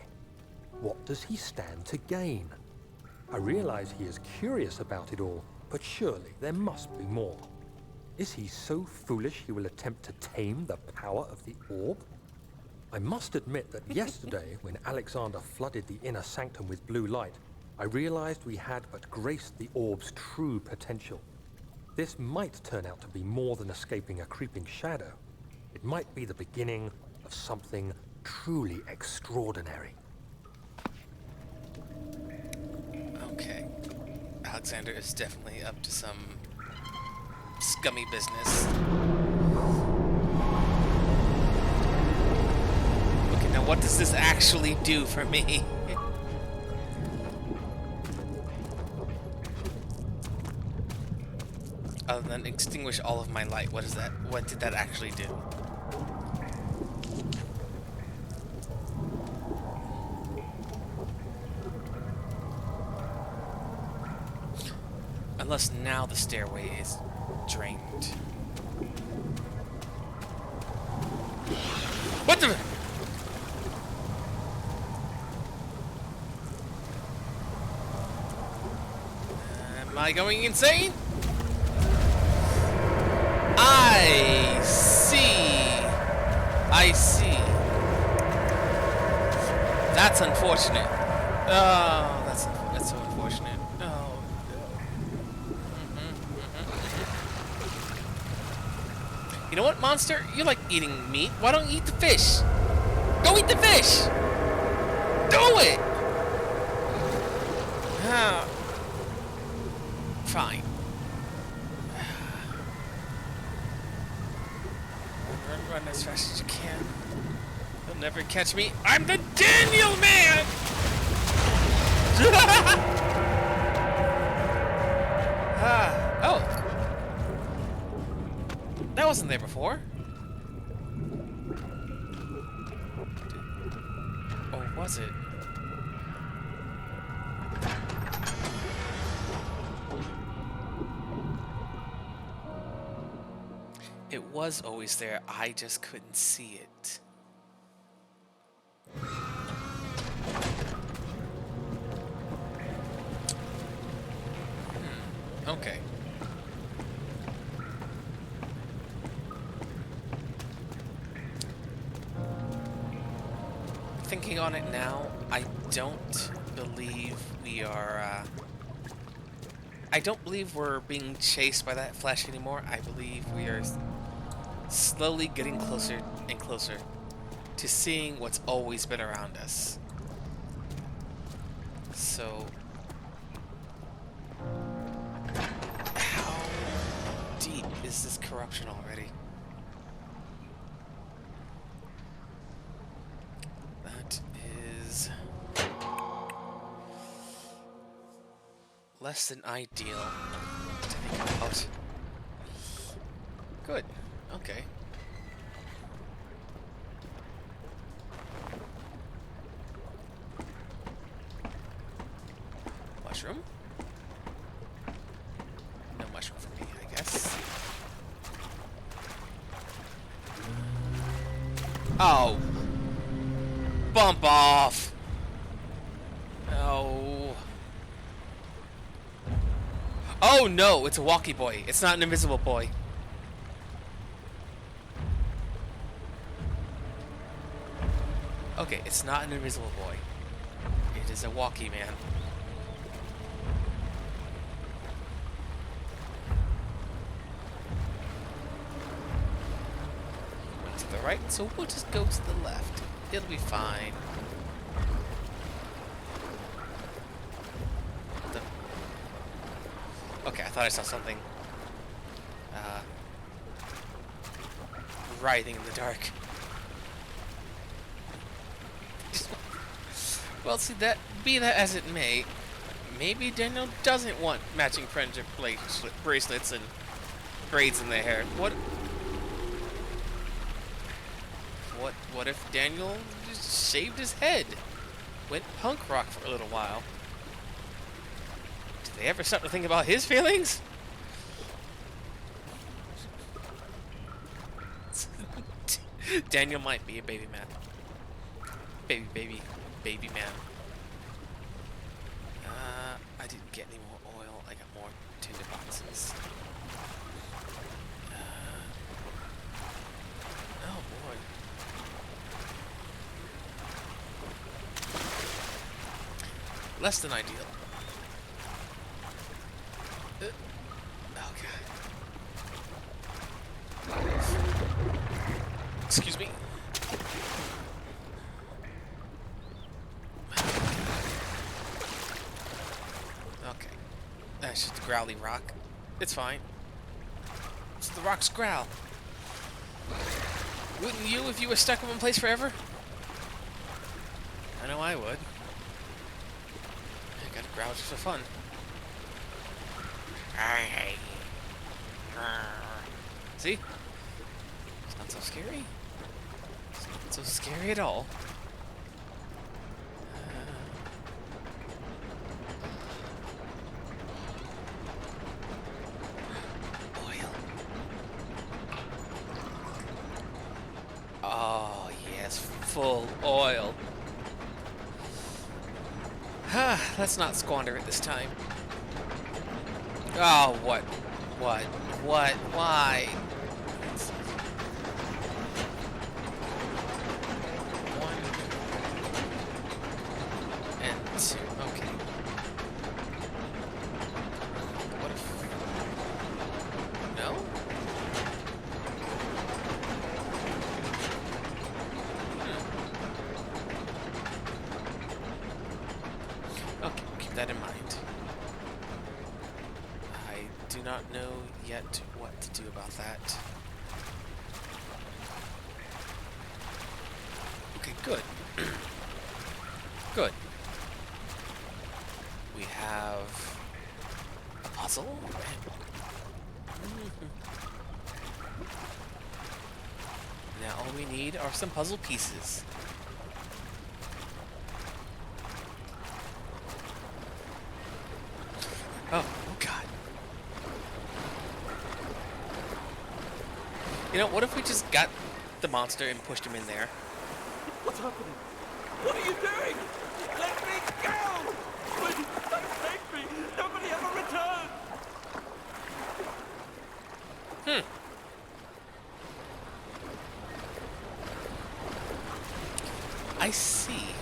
What does he stand to gain? I realize he is curious about it all, but surely there must be more. Is he so foolish he will attempt to tame the power of the orb? I must admit that yesterday, when Alexander flooded the inner sanctum with blue light, I realized we had but graced the orb's true potential. This might turn out to be more than escaping a creeping shadow. It might be the beginning of something truly extraordinary. Alexander is definitely up to some scummy business. Okay, now what does this actually do for me? Other than extinguish all of my light, what is that? What did that actually do? Unless now the stairway is drained. What the? Am I going insane? I see. I see. That's unfortunate. Oh, that's so unfortunate. Oh. You know what, monster? You like eating meat. Why don't you eat the fish? Go eat the fish! Do it! Ah. Fine. Run as fast as you can. You'll never catch me. I'm the Daniel Man! Oh. That wasn't there before. Or was it? It was always there, I just couldn't see it. Okay. Thinking on it now, I don't believe we are, I don't believe we're being chased by that flash anymore. I believe we are slowly getting closer and closer to seeing what's always been around us. So, how deep is this corruption already? That is less than ideal to think about. Good. Okay. Mushroom? No mushroom for me, I guess. Oh. Bump off. Oh. Oh no, it's a walkie boy. It's not an invisible boy. Okay, it's not an invisible boy. It is a walkie man. Went to the right, so we'll just go to the left. It'll be fine. Okay, I thought I saw something writhing in the dark. Well, see, that be that as it may, maybe Daniel doesn't want matching friendship bracelets and braids in their hair. What if Daniel just shaved his head? Went punk rock for a little while. Did they ever stop to think about his feelings? Daniel might be a baby man. Baby man. I didn't get any more oil. I got more tinder boxes. Oh boy. Less than ideal. Okay. Excuse me. growly rock. It's fine. It's the rock's growl. Wouldn't you if you were stuck in one place forever? I know I would. I gotta growl just for fun. See? It's not so scary. It's not so scary at all. Oil. Oh, yes, full oil. Let's not squander it this time. Oh, what? What? What? Why? One and two. Okay. What if... No? Okay, keep that in mind. I do not know yet what to do about that. Okay, good. Good. We have a puzzle. Now all we need are some puzzle pieces. Oh God. You know, what if we just got the monster and pushed him in there? What's happening? What are you doing? Let me go! Please, don't take me! Nobody ever returns! I see.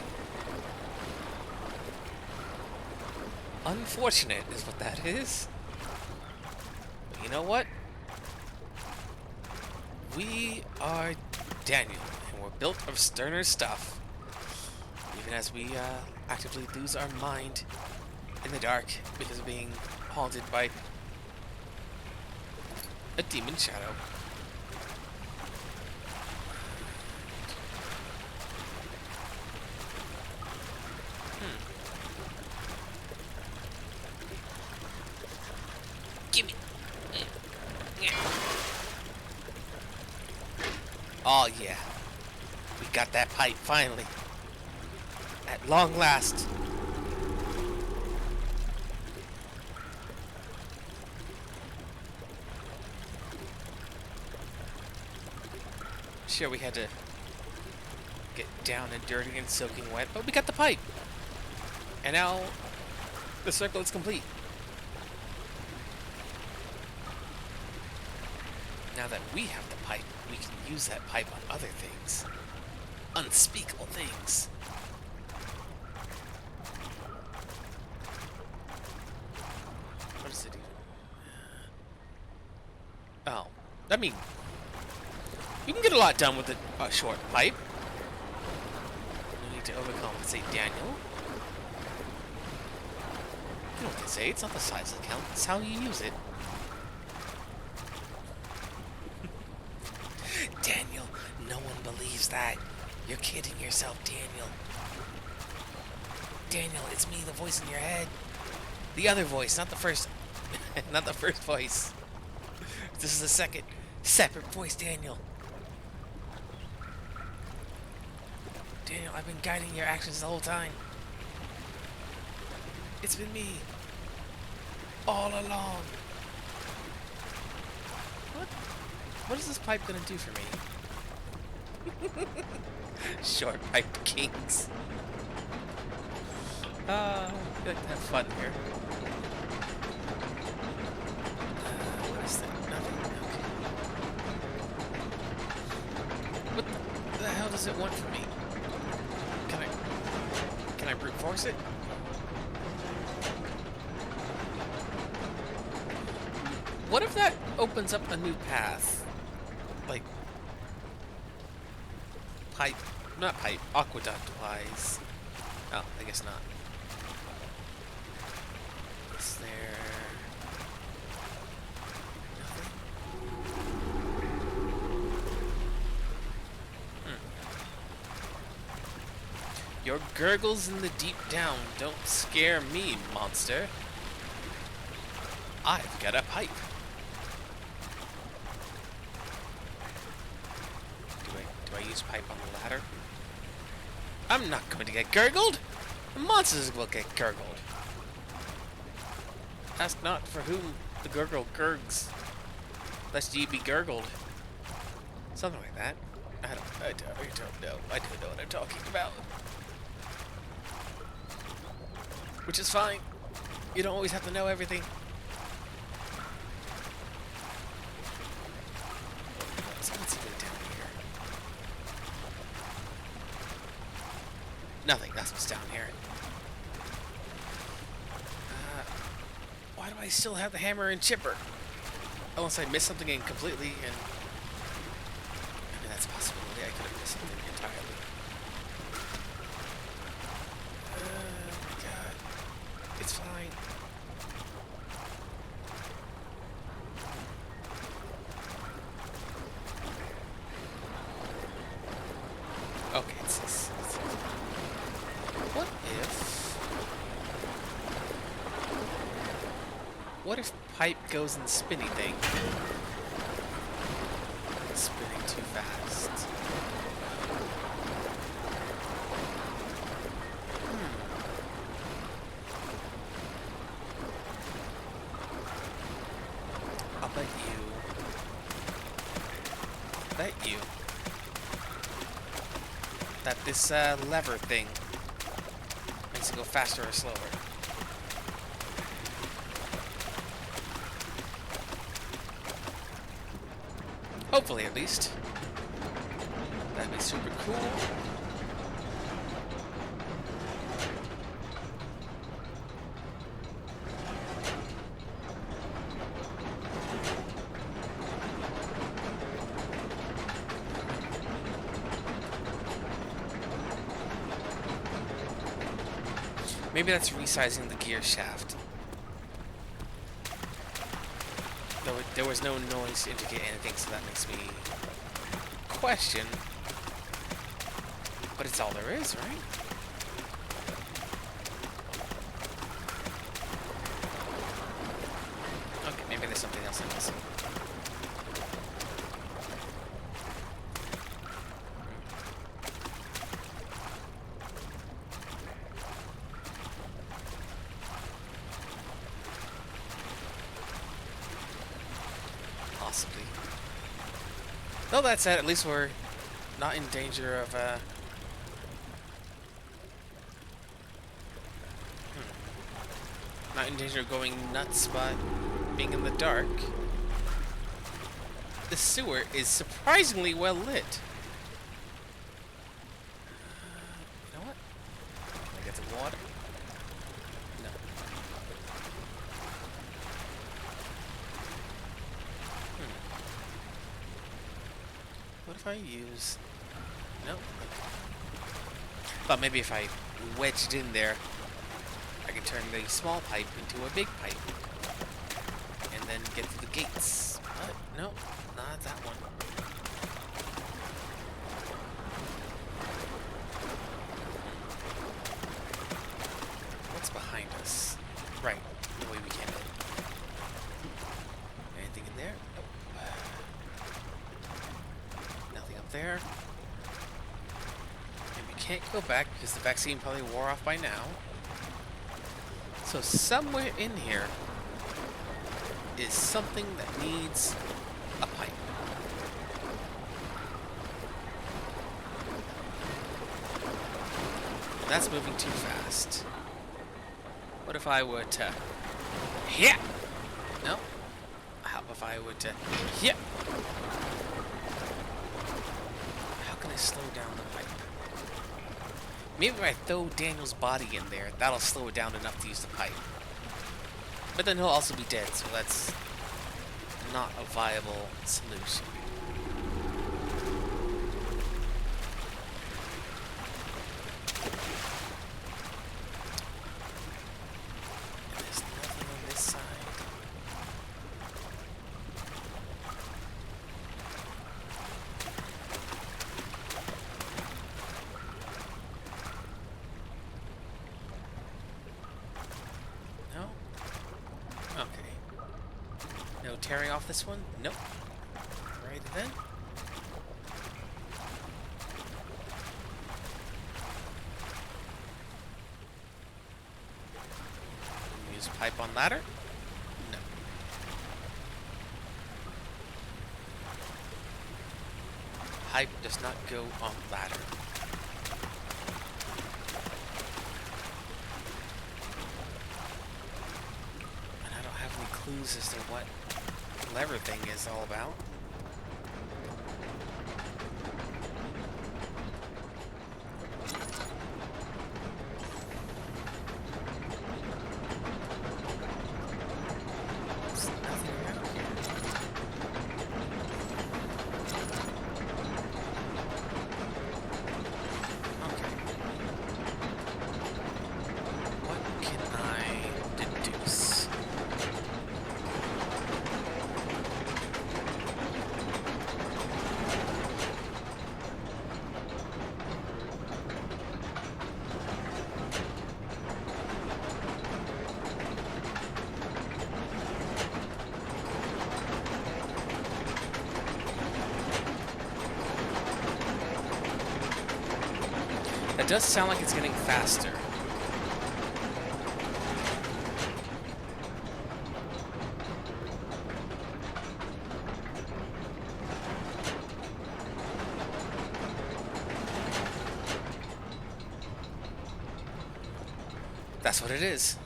Unfortunate is what that is. But you know what? We are Daniel, and we're built of sterner stuff. Even as we actively lose our mind in the dark because of being haunted by a demon shadow. Give me. Oh yeah, we got that pipe finally. At long last. Sure, we had to get down and dirty and soaking wet, but we got the pipe. And now the circle is complete. Now that we have the pipe, we can use that pipe on other things. Unspeakable things. What does it do? Oh, I mean, you can get a lot done with a short pipe. No need to overcompensate Daniel. You know what they say, it's not the size that counts, it's how you use it. Daniel, no one believes that. You're kidding yourself, Daniel. Daniel, it's me, the voice in your head. The other voice, not the first. Not the first voice. This is the second separate voice, Daniel. Daniel, I've been guiding your actions the whole time. It's been me. All along. What is this pipe gonna do for me? Short pipe kings. We like to have fun here. What is that? Nothing. Okay. What the hell does it want from me? Can I brute force it? What if that opens up a new path? Like, pipe, not pipe, aqueduct-wise. Oh, I guess not. Is there... Your gurgles in the deep down don't scare me, monster. I've got a pipe. Do I use pipe on the ladder? I'm not going to get gurgled. The monsters will get gurgled. Ask not for whom the gurgle gurgs, lest ye be gurgled. Something like that. I don't know. I don't know what I'm talking about. Which is fine. You don't always have to know everything. What's even down here? Nothing. That's what's down here. Why do I still have the hammer and chipper? Unless I missed something completely and... I mean, that's a possibility. I could have missed something entirely. Oh my god. It's fine. Okay, it's this. What if pipe goes in the spinny thing? It's spinning too fast. I'll bet you that this lever thing makes it go faster or slower. Hopefully, at least. That'd be super cool. Maybe that's resizing the gear shaft. Though there was no noise to indicate anything, so that makes me question. But it's all there is, right? Okay, maybe there's something else I'm missing. Possibly. Though that said, at least we're not in danger of not in danger of going nuts by being in the dark. The sewer is surprisingly well lit. You know what? Can I get some water? No. What if I use... Nope. But maybe if I wedge it in there, I can turn the small pipe into a big pipe. And then get through the gates. What? No, not that one. What's behind us? Right, the way we came in. Anything in there? Nope. Nothing up there. And we can't go back because the vaccine probably wore off by now. So somewhere in here is something that needs a pipe. That's moving too fast. What if I were to... Yeah! No. How if I were to... Yeah! How can I slow down the pipe? Maybe if I throw Daniel's body in there, that'll slow it down enough to use the pipe. But then he'll also be dead, so that's not a viable solution. And there's nothing on this side. carry off this one? Nope. Right then. Use pipe on ladder? No. Pipe does not go on ladder. And I don't have any clues as to what lever thing is all about. There's nothing around here. Okay. What can I deduce? It does sound like it's getting faster. That's what it is.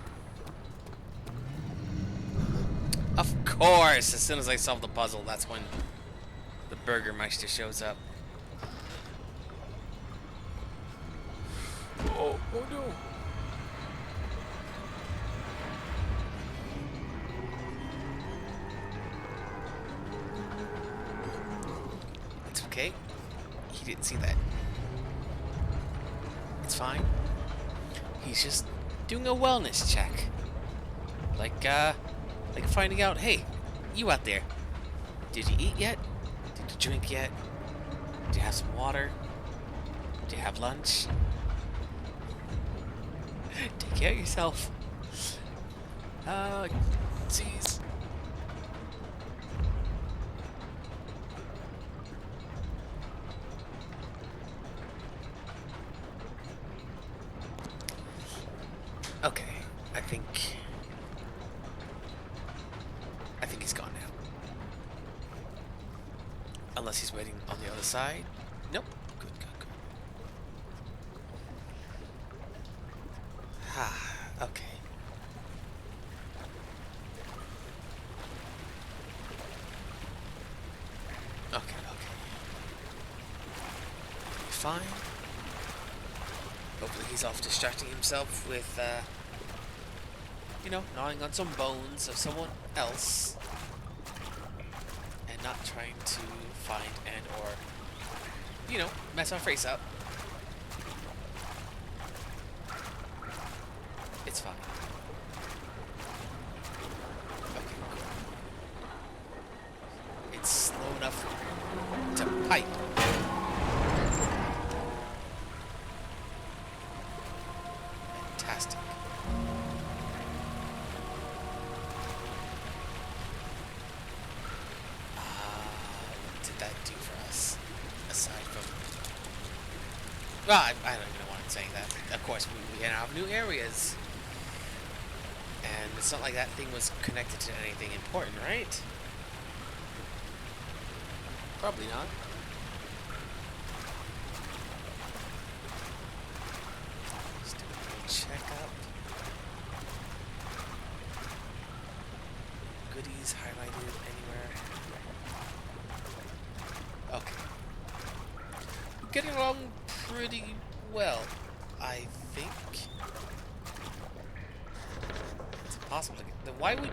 Of course, as soon as I solve the puzzle, that's when the Burgermeister shows up. Oh no. It's okay. He didn't see that. It's fine. He's just doing a wellness check. Like finding out, hey, you out there, did you eat yet? Did you drink yet? Do you have some water? Do you have lunch? Take care of yourself. Jeez. Okay, I think he's gone now. Unless he's waiting on the other side. Nope. Good, good, good. Ah, okay. Okay. Fine. Hopefully he's off distracting himself with, gnawing on some bones of someone else. And not trying to find and or, mess our face up. It's fine. Okay, cool. It's slow enough to pipe. Fantastic. What did that do for us? Aside from... Well, I don't even want to say that. Of course, we now have new areas. And it's not like that thing was connected to anything important, right? Probably not. Just do a little checkup. Goodies highlighted anywhere. Okay. We're getting along pretty well, I think. It's impossible to get... Then why would...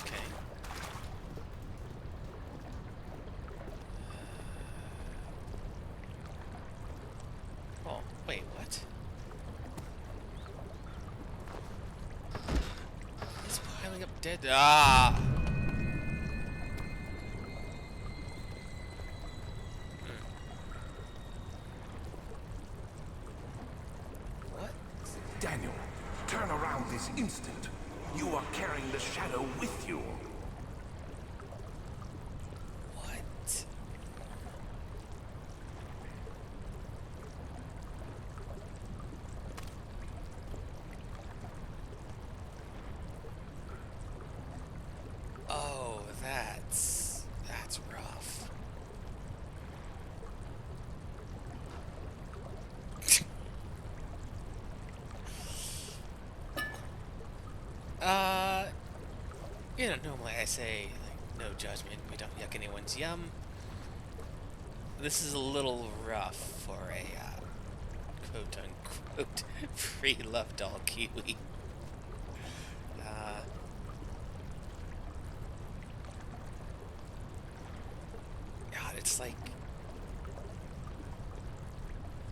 Okay. Oh, wait, what? It's piling up dead... Ah! Daniel, You know, normally I say, like, no judgment, we don't yuck anyone's yum. This is a little rough for a, quote-unquote, free love doll Kiwi. God, it's like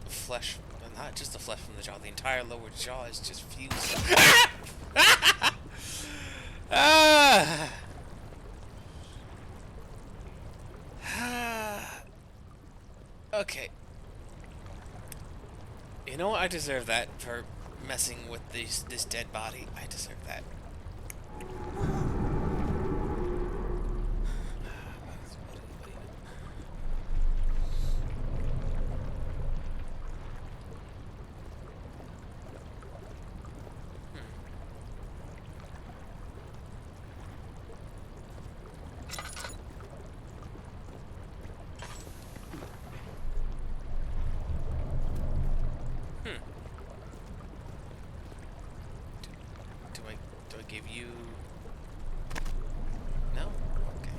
flesh, not just the flesh from the jaw, the entire lower jaw is just fused. Ah! Okay. You know what? I deserve that for messing with this dead body. I deserve that. Do I give you? No? Okay.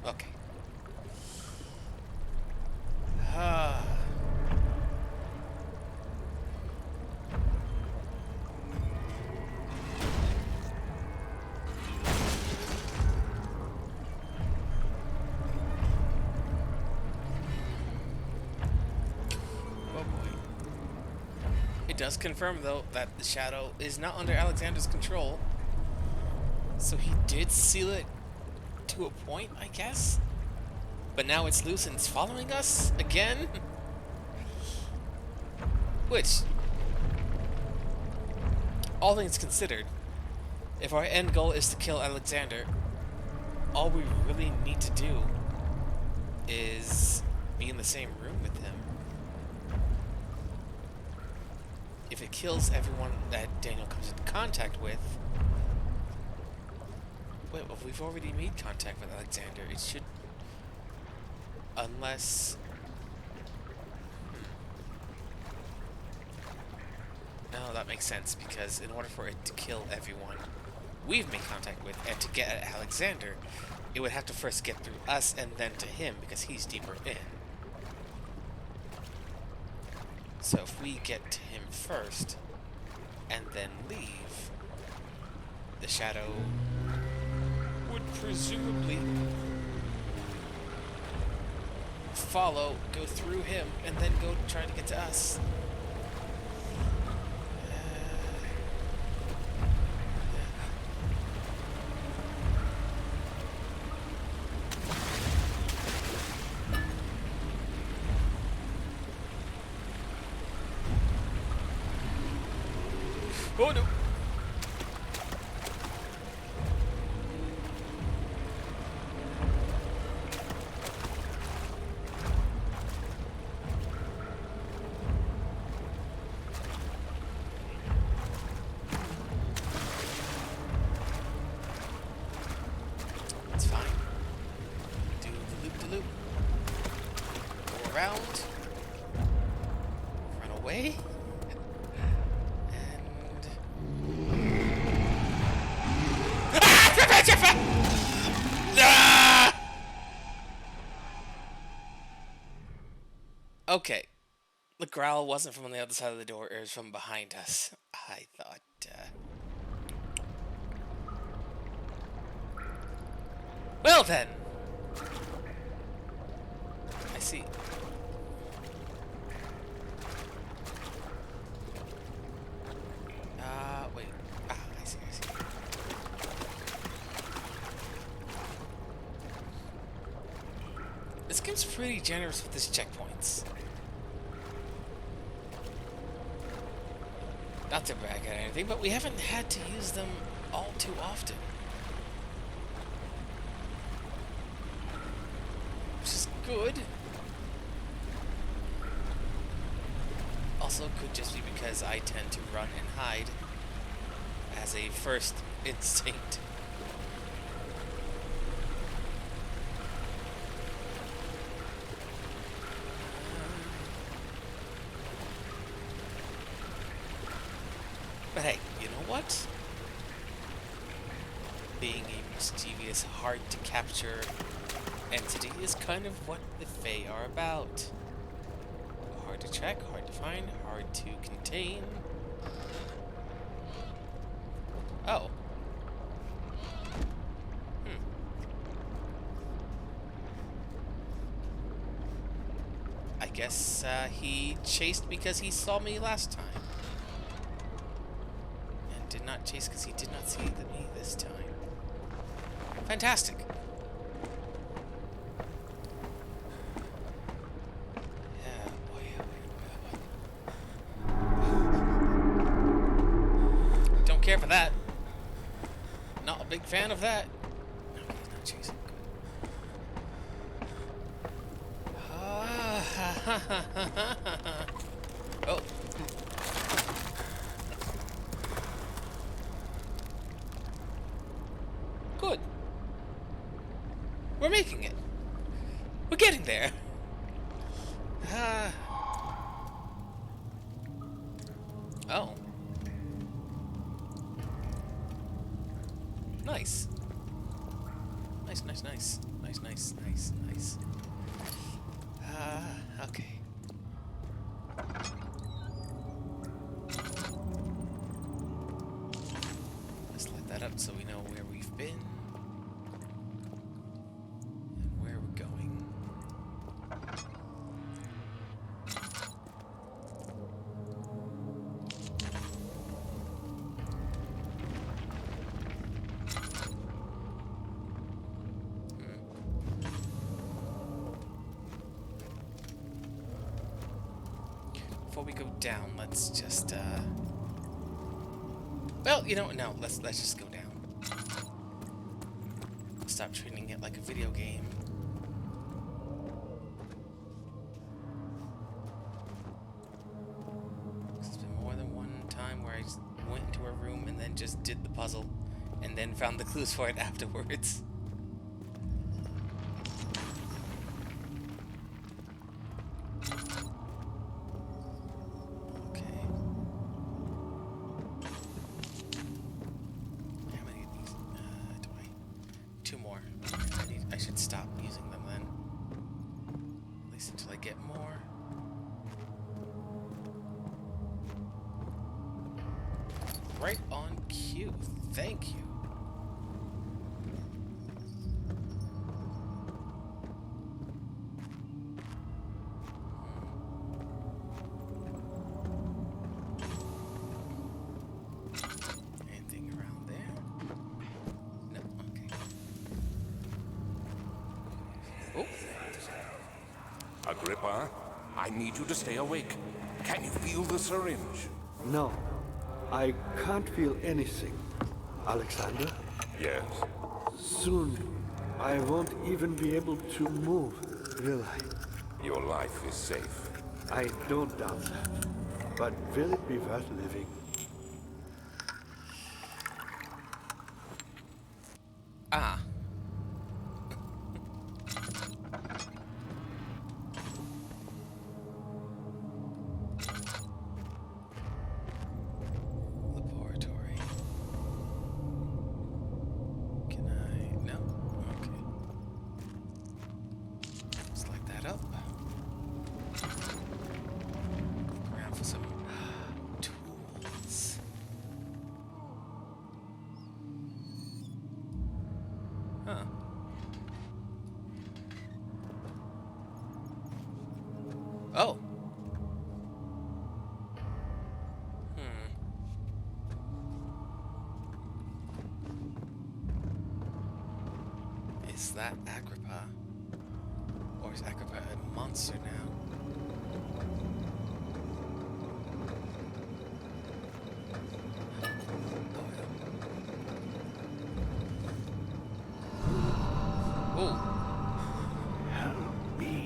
Okay. Oh boy. It does confirm, though, that the shadow is not under Alexander's control. So he did seal it to a point, I guess? But now it's loose and it's following us again? Which, all things considered, if our end goal is to kill Alexander, all we really need to do is be in the same room with him. If it kills everyone that Daniel comes into contact with... Wait, well, we've already made contact with Alexander. It should... Unless... No, that makes sense, because in order for it to kill everyone we've made contact with and to get at Alexander, it would have to first get through us and then to him, because he's deeper in. So if we get to him first and then leave, the shadow would presumably follow, go through him, and then go try to get to us. Oh no! It's fine. Do the loop-de-loop. Go around. Run away. Okay. The growl wasn't from on the other side of the door, it was from behind us. I thought, Well then! I see. Wait. I see. This game's pretty generous with its checkpoints. Not to brag at anything, but we haven't had to use them all too often. Which is good. Also, could just be because I tend to run and hide as a first instinct. But hey, you know what? Being a mischievous, hard to capture entity is kind of what the Fae are about. Hard to track, hard to find, hard to contain. Oh. I guess he chased because he saw me last time. And did not chase because he did not see me this time. Fantastic. Yeah, boy. Don't care for that. Not a big fan of that. Okay, he's not chasing. Oh. Good. We're making it. We're getting there. Oh. Nice. Nice. Okay. Let's light that up so we know where we've been and where we're going. Before we go down, let's just well, you know, no, let's just go down. Stop treating it like a video game. There's been more than one time where I just went into a room and then just did the puzzle and then found the clues for it afterwards. I should stop using them then. At least until I get more. Right on cue. Thank you. Anything around there? No, okay. Oh. Agrippa, I need you to stay awake. Can you feel the syringe? No, I can't feel anything. Alexander, Yes. soon I won't even be able to move, will I? Your life is safe. I don't doubt that. But will it be worth living? Ah. Laboratory. Can I? No. Okay. Let's light that up. Look around for some tools. Huh. Oh. Is that Agrippa? Or is Agrippa a monster now? Oh. Help me.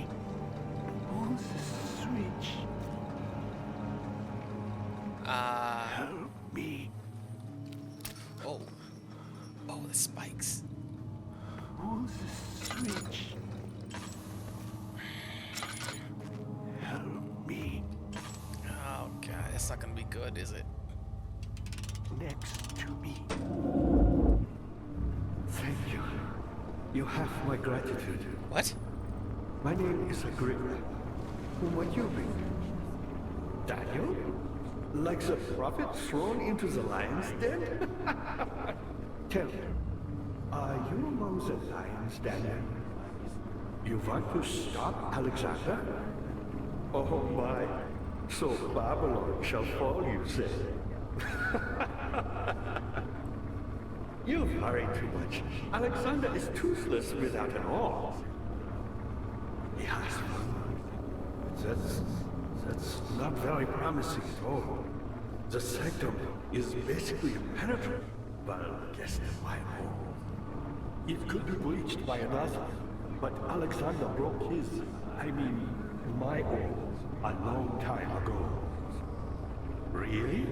That's not gonna be good, is it? Next to me. Thank you. You have my gratitude. What? My name is Agrippa. Who might you be? Daniel? Like the prophet thrown into the lion's den? Tell me, are you among the lions, Daniel? You want to stop Alexander? Oh my, so Babylon shall fall, you say? You worry too much. Alexander is toothless without an arm. Yes, that's not very promising at all. The sanctum is basically impenetrable, but against my own. It could be breached by another, but Alexander broke his, my own, a long time ago. Really?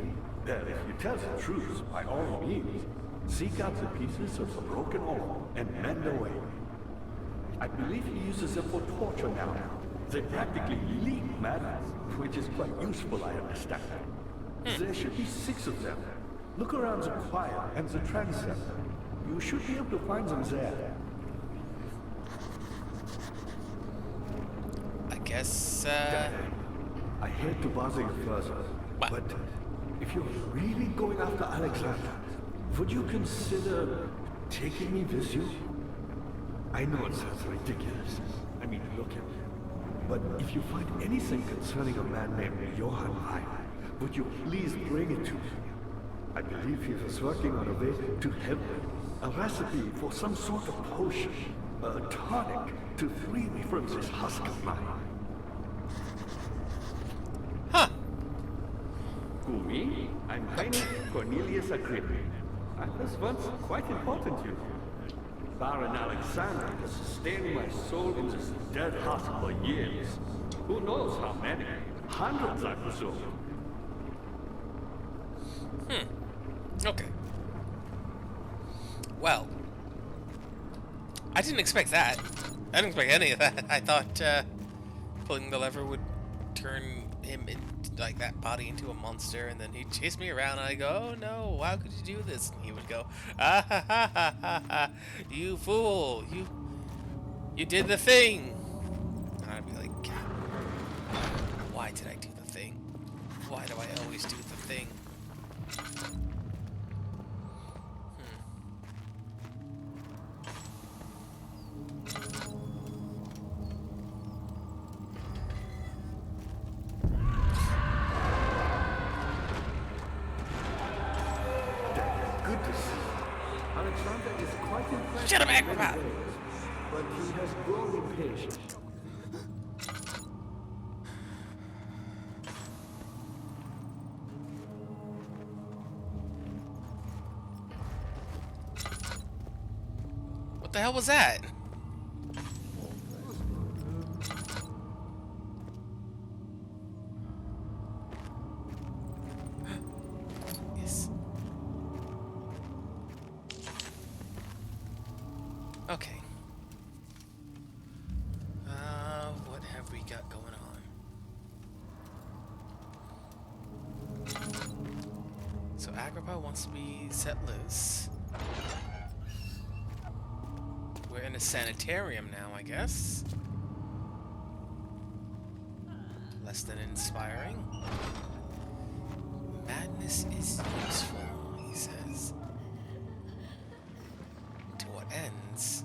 Well, if you tell the truth, by all means, seek out the pieces of the broken arm and mend away. I believe he uses them for torture now. They practically leak madness, which is quite useful, I understand. There should be 6 of them. Look around the choir and the transept. You should be able to find them there. I guess, I hate to bother you further, but if you're really going after Alexander, would you consider taking me with you? I know it sounds ridiculous. Look at me. But if you find anything concerning a man named Johann Rein, would you please bring it to me? I believe he was working on a way to help me. A recipe for some sort of potion, a tonic, to free me from this husk of mine. huh? Who, me? I'm Heinrich Cornelius Agrippa. I was once quite important, you know. Baron Alexander has sustained my soul in this dead husk for years. Who knows how many? Hundreds, I presume. Okay. Well, I didn't expect that. I didn't expect any of that. I thought pulling the lever would turn him like that body into a monster, and then he'd chase me around, and I'd go, "Oh no, how could you do this?" And he would go, "Ah ha ha ha ha ha! You fool! You did the thing!" And I'd be like, "God, why did I do the thing? Why do I always do the thing?" Good to see. Alexander is quite impressed. Shut up, in many Agrippa! ways, but he has grown impatient. What the hell was that? Yes. Okay. What have we got going on? So Agrippa wants to be set loose. We're in a sanitarium now, I guess. Less than inspiring. Madness is useful, he says. To what ends?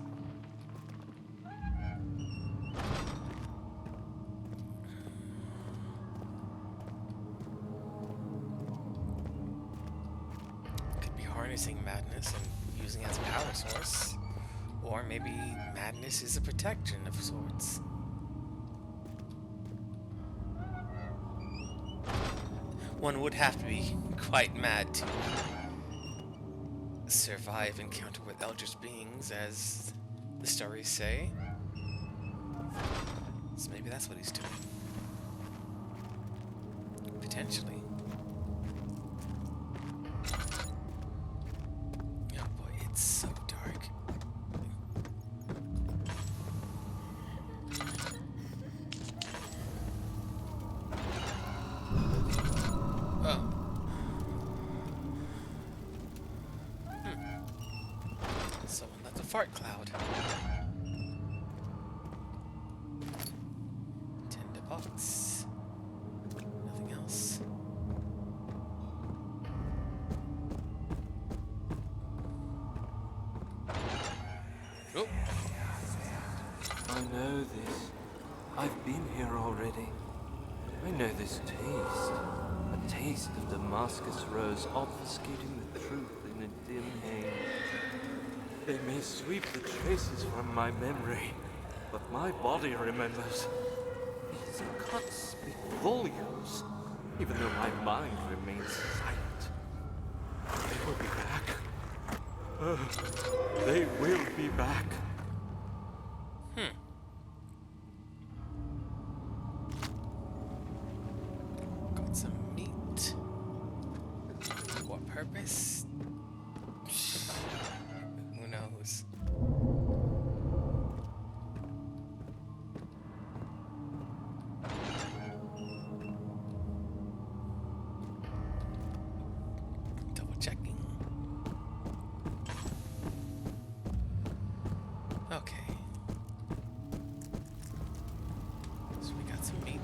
Could be harnessing madness and using it as a power source. Or maybe madness is a protection of sorts. One would have to be quite mad to survive encounter with eldritch beings, as the stories say. So maybe that's what he's doing. Potentially. Oh boy, it's so dark. box. Nothing else. Oh. I know this. I've been here already. I know this taste. A taste of Damascus rose obfuscating the truth in a dim haze. They may sweep the traces from my memory, but my body remembers. These cuts speak volumes, even though my mind remains silent. They will be back. They will be back. Got some meat. What purpose? Who knows? Double checking. Okay. So we got some meat.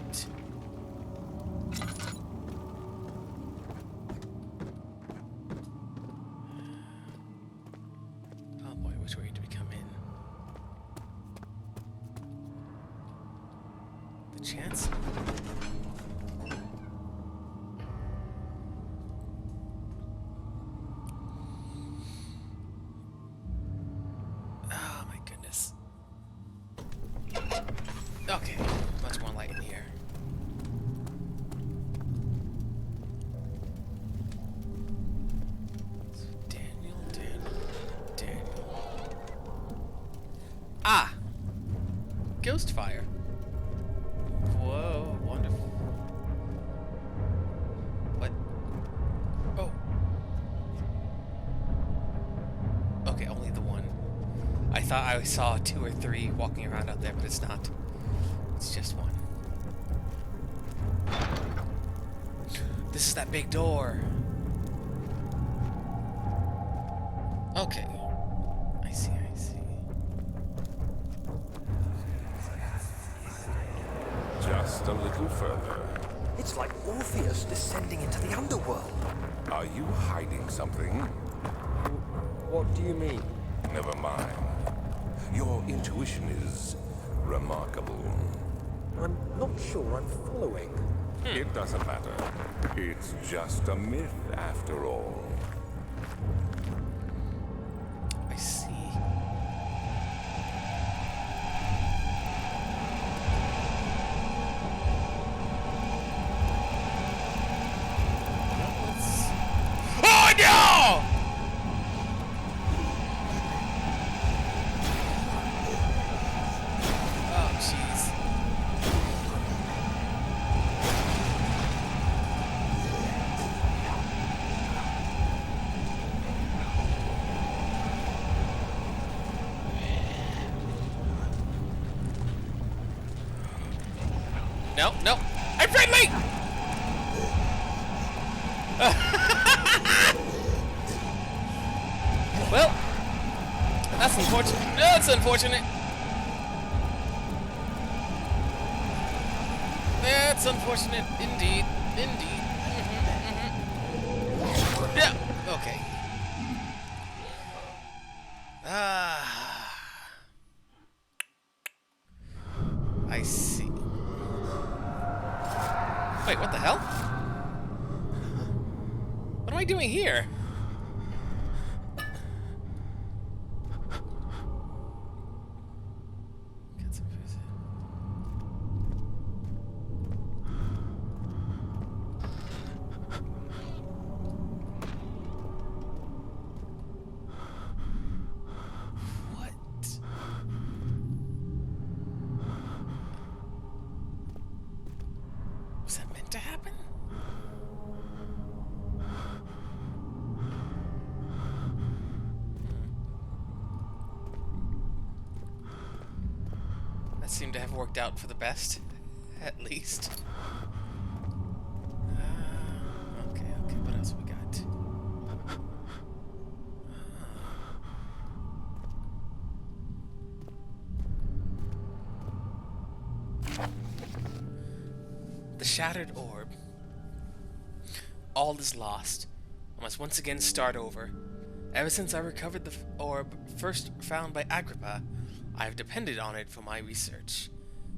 Oh boy, which way do we come in? The chance? Oh my goodness. Okay, much more light in here. Daniel. Ah! Ghost fire. Whoa, wonderful. What? Oh. Okay, only the one. I thought I saw 2 or 3 walking around out there, but it's not. It's just one. This is that big door. Okay. I see. Just a little further. It's like Orpheus descending into the underworld. Are you hiding something? What do you mean? Never mind. Your intuition is remarkable. I'm not sure I'm following. It doesn't matter. It's just a myth after all. I see. Oh no! Oh jeez. No, I'm friendly! Well, that's unfortunate. That's unfortunate. That's unfortunate, indeed. Yeah, okay. I see. Wait, what the hell? What am I doing here? Get some visit. What? Was that meant to happen? That seemed to have worked out for the best, at least. Okay, what else we got? the shattered orb. All is lost. I must once again start over. Ever since I recovered the orb first found by Agrippa, I have depended on it for my research.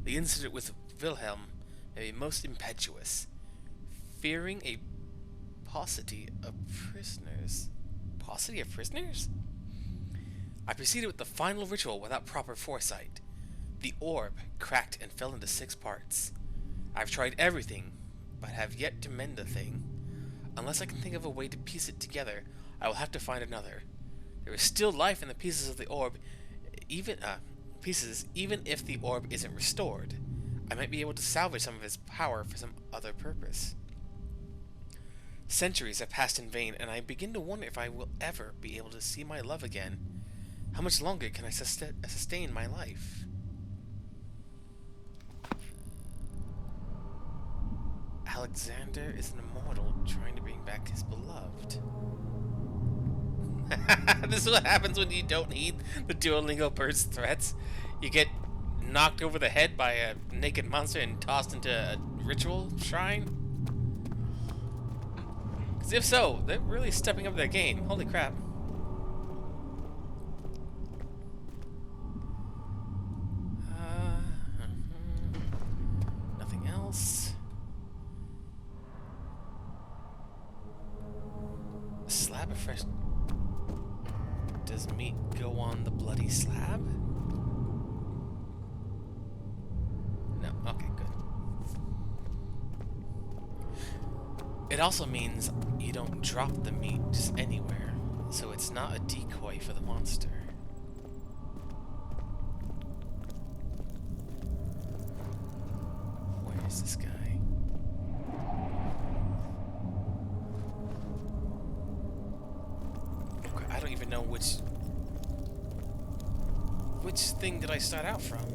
The incident with Wilhelm made me most impetuous, fearing a paucity of prisoners. Paucity of prisoners? I proceeded with the final ritual without proper foresight. The orb cracked and fell into 6 parts. I've tried everything, but have yet to mend the thing. Unless I can think of a way to piece it together, I will have to find another. There is still life in the pieces of the orb, even if the orb isn't restored. I might be able to salvage some of its power for some other purpose. Centuries have passed in vain, and I begin to wonder if I will ever be able to see my love again. How much longer can I sustain my life? Alexander is an immortal trying to bring back his beloved. This is what happens when you don't heed the Duolingo bird's threats. You get knocked over the head by a naked monster and tossed into a ritual shrine. Because if so, they're really stepping up their game. Holy crap. Nothing else. A slab of fresh... Does meat go on the bloody slab? No. Okay, good. It also means you don't drop the meat just anywhere, so it's not a decoy for the monster. Where is this guy? Okay, I don't even know which thing did I start out from?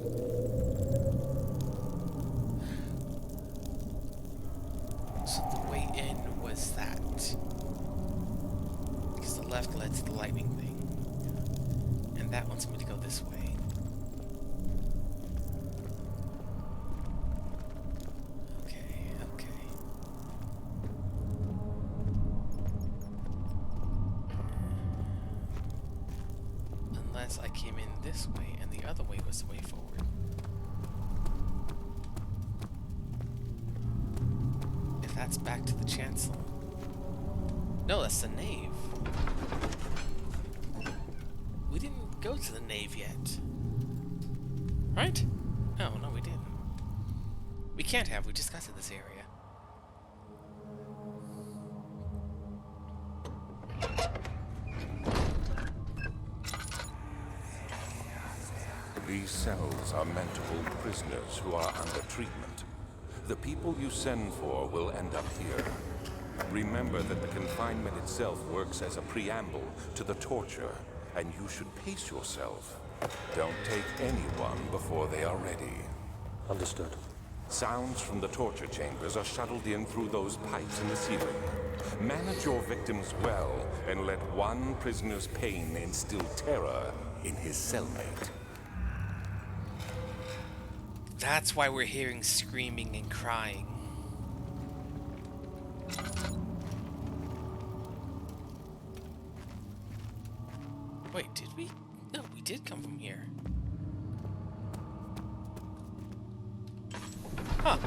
So the way in was that. Because the left led to the lightning thing. And that wants me to go this way. Okay. Unless I came in this way and the other way was the way forward. That's back to the chancel. No, that's the nave. We didn't go to the nave yet. Right? Oh, no, we didn't. We can't have. We just got to this area. These cells are meant to hold prisoners who are under treatment. The people you send for will end up here. Remember that the confinement itself works as a preamble to the torture, and you should pace yourself. Don't take anyone before they are ready. Understood. Sounds from the torture chambers are shuttled in through those pipes in the ceiling. Manage your victims well, and let one prisoner's pain instill terror in his cellmate. That's why we're hearing screaming and crying. Wait, did we? No, we did come from here. Huh.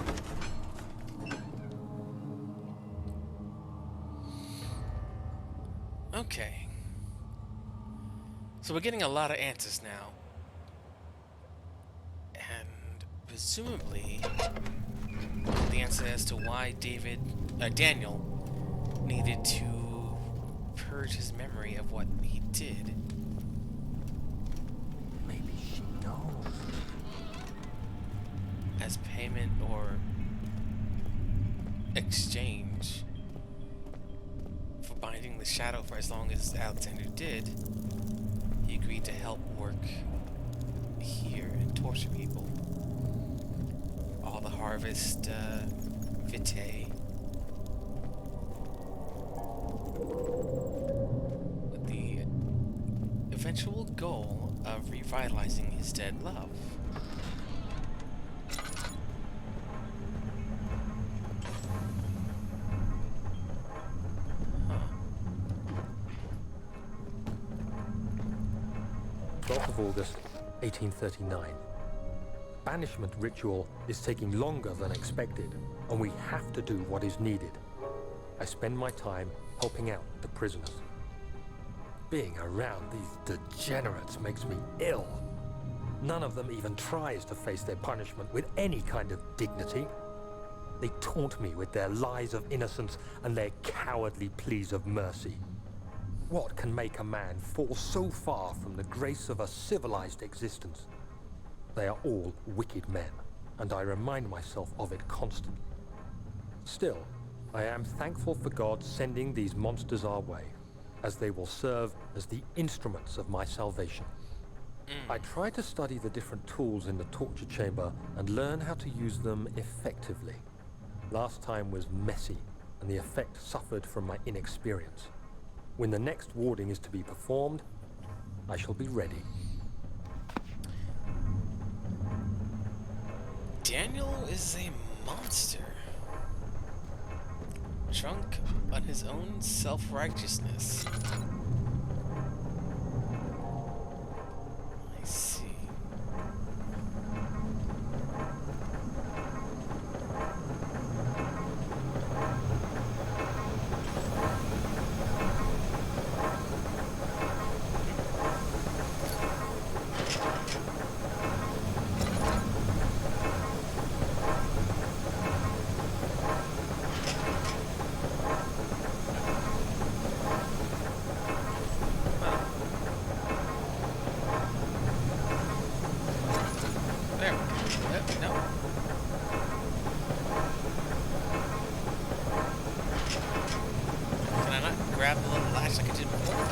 Okay. So we're getting a lot of answers now. And presumably the answer as to why Daniel needed to purge his memory of what he did. Maybe she knows. As payment or exchange for binding the shadow for as long as Alexander did, he agreed to help work here and torture people. All the harvest, Pt2. With the eventual goal of revitalizing his dead love. 12th of August, 1839. Banishment ritual is taking longer than expected, and we have to do what is needed. I spend my time helping out the prisoners. Being around these degenerates makes me ill. None of them even tries to face their punishment with any kind of dignity. They taunt me with their lies of innocence and their cowardly pleas of mercy. What can make a man fall so far from the grace of a civilized existence? They are all wicked men, and I remind myself of it constantly. Still, I am thankful for God sending these monsters our way, as they will serve as the instruments of my salvation. I try to study the different tools in the torture chamber and learn how to use them effectively. Last time was messy, and the effect suffered from my inexperience. When the next warding is to be performed, I shall be ready. Daniel is a monster. Drunk on his own self-righteousness. I see. There. No. Can I not grab the little latch like I did before?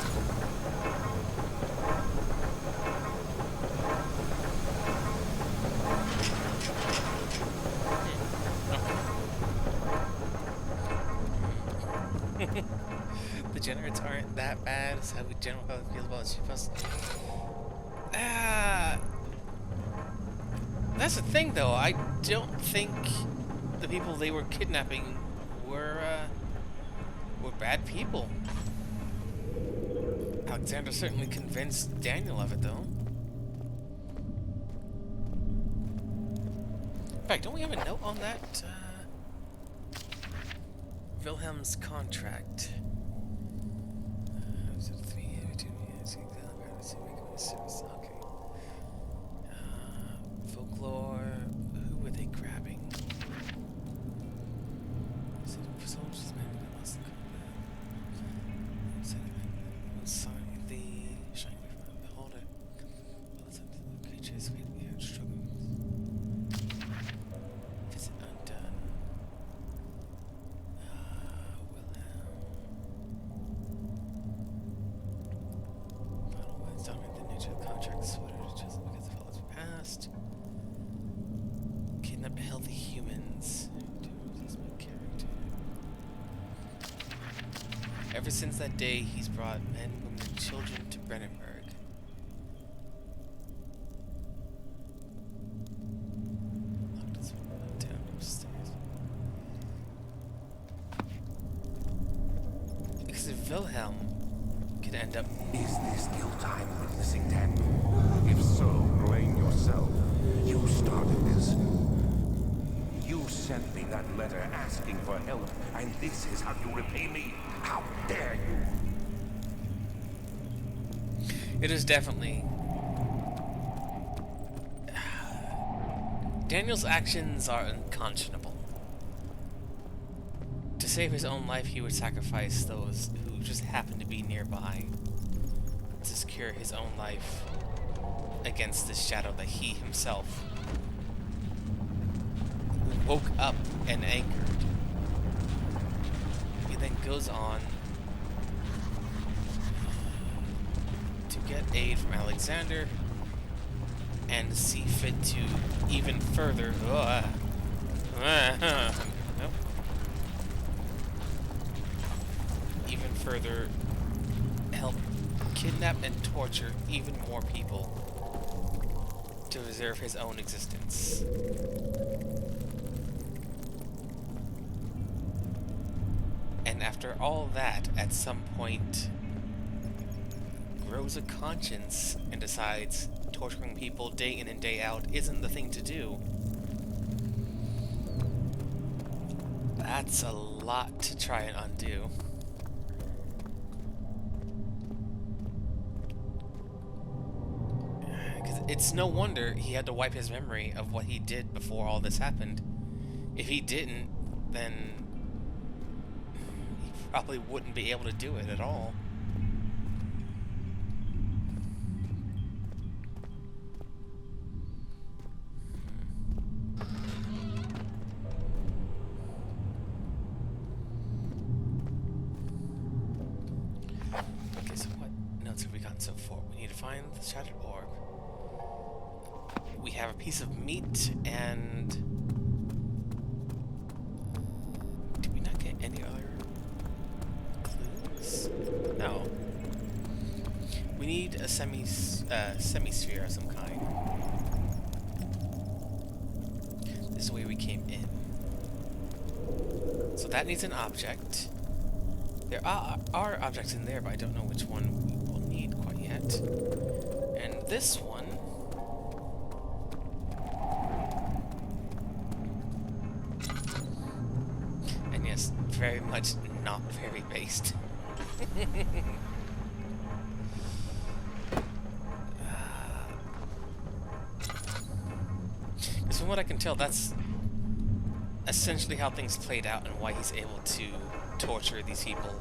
The generates aren't that bad. That's how we generally feel about shipos. That's the thing, though. I don't think the people they were kidnapping were bad people. Alexander certainly convinced Daniel of it, though. In fact, don't we have a note on that? Wilhelm's contract. Okay. Folklore. Who were they grabbing? Sorry, the shiny beholder. Creatures we have struggles. Visit undone. Wilhelm. Final words dominate the nature of the contract. Sweater just because of how it's passed. Kidnap healthy humans. That's my character. Ever since that day, he's brought men, women, and children to Brennenburg. Locked us down upstairs. Because if Wilhelm could end up... Is this guilt I'm witnessing, Daniel? If so, blame yourself. You started this. You sent me that letter asking for help, and this is how you repay me? How dare you? It is definitely... Daniel's actions are unconscionable. To save his own life, he would sacrifice those who just happened to be nearby to secure his own life against the shadow that he himself woke up and anchored. He then goes on to get aid from Alexander and see fit to even further even further help kidnap and torture even more people to preserve his own existence. And after all that, at some point, grows a conscience and decides torturing people day in and day out isn't the thing to do, that's a lot to try and undo. Because it's no wonder he had to wipe his memory of what he did before all this happened. If he didn't, then he probably wouldn't be able to do it at all. Okay, so what notes have we gotten so far? We need to find the shattered orb. We have a piece of meat, and did we not get any other clues? No. We need a semi-sphere of some kind. This is the way we came in. So that needs an object. There are objects in there, but I don't know which one we will need quite yet. And this one... and yes, very much not very based. Because from what I can tell, that's essentially how things played out and why he's able to torture these people.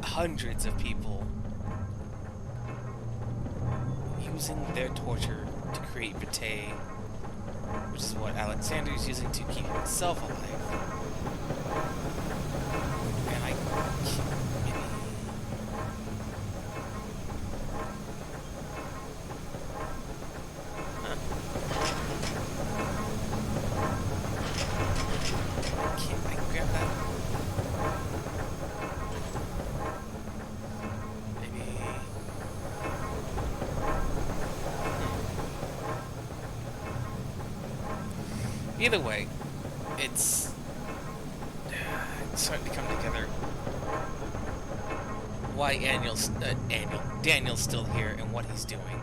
Hundreds of people. Using their torture to create Pt2, which is what Alexander's using to keep himself alive. And I maybe... Can't I grab that? Maybe... Either way, it's starting to come together. Why Daniel's still here and what he's doing.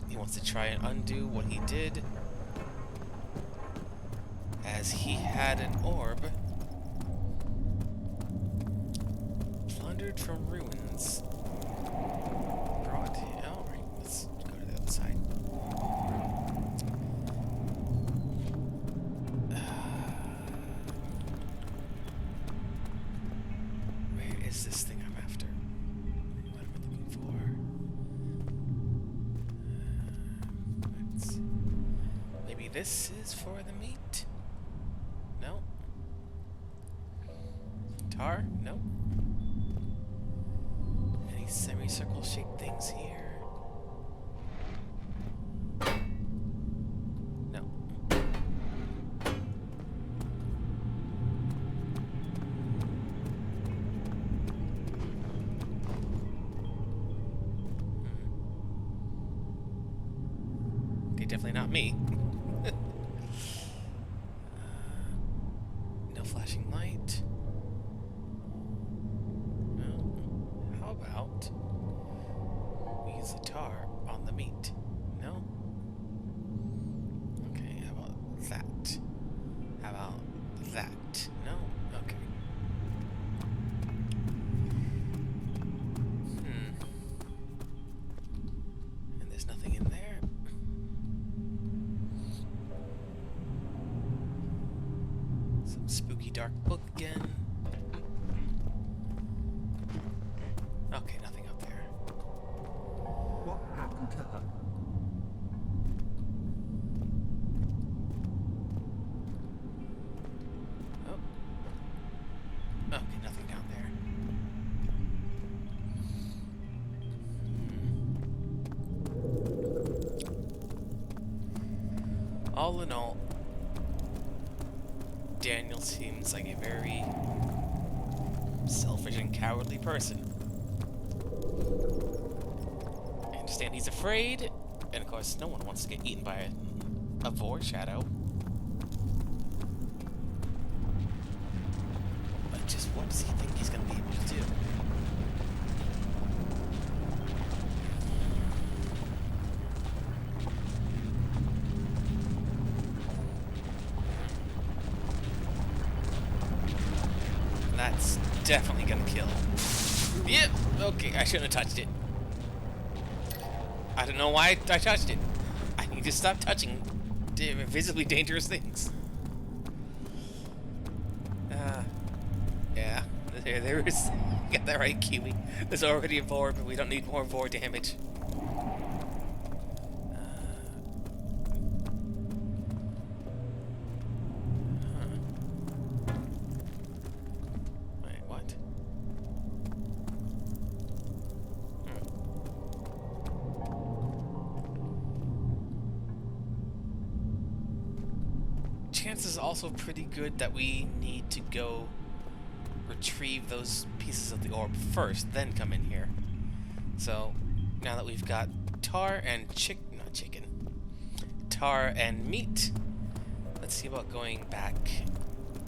He wants to try and undo what he did, as he had an orb plundered from ruins. Brought him. Oh, right. Let's go to the other side. Where is this thing I'm after? What am I looking for? Maybe this is for the meat? No. Tar? No. Any semicircle shaped things here? No. Okay, definitely not me. No flashing light. No. How about we use the tar on the meat? No? Okay, how about that? How about that? No? Okay. And there's nothing in there. Some spooky dark book again. Okay, nothing up there. What happened to her? Oh. Okay, nothing down there. All in all, Daniel seems like a very selfish and cowardly person. I understand he's afraid, and of course no one wants to get eaten by a void shadow. But Just what does he think he's going to be able to do? That's definitely gonna kill. Yep. Okay, I shouldn't have touched it. I don't know why I touched it. I need to stop touching visibly dangerous things. Yeah. There is. You got that right, Kiwi. There's already a vor, but we don't need more vor damage. Chances also pretty good that we need to go retrieve those pieces of the orb first, then come in here. So now that we've got tar and tar and meat, let's see about going back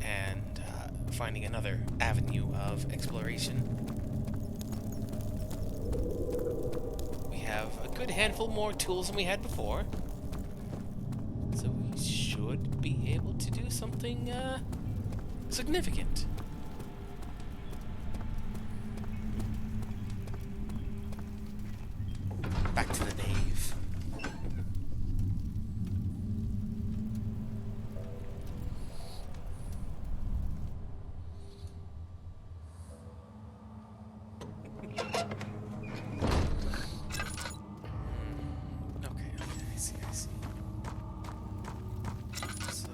and finding another avenue of exploration. We have a good handful more tools than we had before. So we should be able to do something significant. Back to the nave. Okay, I see. So,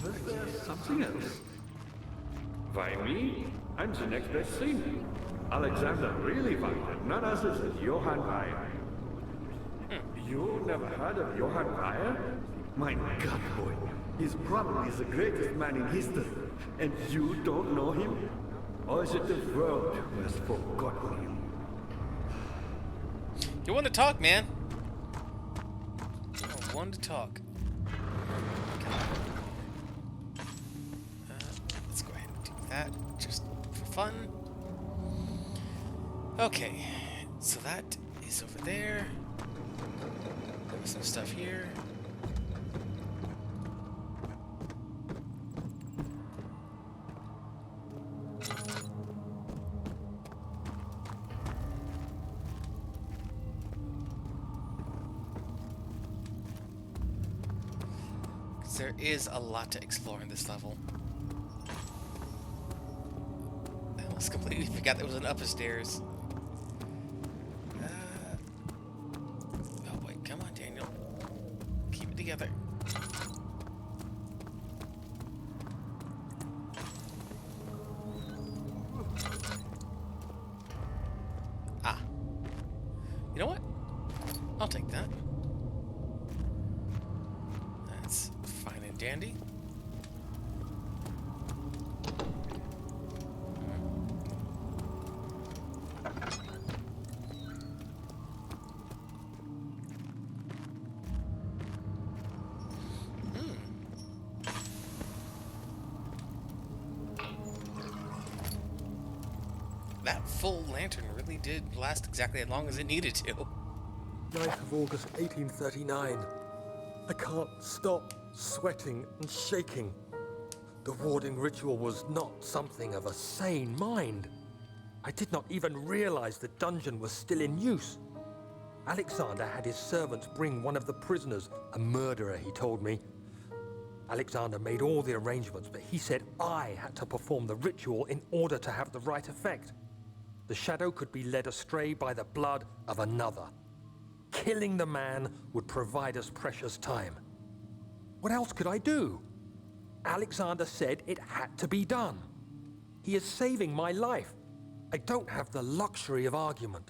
There's something else. Why me? I'm the next best thing. Alexander really wanted none other than Johann Weyer. You never heard of Johann Weyer? My God, boy. He's probably the greatest man in history. And you don't know him? Or is it the world who has forgotten him? you want to talk, man? You want to talk. Let's go ahead and do that, just for fun. Okay, so that is over there. There's some stuff here. There is a lot to explore in this level. I almost completely forgot there was an upstairs. Oh boy, come on, Daniel. Keep it together. Ah. You know what? I'll take that. That's fine and dandy. That full lantern really did last exactly as long as it needed to. 9th of August, 1839. I can't stop sweating and shaking. The warding ritual was not something of a sane mind. I did not even realize the dungeon was still in use. Alexander had his servants bring one of the prisoners, a murderer, he told me. Alexander made all the arrangements, but he said I had to perform the ritual in order to have the right effect. The shadow could be led astray by the blood of another. Killing the man would provide us precious time. What else could I do? Alexander said it had to be done. He is saving my life. I don't have the luxury of argument.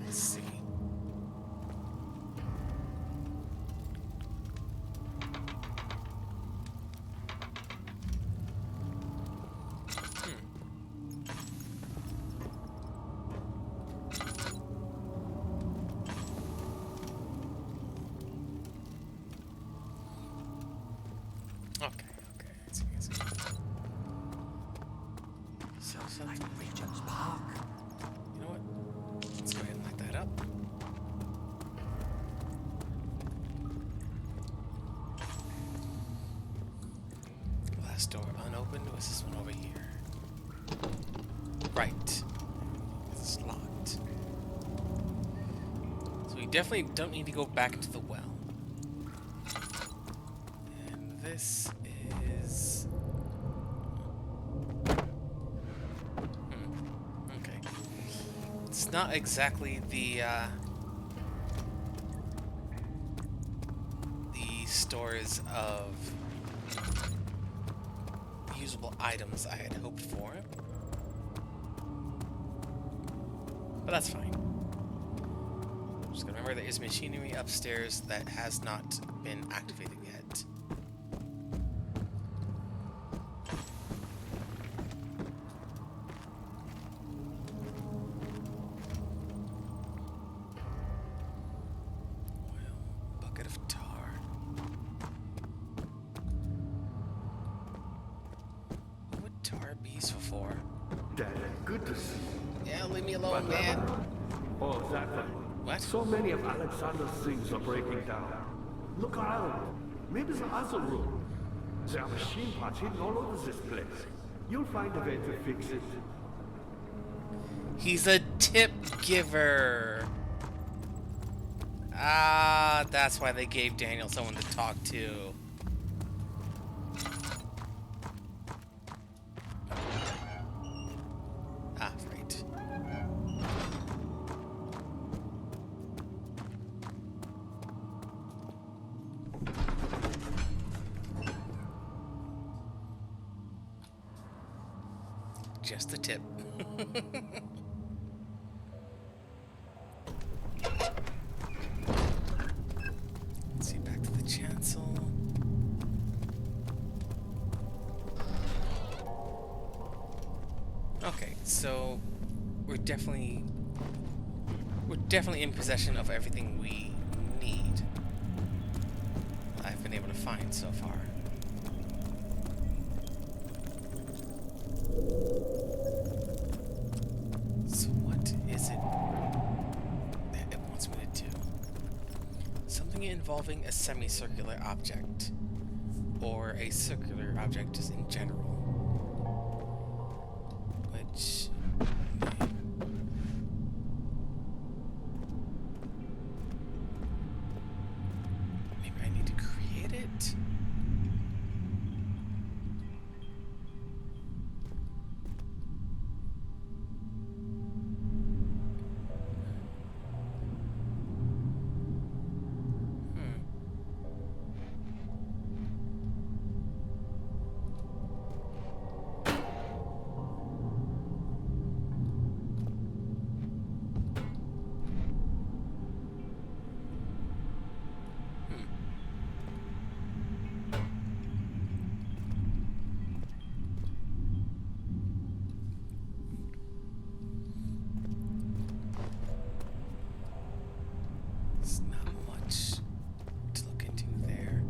Let's see. something. Like Regent's Park. You know what? Let's go ahead and light that up. Last door unopened. Was this one over here? Right. It's locked. So we definitely don't need to go back into the well. And this is... Okay. It's not exactly the stores of usable items I had hoped for. But that's fine. Just gotta remember there is machinery upstairs that has not been activated yet. Oil, bucket of tar. What would tar be useful for? Dad, good to see you. Yeah, leave me alone, man. Oh, that one. What? So many of Alexander's things are breaking down. Look around. Maybe the other room. There are machine parts hidden all over this place. You'll find a way to fix it. He's a tip giver. Ah, that's why they gave Daniel someone to talk to. Ah, right. Just a tip. Let's see, back to the chancel. Okay, so we're definitely in possession of everything we need. I've been able to find so far. So what is it that it wants me to do? Something involving a semicircular object, or a circular object just in general. Which... maybe I need to create it? It's not much to look into there.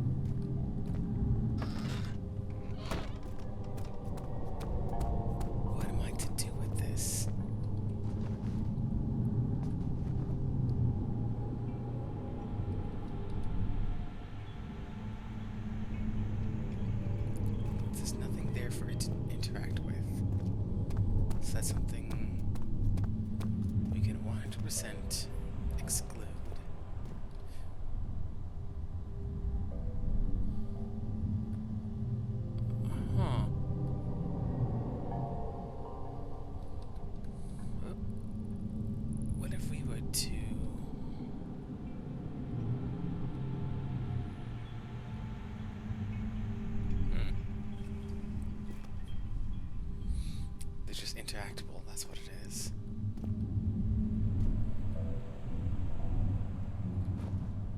What am I to do with this? There's nothing there for it to interact with. So that's something we can 100% exclude. Huh. What if we were to... They're just interactable, that's what it is.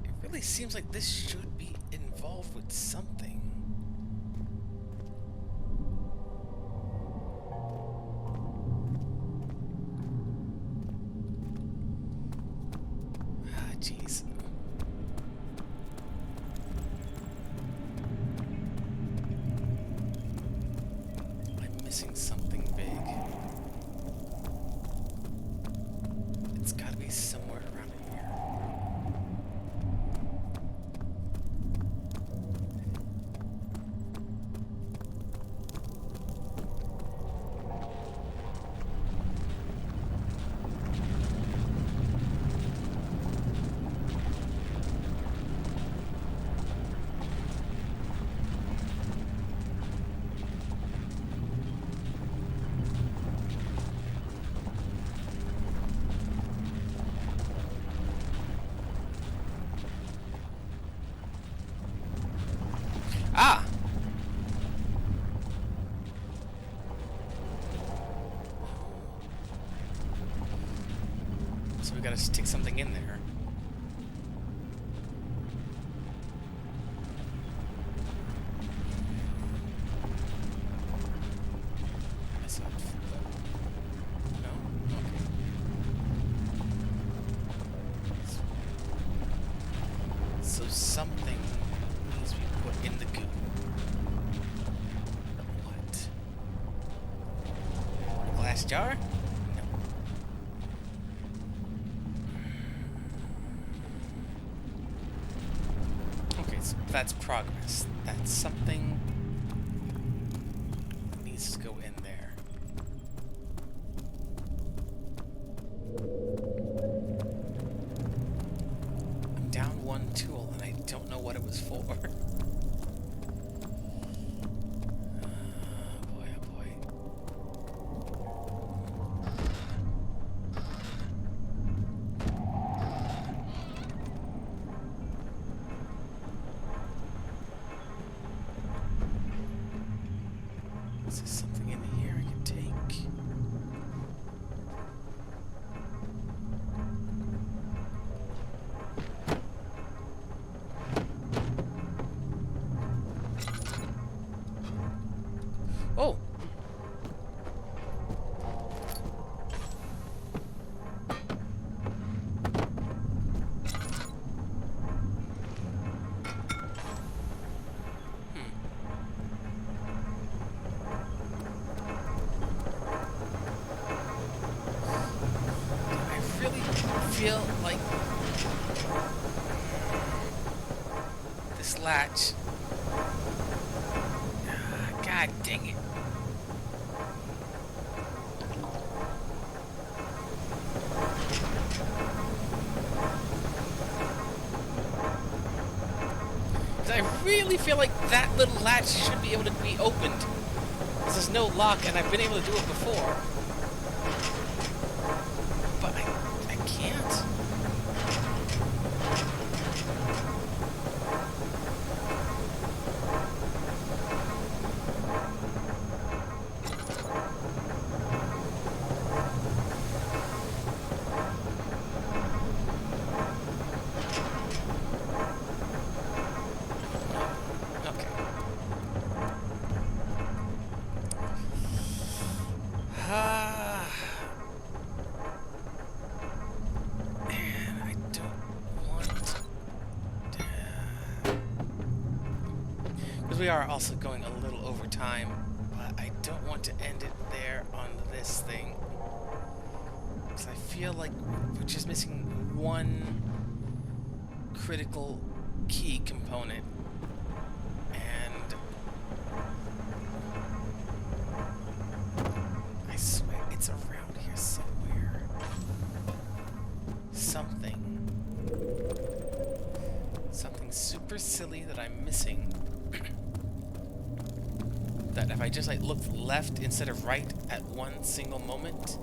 It really seems like this should be involved with something. Ah, jeez. I'm missing something big. somewhere around here. Ah! So we gotta stick something in there. That's not no? Okay. So something needs to be put in the goo. What? A glass jar? No. Okay, so that's progress. That's something that needs to go in there. I'm down one tool and I don't know what it was for. Boy, oh boy. Is there something in here I can take? Oh! I really feel like this latch. God dang it. I really feel like that little latch should be able to be opened. Because there's no lock and I've been able to do it before. But I can't. Okay. And I don't want... Because we are also going a little over time, but I don't want to end it there on this thing. Because I feel like we're just missing one critical key component. And I swear it's around here somewhere. Something super silly that I'm missing. That if I just like looked left instead of right at one single moment,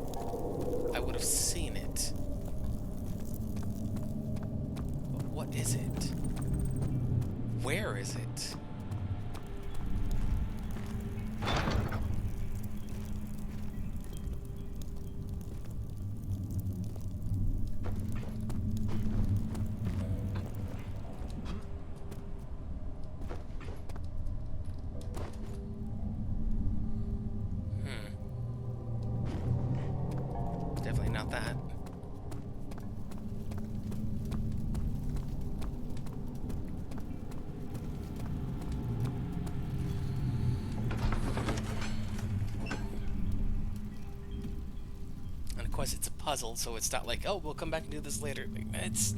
I would have seen it. But what is it? Where is it? Definitely not that. And of course, it's a puzzle, so it's not like, oh, we'll come back and do this later. It's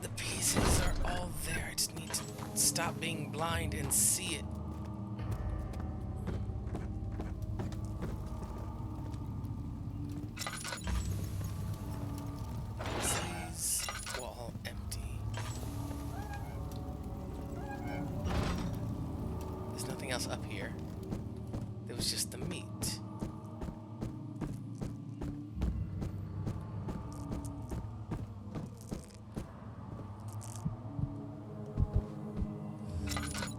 the pieces are all there. I just need to stop being blind and see it. Please, wall empty. There's nothing else up here. There was just the meat.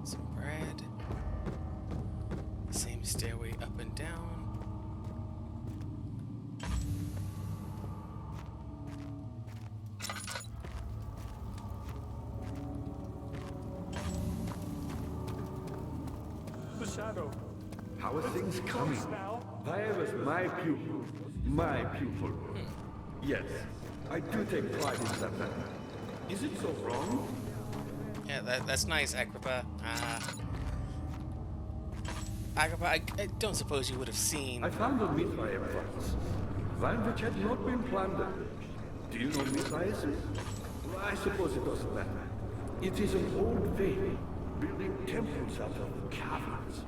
Some bread. Same stairway up and down. The shadow. How are things coming? There was my pupil. My pupil. Yes, I do take pride in that. Is it so wrong? Yeah, that's nice, Agrippa. Agrippa, I don't suppose you would have seen. I found a Mithraeum once, one which had not been plundered. Do you know Mithraeum? I suppose it doesn't matter. It is an old faith, building temples out of caverns.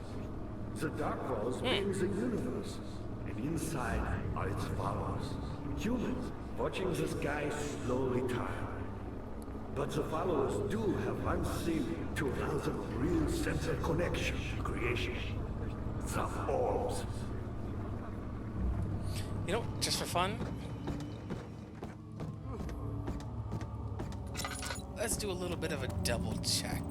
The dark walls being the universe, and inside are its followers. Humans watching the sky slowly turn. But the followers do have one thing to allow them a real sense of connection to creation. The orbs. You know, just for fun, let's do a little bit of a double check.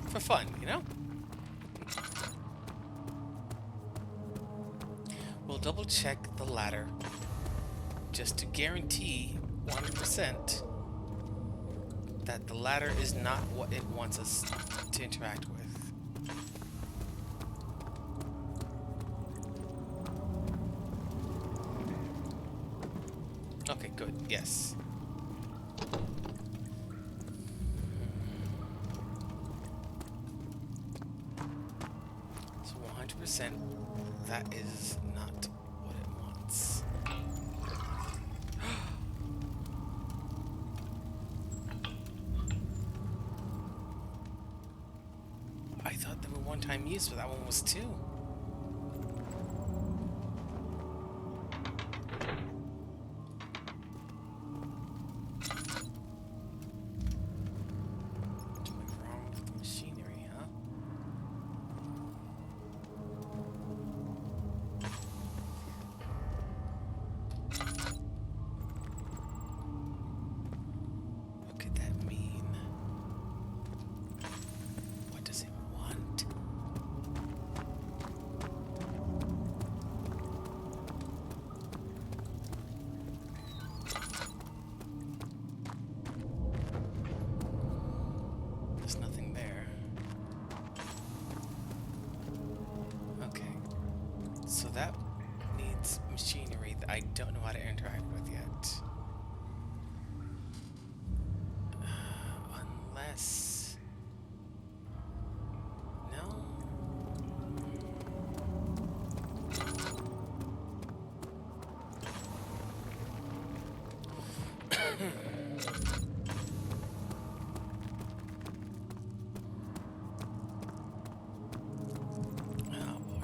For fun, you know? We'll double check the ladder just to guarantee 100% that the ladder is not what it wants us to interact with. Okay, good. Yes. So 100% that is not what it wants. I thought they were one-time use, but that one was two. Something wrong with the machinery, huh? What could that mean? What does it want? There's nothing there. Okay. So that needs machinery that I don't know how to interact with yet. Unless... No? Oh boy.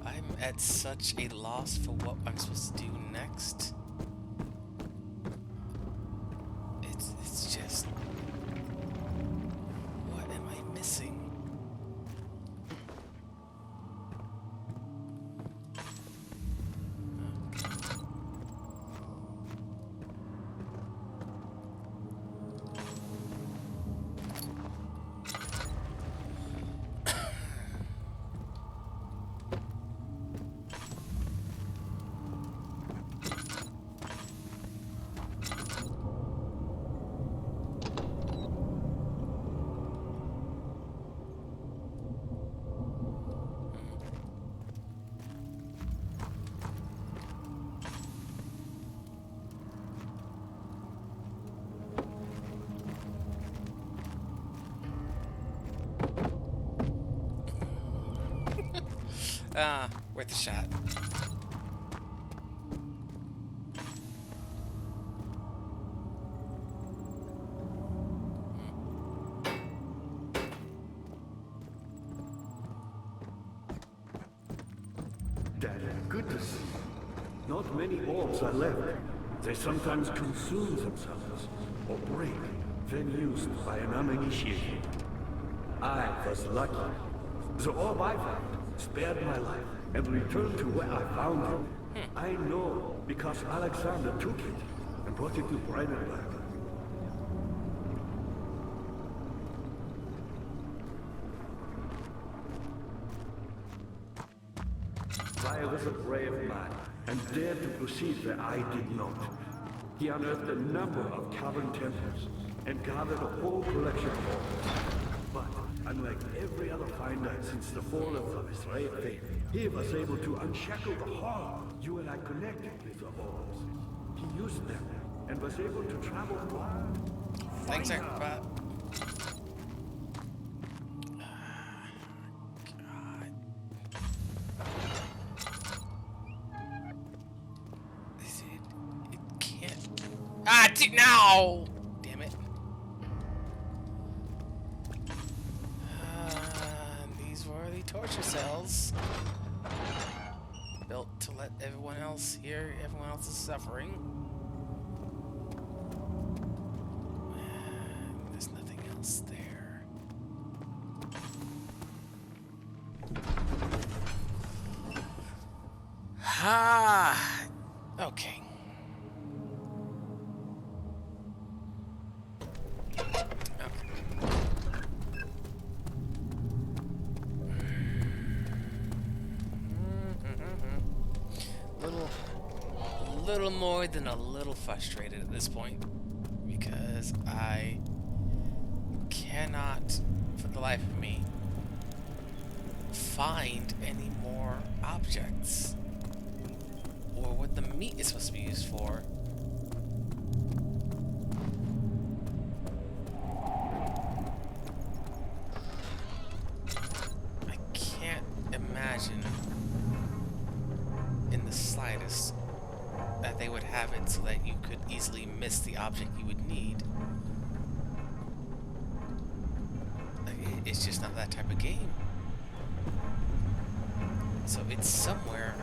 I'm at such a loss for what I'm supposed to do next. It's just, what am I missing? Worth a shot. Daddy, good to see you. Not many orbs are left. They sometimes consume themselves or break when used by an uninitiated. I was lucky. The orb I found spared my life and returned to where I found it. I know because Alexander took it and brought it to Brandenburg. I was a brave man and dared to proceed where I did not. He unearthed a number of cavern temples and gathered a whole collection of orbs. But unlike every other finder since the fall of his ray of faith, he was able to unshackle the horror you and I connected with the orbs. He used them and was able to travel far. Thanks, Acrobat. No! Damn it. These were the torture cells. Built to let everyone else hear everyone else's suffering. And there's nothing else there. Ah! Okay. Little more than a little frustrated at this point because I cannot for the life of me find any more objects or what the meat is supposed to be used for. I can't imagine in the slightest that they would have it so that you could easily miss the object you would need. Like, it's just not that type of game. So it's somewhere.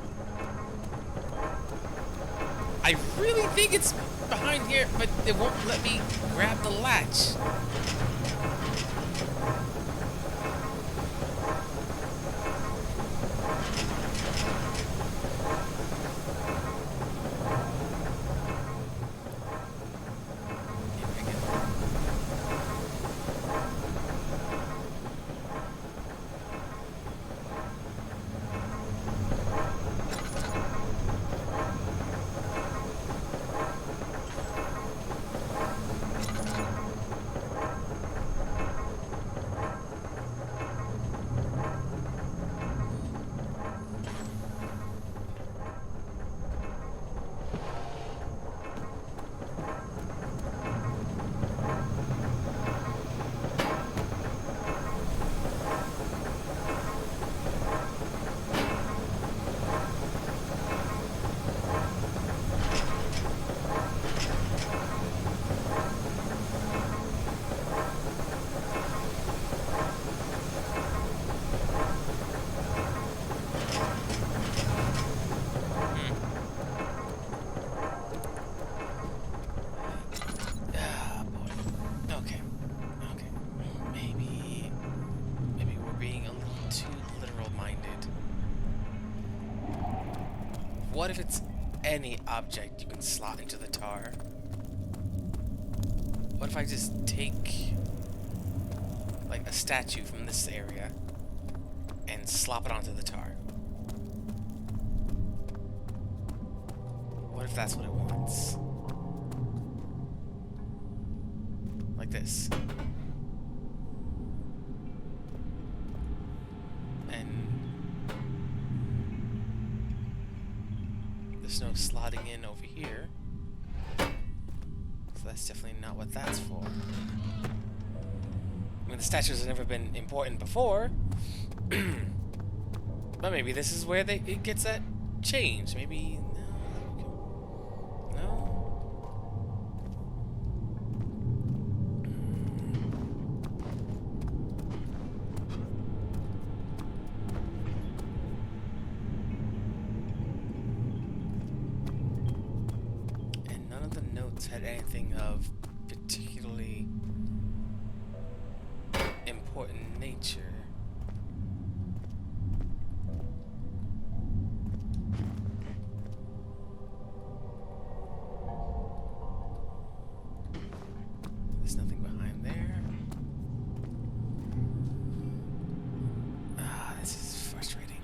I really think it's behind here, but it won't let me grab the latch. What if it's any object you can slot into the tar? What if I just take like a statue from this area and slop it onto the tar? What if that's what it wants? Like this. There's no slotting in over here. So that's definitely not what that's for. I mean, the statues have never been important before. But maybe this is where it gets that change. Maybe no. And none of the notes had anything of particularly important nature. There's nothing behind there. Ah, this is frustrating.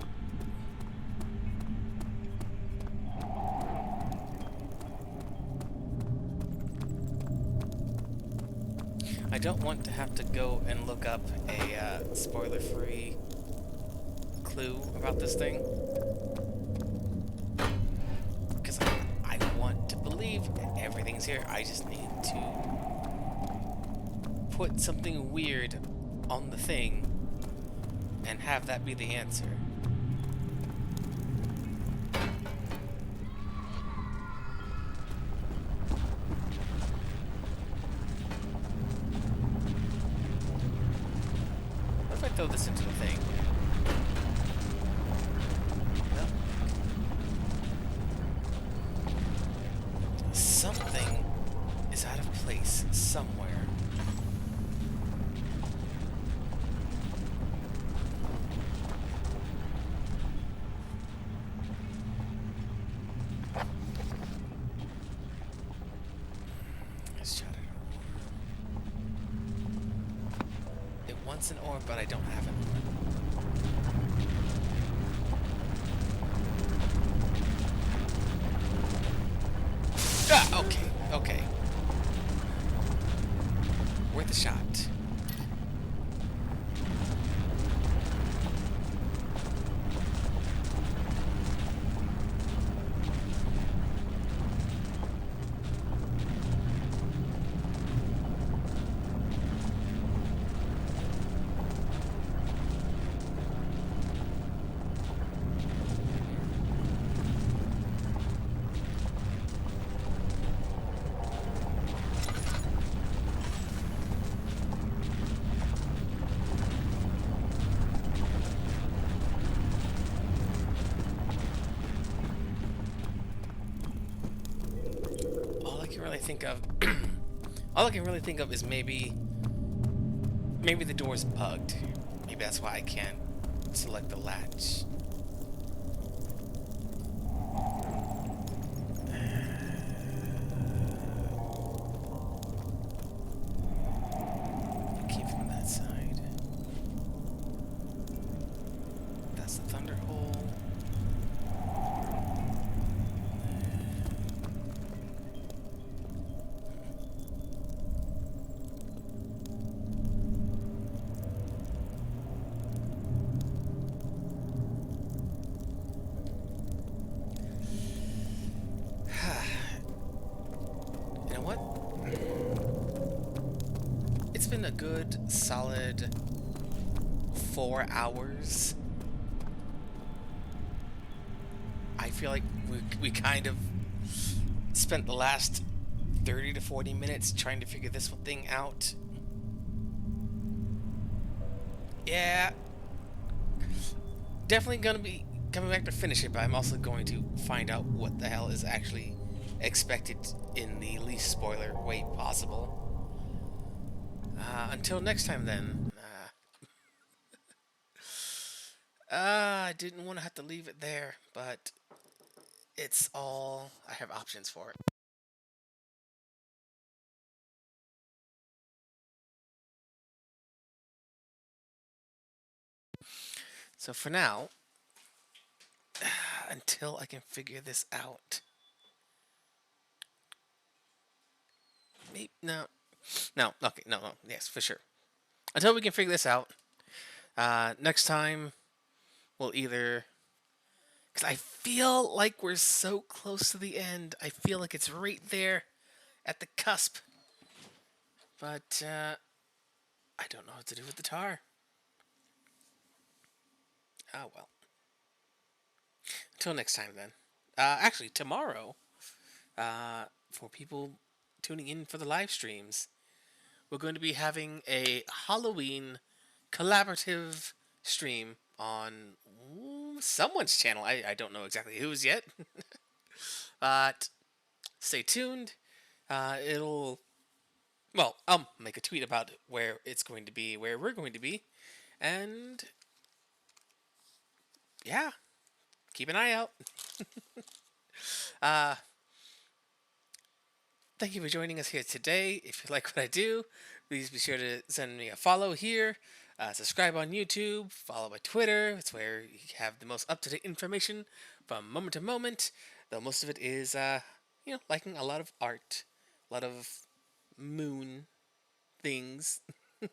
I don't want to have to go and look up a spoiler-free clue about this thing. Because I want to believe everything's here. I just need to put something weird on the thing and have that be the answer. What if I throw this into the thing? No. Something is out of place somewhere. Let's shut it. It wants an orb, but I don't have it. Ah, okay, okay. Worth a shot. All I can really think of, all I can really think of is maybe the door's bugged. Maybe that's why I can't select the latch. It came from that side. That's the thunder hole. You know what? It's been a good, solid 4 hours. I feel like we kind of spent the last 30 to 40 minutes trying to figure this thing out. Yeah. Definitely gonna be coming back to finish it, but I'm also going to find out what the hell is actually expected in the least spoiler way possible. Until next time, then. I didn't want to have to leave it there, but it's all I have options for it. So for now, until I can figure this out, maybe no, no, okay, no, no, yes, for sure. Until we can figure this out, next time we'll either, because I feel like we're so close to the end. I feel like it's right there at the cusp, but I don't know what to do with the tar. Oh well. Until next time, then. Actually, tomorrow, for people tuning in for the live streams, we're going to be having a Halloween collaborative stream on someone's channel. I don't know exactly whose yet, but stay tuned. It'll Well, I'll make a tweet about where it's going to be, where we're going to be, and yeah, keep an eye out. Uh, Thank you for joining us here today. If you like what I do, please be sure to send me a follow here. Subscribe on YouTube. Follow my Twitter. It's where you have the most up-to-date information from moment to moment. Though most of it is, liking a lot of art, a lot of moon things. uh,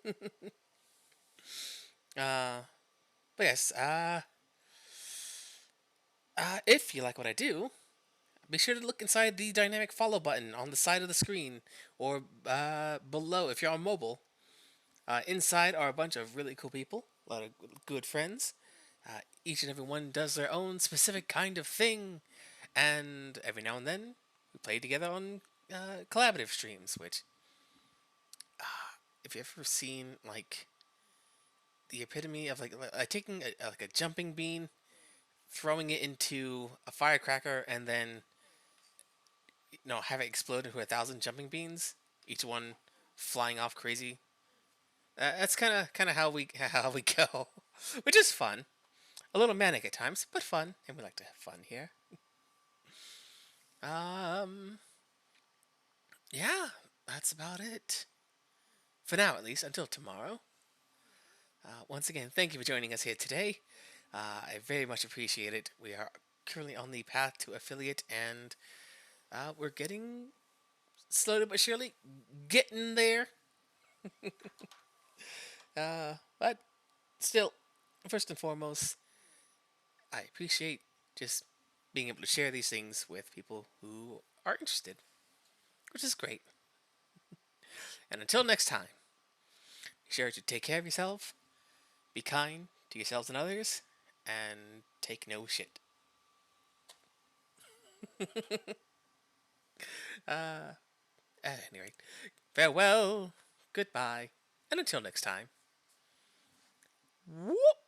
but yes, if you like what I do, be sure to look inside the dynamic follow button on the side of the screen or below if you're on mobile. Inside are a bunch of really cool people, a lot of good friends. Each and every one does their own specific kind of thing, and every now and then we play together on collaborative streams. Which, if you've ever seen like the epitome of like taking like a jumping bean, throwing it into a firecracker, and then have it explode into 1,000 jumping beans, each one flying off crazy. That's kind of how we go, which is fun. A little manic at times, but fun, and we like to have fun here. Um, yeah, that's about it for now, at least until tomorrow. Once again, thank you for joining us here today. I very much appreciate it. We are currently on the path to affiliate, and we're getting slowly but surely getting there. But still, first and foremost, I appreciate just being able to share these things with people who are interested, which is great. And until next time, be sure to take care of yourself, be kind to yourselves and others, and take no shit. At any rate, farewell, goodbye, and until next time. Whoop!